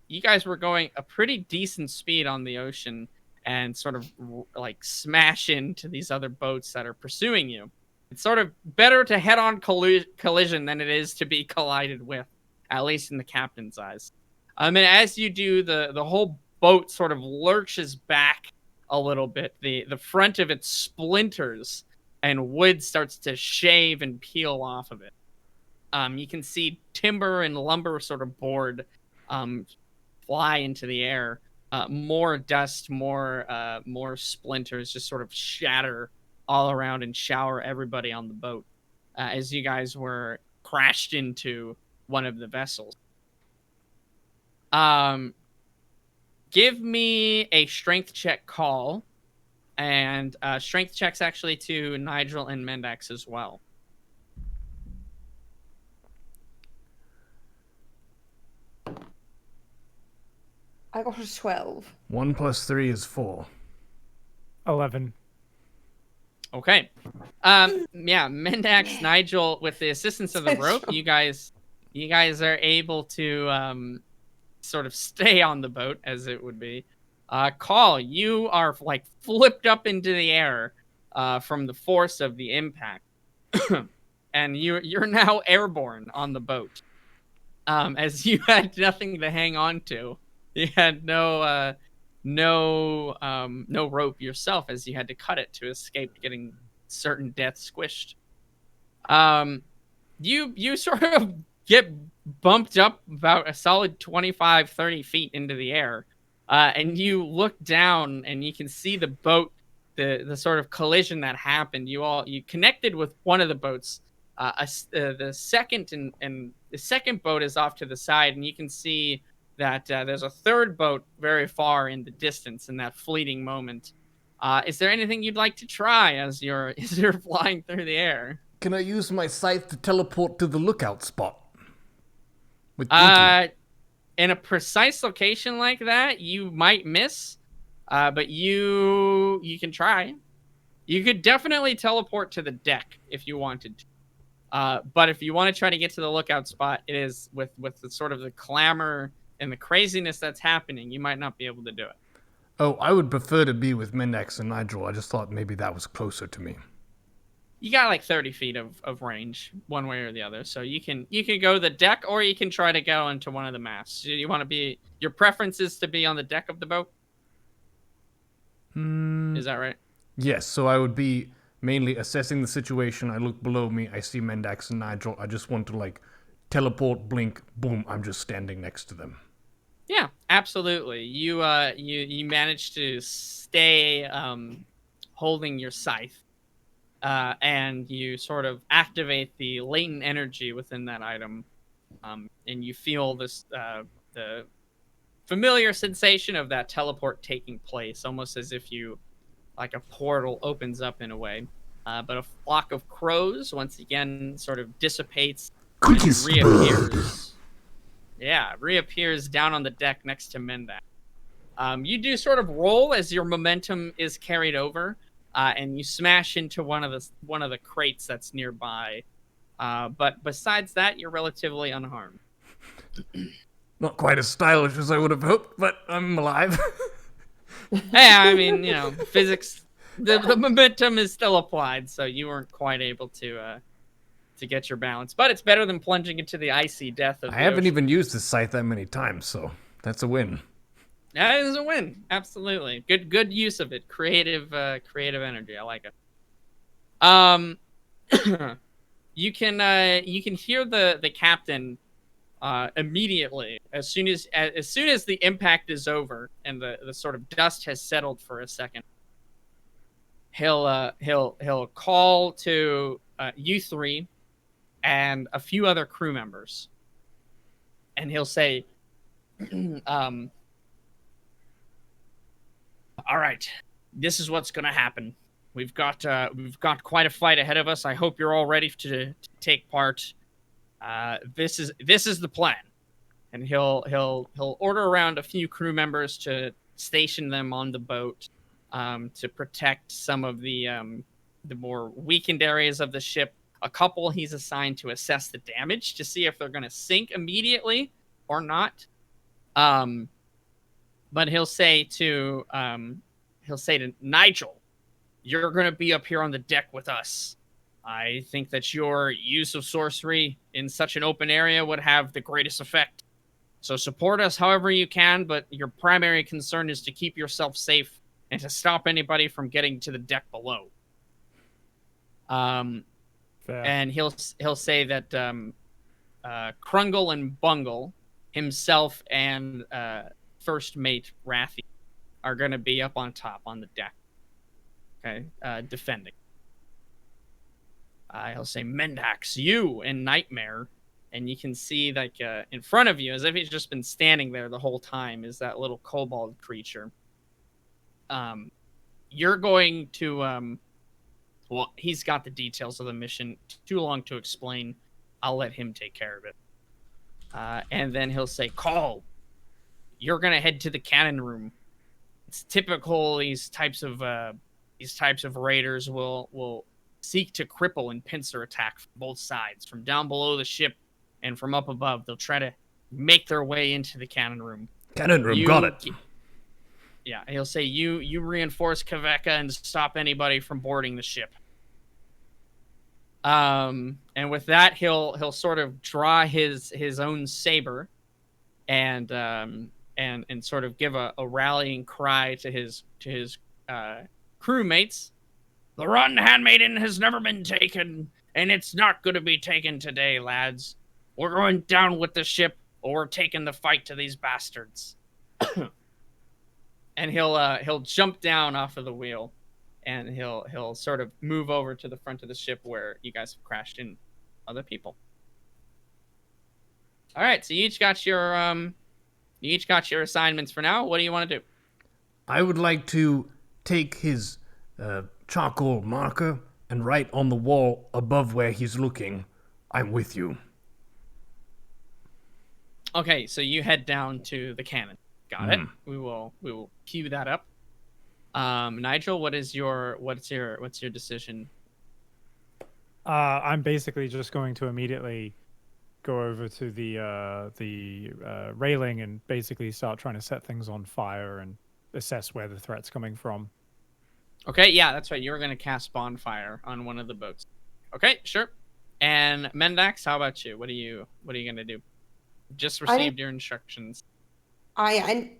you guys were going a pretty decent speed on the ocean and sort of like smash into these other boats that are pursuing you. It's sort of better to head-on collision than it is to be collided with, at least in the captain's eyes. And as you do, the whole boat sort of lurches back a little bit. The front of it splinters, and wood starts to shave and peel off of it. You can see timber and lumber sort of board fly into the air. More dust, more splinters just sort of shatter all around and shower everybody on the boat as you guys were crashed into one of the vessels. Give me a strength check call, and strength checks actually to Nigel and Mendax as well. I got a 12. 1 + 3 is 4. 11. Okay. Yeah, Mendax, Nigel, with the assistance of the rope, you guys are able to sort of stay on the boat, as it would be. Call, you are like flipped up into the air from the force of the impact. And you're now airborne on the boat. As you had nothing to hang on to. You had no rope yourself, as you had to cut it to escape getting certain death squished. You sort of get bumped up about a solid 25-30 feet into the air, and you look down and you can see the boat, the sort of collision that happened. You connected with one of the boats, The second and the second boat is off to the side, and you can see that there's a third boat very far in the distance in that fleeting moment. Is there anything you'd like to try as you're flying through the air? Can I use my scythe to teleport to the lookout spot? With thinking. In a precise location like that, you might miss, but you can try. You could definitely teleport to the deck if you wanted to. But if you want to try to get to the lookout spot, it is with the sort of the clamor and the craziness that's happening, you might not be able to do it. Oh, I would prefer to be with Mendax and Nigel. I just thought maybe that was closer to me. You got like 30 feet of range, one way or the other. So you can go to the deck, or you can try to go into one of the masts. You want to be, your preference is to be on the deck of the boat? Is that right? Yes, so I would be mainly assessing the situation. I look below me, I see Mendax and Nigel. I just want to teleport, blink, boom, I'm just standing next to them. Yeah, absolutely. You managed to stay holding your scythe, and you sort of activate the latent energy within that item, and you feel this the familiar sensation of that teleport taking place, almost as if like a portal opens up in a way. But a flock of crows once again sort of dissipates and reappears. Yeah, reappears down on the deck next to Mendak. You do sort of roll as your momentum is carried over, and you smash into one of the crates that's nearby. But besides that, you're relatively unharmed. Not quite as stylish as I would have hoped, but I'm alive. Hey, I mean, physics. The momentum is still applied, so you weren't quite able to get your balance. But it's better than plunging into the icy death of the I haven't ocean. even used this scythe that many times, so that's a win. That is a win. Absolutely. Good use of it. Creative energy. I like it. You can hear the captain immediately as soon as the impact is over and the sort of dust has settled for a second. He'll call to you three and a few other crew members, and he'll say, all right, this is what's gonna happen. We've got quite a fight ahead of us. I hope you're all ready to take part. This is the plan, and he'll order around a few crew members to station them on the boat to protect some of the more weakened areas of the ship. A couple he's assigned to assess the damage to see if they're going to sink immediately or not. But he'll say to Nigel, you're going to be up here on the deck with us. I think that your use of sorcery in such an open area would have the greatest effect. So support us however you can, but your primary concern is to keep yourself safe and to stop anybody from getting to the deck below. Fair. And he'll say that Krungle and Bungle, himself and first mate Rathy, are going to be up on top on the deck. Okay, defending. He'll say, Mendax, you and Nightmare, and you can see in front of you, as if he's just been standing there the whole time, is that little kobold creature. You're going to well, he's got the details of the mission. Too long to explain. I'll let him take care of it. And then he'll say, Call, you're going to head to the cannon room. It's typical these types of raiders will seek to cripple and pincer attack from both sides, from down below the ship and from up above. They'll try to make their way into the cannon room. Cannon room, got it. Yeah, he'll say you reinforce Kaveka and stop anybody from boarding the ship. And with that, he'll sort of draw his own saber, and sort of give a rallying cry to his crewmates. The Rotten Handmaiden has never been taken, and it's not going to be taken today, lads. We're going down with the ship, or we're taking the fight to these bastards. And he'll jump down off of the wheel, and he'll sort of move over to the front of the ship where you guys have crashed in. other people. All right, so you each got your assignments for now. What do you want to do? I would like to take his charcoal marker and write on the wall above where he's looking, "I'm with you." Okay, so you head down to the cannon. Got it. We will cue that up. Nigel, what's your decision? I'm basically just going to immediately go over to the railing and basically start trying to set things on fire and assess where the threat's coming from. Okay, yeah, that's right. You were going to cast bonfire on one of the boats. Okay, sure. And Mendax, how about you? What are you going to do? Just received your instructions. I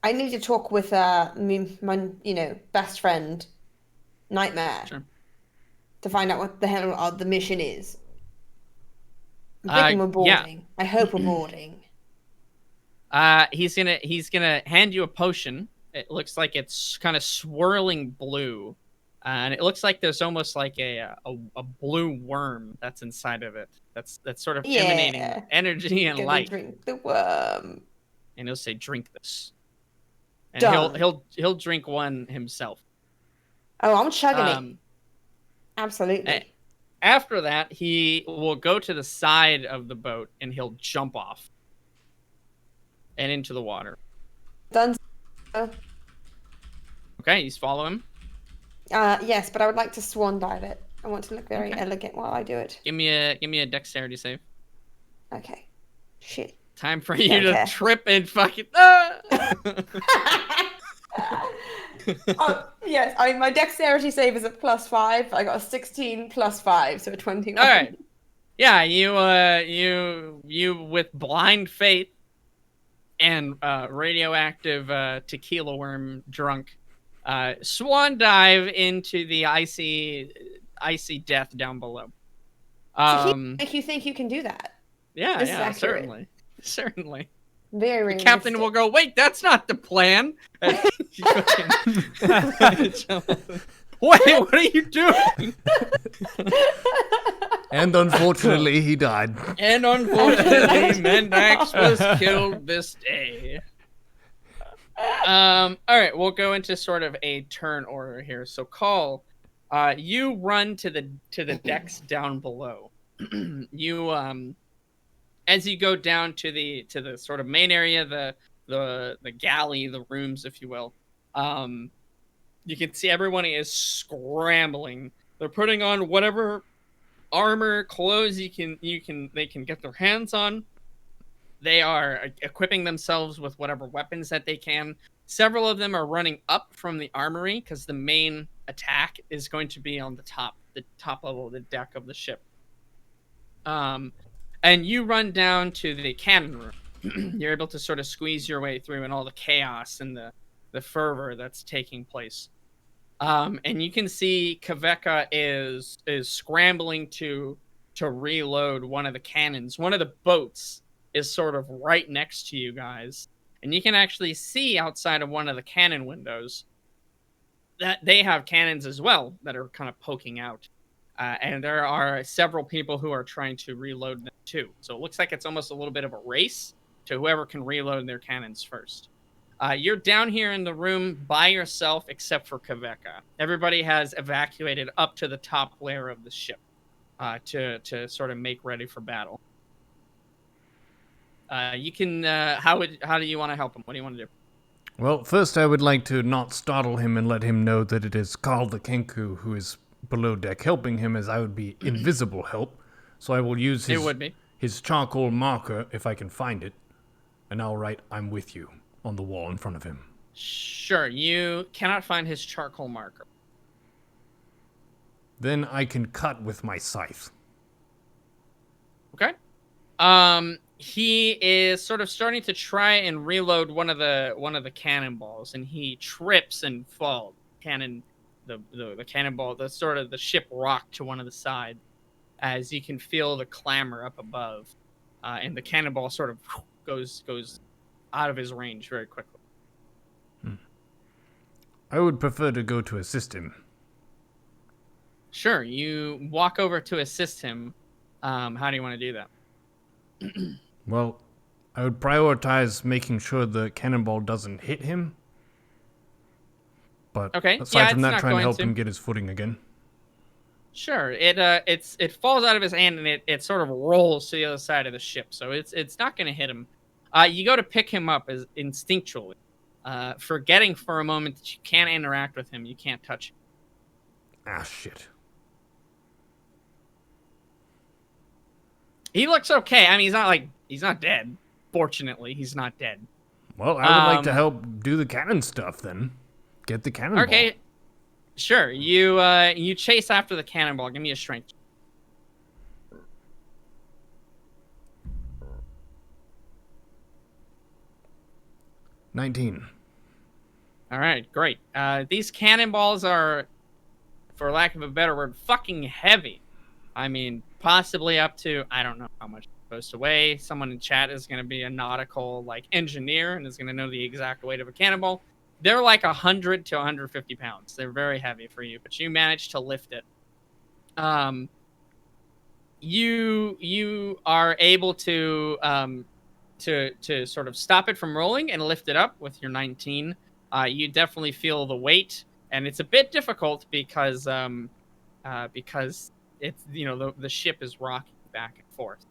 need to talk with my best friend, Nightmare, Sure. to find out what the hell the mission is. I'm thinking we're boarding. Yeah. I hope we're boarding. He's gonna hand you a potion. It looks like it's kind of swirling blue, and it looks like there's almost like a blue worm that's inside of it. That's sort of emanating energy and Gonna light. drink the worm. And he'll say, "Drink this." And Done. he'll drink one himself. Oh, I'm chugging it. Absolutely. After that, he will go to the side of the boat and he'll jump off and into the water. Done. Okay, you follow him. Yes, but I would like to swan dive it. I want to look very elegant while I do it. Give me a dexterity save. Okay. Shit. Time for you to trip and fucking. Ah! Oh, yes. I mean, my dexterity save is a +5. I got a 16 +5, so a 21. All right. Yeah, you with blind faith and radioactive tequila worm drunk, swan dive into the icy death down below. Make you think you can do that. Yeah, This is accurate. certainly. Very The captain will go, "Wait, that's not the plan." Wait, what are you doing? And unfortunately, he died. And unfortunately, Mendax was killed this day. All right, we'll go into sort of a turn order here. So, Call, you run to the decks down below. You as you go down to the sort of main area, the galley, the rooms, if you will, you can see everyone is scrambling. They're putting on whatever armor, clothes they can get their hands on. They are equipping themselves with whatever weapons that they can. Several of them are running up from the armory because the main attack is going to be on the top level of the deck of the ship. And you run down to the cannon room. You're able to sort of squeeze your way through and all the chaos and the fervor that's taking place. And you can see Kaveka is scrambling to reload one of the cannons. One of the boats is sort of right next to you guys. And you can actually see outside of one of the cannon windows that they have cannons as well that are kind of poking out. And there are several people who are trying to reload them too. So it looks like it's almost a little bit of a race to whoever can reload their cannons first. You're down here in the room by yourself except for Kaveka. Everybody has evacuated up to the top layer of the ship to sort of make ready for battle. You can. How do you want to help him? What do you want to do? Well, first I would like to not startle him and let him know that it is Carl the Kenku who is below deck helping him, as I would be invisible help. So I will use his charcoal marker, if I can find it, and I'll write "I'm with you" on the wall in front of him. Sure, you cannot find his charcoal marker. Then I can cut with my scythe. Okay. He is sort of starting to try and reload one of the cannonballs, and he trips and falls. The cannonball, the ship rocked to one of the sides, as you can feel the clamor up above, and the cannonball sort of goes out of his range very quickly. I would prefer to go to assist him. Sure, you walk over to assist him. How do you want to do that? Well, I would prioritize making sure the cannonball doesn't hit him. But Okay, aside yeah, from it's that, not trying to going help to. him get his footing again. Sure. It falls out of his hand and it sort of rolls to the other side of the ship. So it's not going to hit him. You go to pick him up as instinctually, forgetting for a moment that you can't interact with him. You can't touch him. Ah, shit. He looks okay. I mean, he's not dead. Fortunately, he's not dead. Well, I would like to help do the cannon stuff then. Get the cannonball. Okay. Sure. You chase after the cannonball. Give me a strength. 19. All right, great. These cannonballs are, for lack of a better word, fucking heavy. I mean, possibly up to, I don't know how much it's supposed to weigh. Someone in chat is going to be a nautical engineer and is going to know the exact weight of a cannonball. They're like 100 to 150 pounds. They're very heavy for you, but you managed to lift it. You are able to sort of stop it from rolling and lift it up with your 19. You definitely feel the weight, and it's a bit difficult because it's the ship is rocking back and forth.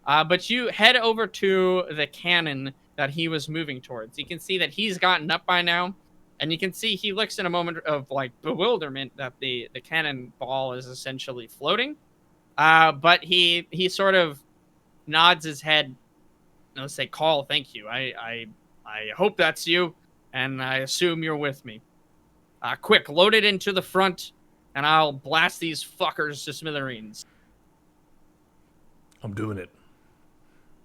But you head over to the cannon that he was moving towards. You can see that he's gotten up by now, and you can see he looks in a moment of bewilderment that the cannonball is essentially floating. But he sort of nods his head. I'll say, "Call, thank you. I hope that's you, and I assume you're with me. Quick, load it into the front, and I'll blast these fuckers to smithereens." I'm doing it.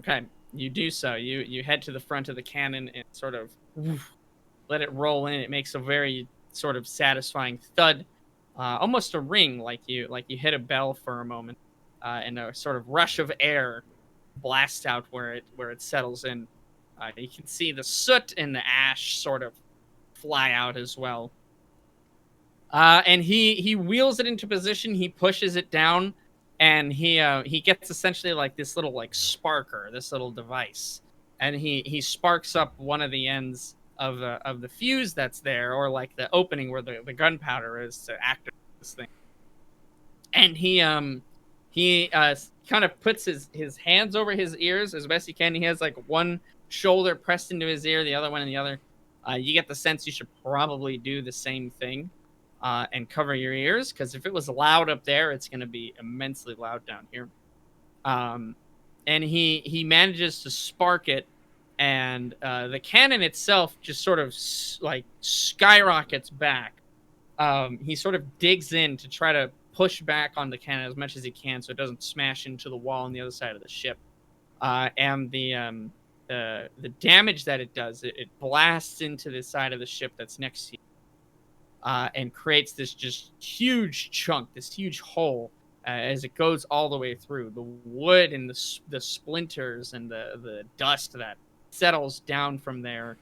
Okay, you do so. You head to the front of the cannon and sort of let it roll in. It makes a very sort of satisfying thud, almost a ring, like you hit a bell for a moment, and a sort of rush of air blasts out where it settles in. You can see the soot and the ash sort of fly out as well. And he wheels it into position. He pushes it down, and he gets essentially like this little sparker, this little device, and he sparks up one of the ends of the fuse that's there, or like the opening where the gunpowder is to activate this thing. And he kind of puts his hands over his ears as best he can. He has one shoulder pressed into his ear, the other one in the other. You get the sense you should probably do the same thing. And cover your ears, because if it was loud up there, it's going to be immensely loud down here. And he manages to spark it, and the cannon itself just sort of skyrockets back. He sort of digs in to try to push back on the cannon as much as he can so it doesn't smash into the wall on the other side of the ship. And the damage that it does, it blasts into the side of the ship that's next to you. And creates this just huge chunk, this huge hole as it goes all the way through. The wood and the splinters and the dust that settles down from there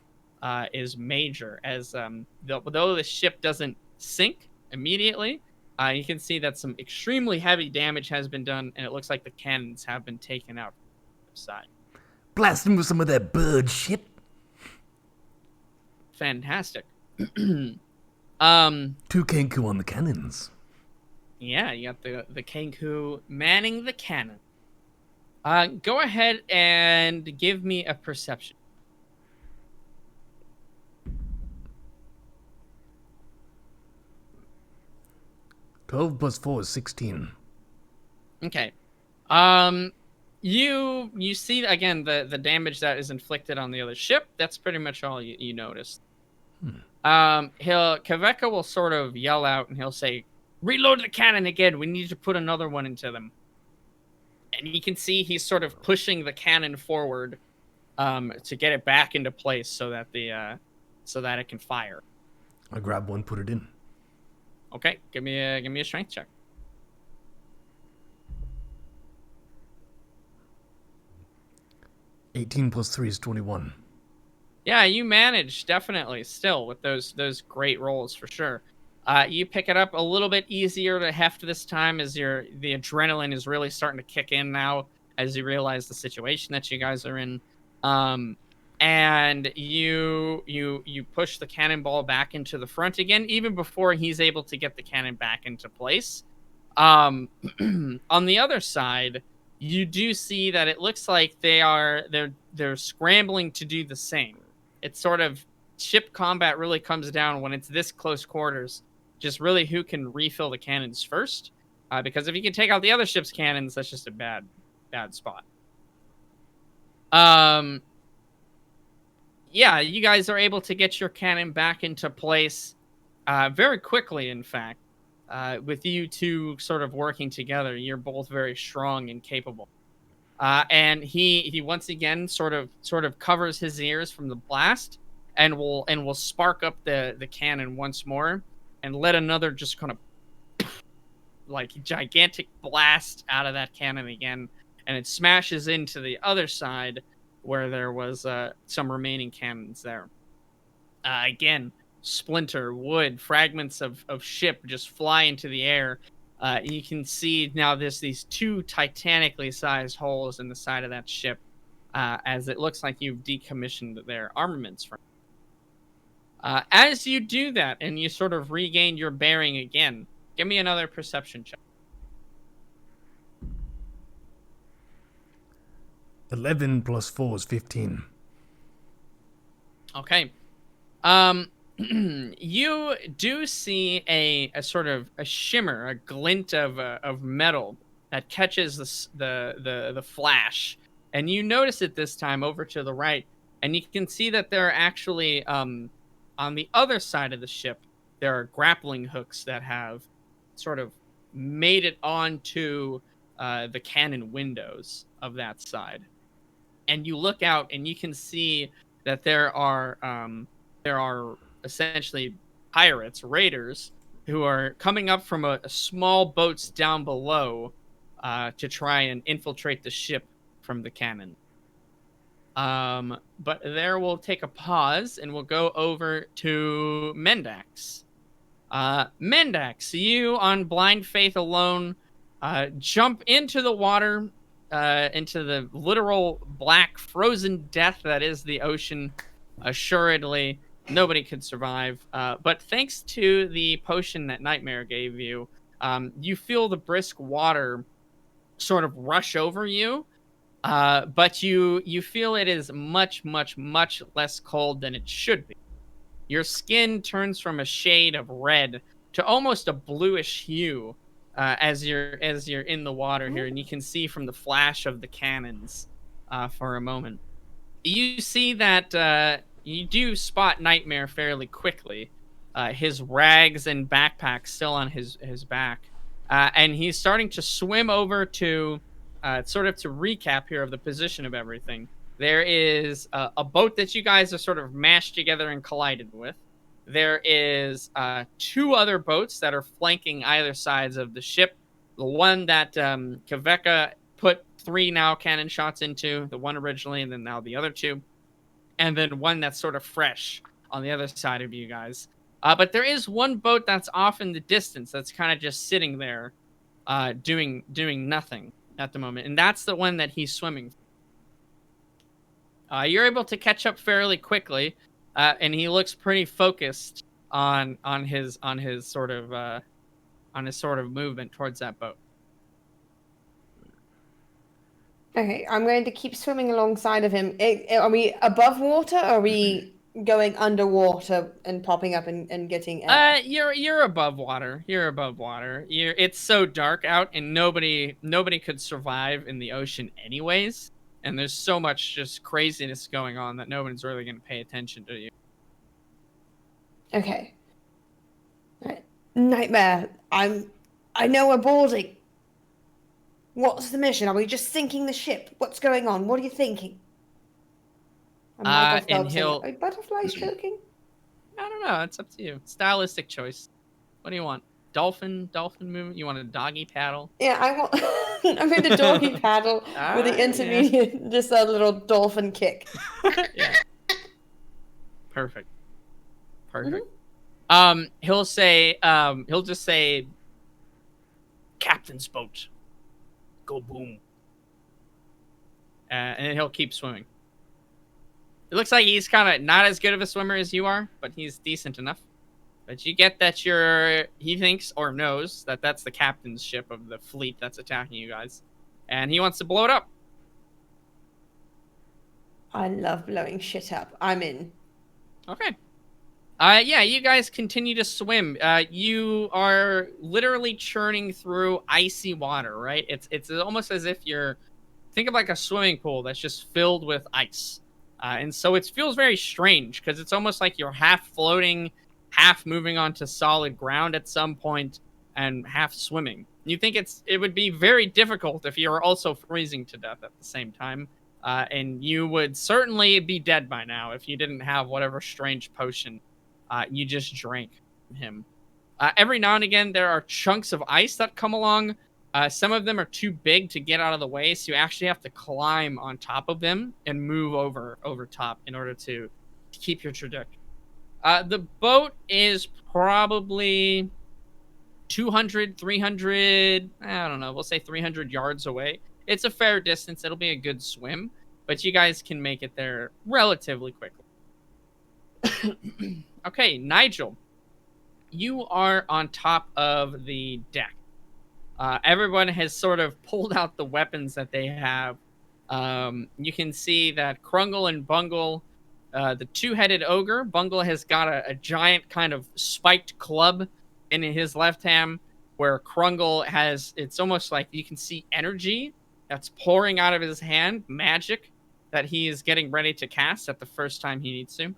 is major. As though the ship doesn't sink immediately, you can see that some extremely heavy damage has been done, and it looks like the cannons have been taken out from the side. Blast him with some of that bird shit. Fantastic. 2 Kenku on the cannons. Yeah, you got the Kenku manning the cannon. Go ahead and give me a perception. 12 plus 4 is 16. Okay. You see again the damage that is inflicted on the other ship. That's pretty much all you notice. Kaveka will sort of yell out and he'll say, "Reload the cannon again. We need to put another one into them." And you can see he's sort of pushing the cannon forward to get it back into place so that it can fire. I grab one, put it in. Okay, give me a strength check. 18 plus 3 is 21. Yeah, you manage definitely still with those great rolls for sure. You pick it up a little bit easier to heft this time as the adrenaline is really starting to kick in now as you realize the situation that you guys are in. And you push the cannonball back into the front again, even before he's able to get the cannon back into place. On the other side, you do see that it looks like they're scrambling to do the same. It's sort of ship combat really comes down when it's this close quarters. Just really who can refill the cannons first, because if you can take out the other ship's cannons, that's just a bad spot. Yeah, you guys are able to get your cannon back into place very quickly, in fact. With you two sort of working together, you're both very strong and capable. And he once again sort of covers his ears from the blast and will spark up the cannon once more and let another just kind of like gigantic blast out of that cannon again, and it smashes into the other side where there was some remaining cannons there. Again, splinter, wood, fragments of ship just fly into the air. You can see now there's these 2 titanically sized holes in the side of that ship, as it looks like you've decommissioned their armaments from. As you do that and you sort of regain your bearing again, give me another perception check. 11 plus 4 is 15. Okay. You do see a sort of a shimmer, a glint of metal that catches the flash, and you notice it this time over to the right, and you can see that there are actually on the other side of the ship there are grappling hooks that have sort of made it onto the cannon windows of that side, and you look out and you can see that there are essentially pirates, raiders, who are coming up from a small boats down below to try and infiltrate the ship from the cannon. But there we'll take a pause and we'll go over to Mendax. Mendax, you on blind faith alone jump into the water, into the literal black frozen death that is the ocean. Assuredly, nobody could survive. But thanks to the potion that Nightmare gave you, you feel the brisk water sort of rush over you. But you feel it is much, much, much less cold than it should be. Your skin turns from a shade of red to almost a bluish hue as you're in the water here, and you can see from the flash of the cannons for a moment. You see that you do spot Nightmare fairly quickly. His rags and backpack still on his back, and he's starting to swim over to. Sort of to recap here of the position of everything, there is a boat that you guys are sort of mashed together and collided with. There is 2 other boats that are flanking either sides of the ship. The one that Kaveka put 3 now cannon shots into, the one originally, and then now the other 2. And then one that's sort of fresh on the other side of you guys. But there is one boat that's off in the distance that's kind of just sitting there doing nothing at the moment, and that's the one that he's swimming. You're able to catch up fairly quickly, and he looks pretty focused on his sort of movement towards that boat. Okay, I'm going to keep swimming alongside of him. Are we above water, or are we going underwater and popping up and getting air? You're above water. It's so dark out, and nobody could survive in the ocean anyways. And there's so much just craziness going on that nobody's really going to pay attention to you. Okay. Right. Nightmare. I know we're boarding. What's the mission? Are we just sinking the ship? What's going on? What are you thinking? And he'll... Are butterfly stroking? I don't know. It's up to you. Stylistic choice. What do you want? Dolphin movement? You want a doggy paddle? Yeah, I want. I'm going to doggy paddle with the intermediate, just a little dolphin kick. Yeah. Perfect. Mm-hmm. He'll just say, "Captain's boat, go boom," and he'll keep swimming. It looks like he's kind of not as good of a swimmer as you are, but he's decent enough. But you get that he thinks or knows that that's the captain's ship of the fleet that's attacking you guys, and he wants to blow it up. I love blowing shit up. I'm in. Okay. Yeah, you guys continue to swim. You are literally churning through icy water, right? It's almost as if think of like a swimming pool that's just filled with ice. And so it feels very strange because it's almost like you're half floating, half moving onto solid ground at some point, and half swimming. You think it would be very difficult if you were also freezing to death at the same time. And you would certainly be dead by now if you didn't have whatever strange potion you just drank from him. Every now and again, there are chunks of ice that come along. Some of them are too big to get out of the way, so you actually have to climb on top of them and move over top in order to keep your trajectory. The boat is probably 200, 300, I don't know, we'll say 300 yards away. It's a fair distance. It'll be a good swim, but you guys can make it there relatively quickly. Okay, Nigel, you are on top of the deck. Everyone has sort of pulled out the weapons that they have. You can see that Krungle and Bungle, the two-headed ogre, Bungle has got a giant kind of spiked club in his left hand, where Krungle it's almost like you can see energy that's pouring out of his hand, magic that he is getting ready to cast at the first time he needs to.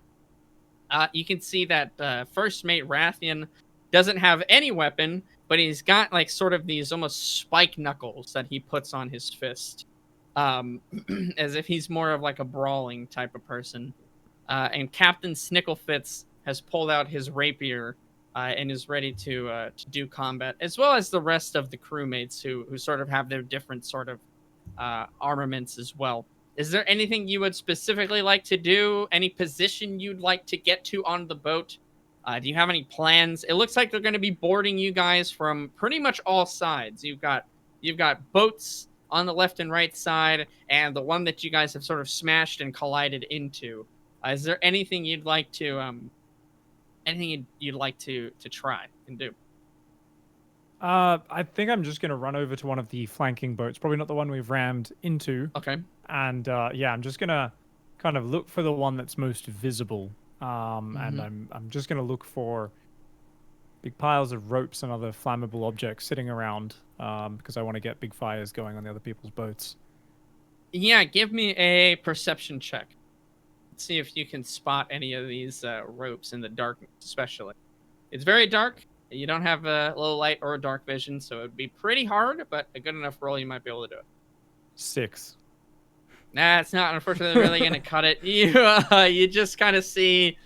You can see that first mate Rathian doesn't have any weapon, but he's got like sort of these almost spike knuckles that he puts on his fist, as if he's more of like a brawling type of person. And Captain Snicklefitz has pulled out his rapier and is ready to do combat, as well as the rest of the crewmates who sort of have their different sort of armaments as well. Is there anything you would specifically like to do? Any position you'd like to get to on the boat? Do you have any plans? It looks like they're going to be boarding you guys from pretty much all sides. You've got boats on the left and right side, and the one that you guys have sort of smashed and collided into. Is there anything you'd like to try and do? I think I'm just going to run over to one of the flanking boats, probably not the one we've rammed into. Okay. And yeah, I'm just going to kind of look for the one that's most visible. And I'm just going to look for big piles of ropes and other flammable objects sitting around, because I want to get big fires going on the other people's boats. Yeah, give me a perception check. Let's see if you can spot any of these ropes in the darkness, especially. It's very dark. You don't have a low light or a dark vision, so it would be pretty hard, but a good enough roll, you might be able to do it. 6. Nah, it's not unfortunately really going to cut it. You just kind of see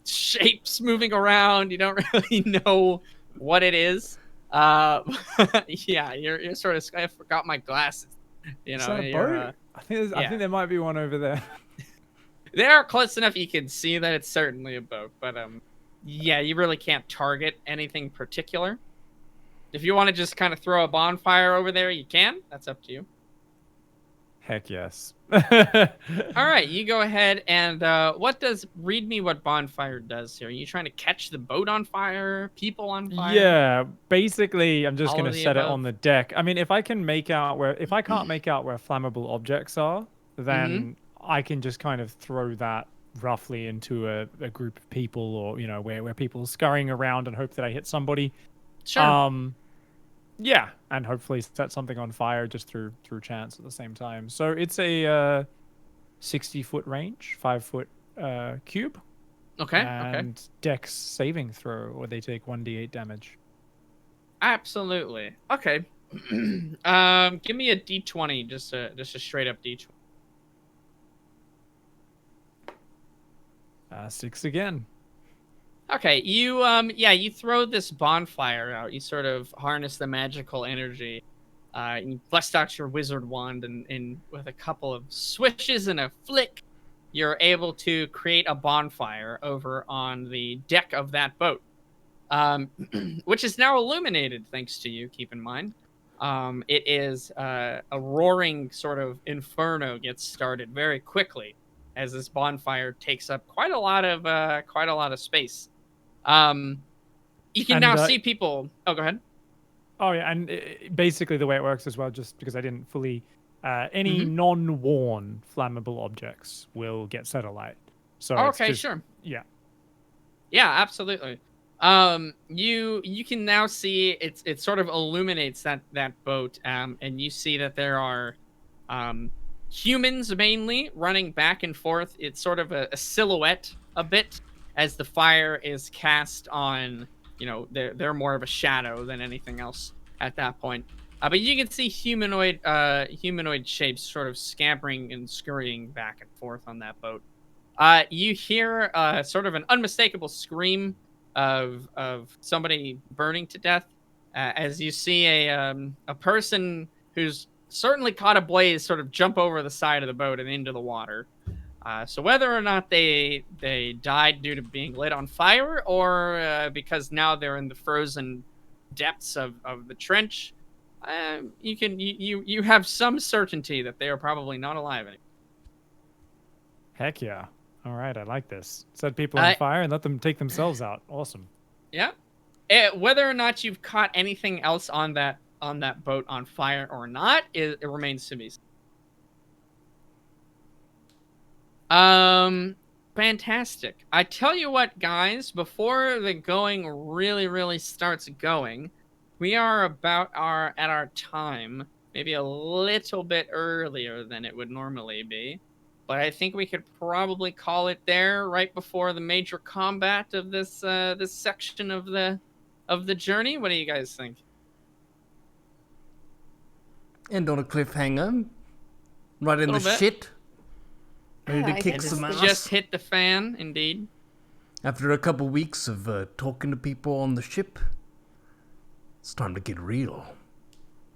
shapes moving around. You don't really know what it is. Yeah, you're sort of. I forgot my glasses. You know, Is that a boat? I think there might be one over there. They are close enough you can see that it's certainly a boat, but yeah, you really can't target anything particular. If you want to just kind of throw a bonfire over there, you can. That's up to you. Heck yes. All right, you go ahead and read me what bonfire does here. Are you trying to catch the boat on fire, people on fire? Yeah, basically I'm just All going of to the set it above. on the deck. I mean, if I can't make out where flammable objects are, then I can just kind of throw that roughly into a group of people, or where people are scurrying around, and hope that I hit somebody. Sure. Yeah, and hopefully set something on fire just through chance at the same time. So it's a 60-foot range, 5-foot cube. Okay. And Dex saving throw, or they take 1d8 damage. Absolutely. Okay. Give me a d20, just a straight up d20. 6 again. Okay, you throw this bonfire out. You sort of harness the magical energy. You bust out your wizard wand, and with a couple of swishes and a flick, you're able to create a bonfire over on the deck of that boat, which is now illuminated thanks to you. Keep in mind, it is a roaring sort of inferno gets started very quickly as this bonfire takes up quite a lot of space. You can And, now see people. Oh, go ahead. Oh yeah, and basically the way it works as well, just because I didn't fully, any non-worn flammable objects will get set alight. So it's Okay, just, sure. yeah. Yeah, absolutely. You can now see it sort of illuminates that boat, and you see that there are humans mainly running back and forth. It's sort of a silhouette a bit as the fire is cast on. They're more of a shadow than anything else at that point. But you can see humanoid shapes sort of scampering and scurrying back and forth on that boat. You hear sort of an unmistakable scream of somebody burning to death as you see a person who's certainly caught a blaze sort of jump over the side of the boat and into the water. So whether or not they died due to being lit on fire or because now they're in the frozen depths of the trench, you have some certainty that they are probably not alive anymore. Heck yeah. All right, I like this. Set people on fire and let them take themselves out. Awesome. Yeah. Whether or not you've caught anything else on that boat on fire or not, it remains to be seen. Fantastic. I tell you what, guys, before the going really, really starts going, we are at our time, maybe a little bit earlier than it would normally be. But I think we could probably call it there right before the major combat of this this section of the journey. What do you guys think? End on a cliffhanger. Right in the Little bit. shit. Ready Yeah, to I kick think some this ass. Just hit the fan, indeed. After a couple weeks of talking to people on the ship, it's time to get real.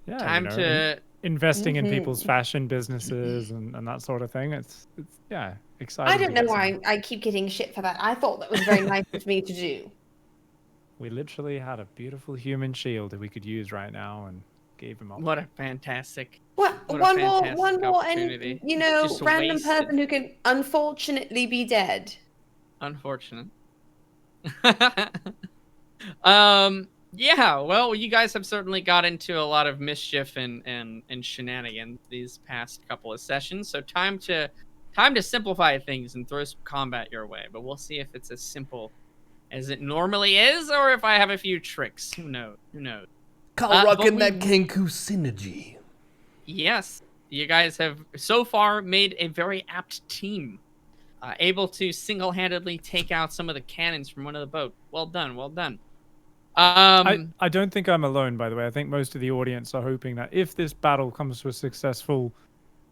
Yeah. Time to investing in people's fashion businesses and that sort of thing. It's yeah, exciting. I don't to know get why some- I keep getting shit for that. I thought that was very nice of me to do. We literally had a beautiful human shield that we could use right now and gave him up. What a fantastic What? What a One more, fantastic opportunity. and Just random wasted. person who can unfortunately be dead. Unfortunate. Yeah, well, you guys have certainly got into a lot of mischief and shenanigans these past couple of sessions, so time to simplify things and throw some combat your way, but we'll see if it's as simple as it normally is or if I have a few tricks. Who knows? Carl rocking but that Kenku synergy. Yes, you guys have so far made a very apt team, able to single-handedly take out some of the cannons from one of the boat. Well done, well done. I don't think I'm alone, by the way. I think most of the audience are hoping that if this battle comes to a successful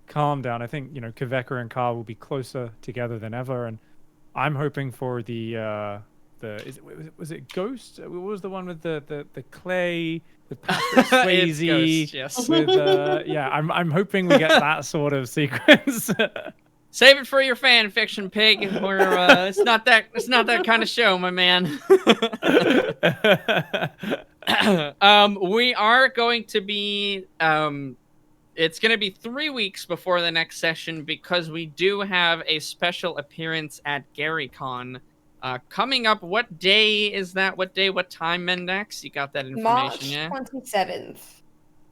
calm down, I think, Kveka and Carl will be closer together than ever. And I'm hoping for was it Ghost? What was the one with the clay with Patrick It's Swayze? Ghost, yes. With yeah, I'm hoping we get that sort of sequence. Save it for your fan fiction, Pig. It's not that kind of show, my man. We are going to be it's going to be 3 weeks before the next session because we do have a special appearance at GaryCon coming up. What day is that? What day? What time, Mendax? You got that information? March Yeah. 27th.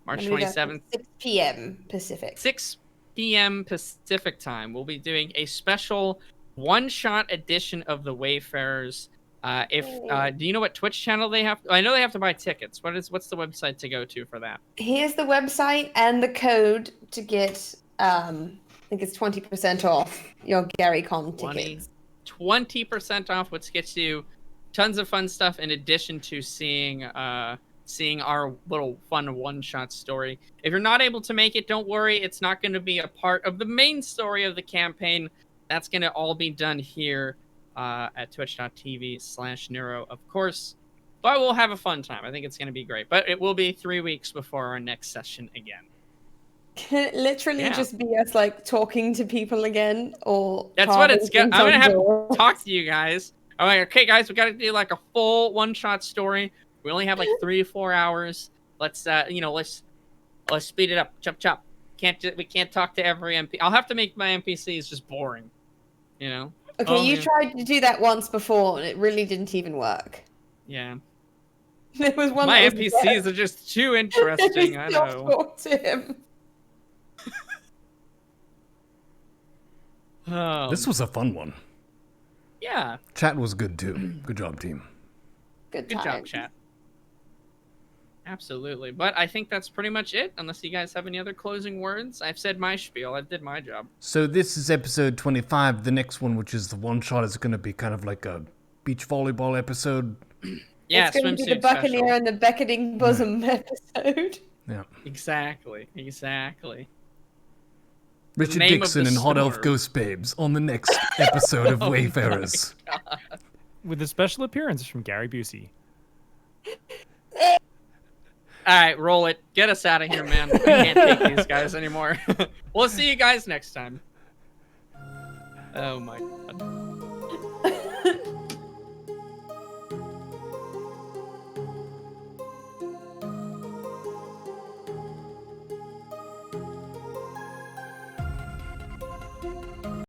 March I believe that's 27th. 6 p.m. Pacific. 6 p.m. Pacific time. We'll be doing a special one-shot edition of the Wayfarers. Do you know what Twitch channel they have? I know they have to buy tickets. What's the website to go to for that? Here's the website and the code to get, I think it's 20% off your GaryCon tickets. 20% off, which gets you tons of fun stuff in addition to seeing our little fun one-shot story. If you're not able to make it, don't worry. It's not going to be a part of the main story of the campaign. That's going to all be done here at twitch.tv/Neuro, of course. But we'll have a fun time. I think it's going to be great. But it will be 3 weeks before our next session again. Can it literally Yeah. just be us like talking to people again, or That's what it's carving I'm gonna things have on to doors? talk to you guys. I'm like, okay, guys, we gotta do like a full one-shot story. We only have like 3 or 4 hours. Let's let's speed it up. Chop chop. We can't talk to every NPC. I'll have to make my NPCs just boring. You know? Okay, Oh, you yeah. tried to do that once before, and it really didn't even work. Yeah. There was one. My that was NPCs are just too interesting. I Still know. talk to him. This was a fun one. Yeah. Chat was good too. Good job, team. Good Good job, times. chat. Absolutely. But I think that's pretty much it, unless you guys have any other closing words. I've said my spiel. I did my job. So this is episode 25. The next one, which is the one shot, is going to be kind of like a beach volleyball episode. Yeah, It's going to be the swimsuit Buccaneer special. and the Beckoning Bosom episode. Yeah. Exactly. Richard name of Dixon the and Hot Elf storm. Ghost Babes on the next episode of Wayfarers. With a special appearance from Gary Busey. Alright, roll it. Get us out of here, man. I can't take these guys anymore. We'll see you guys next time. Oh my god.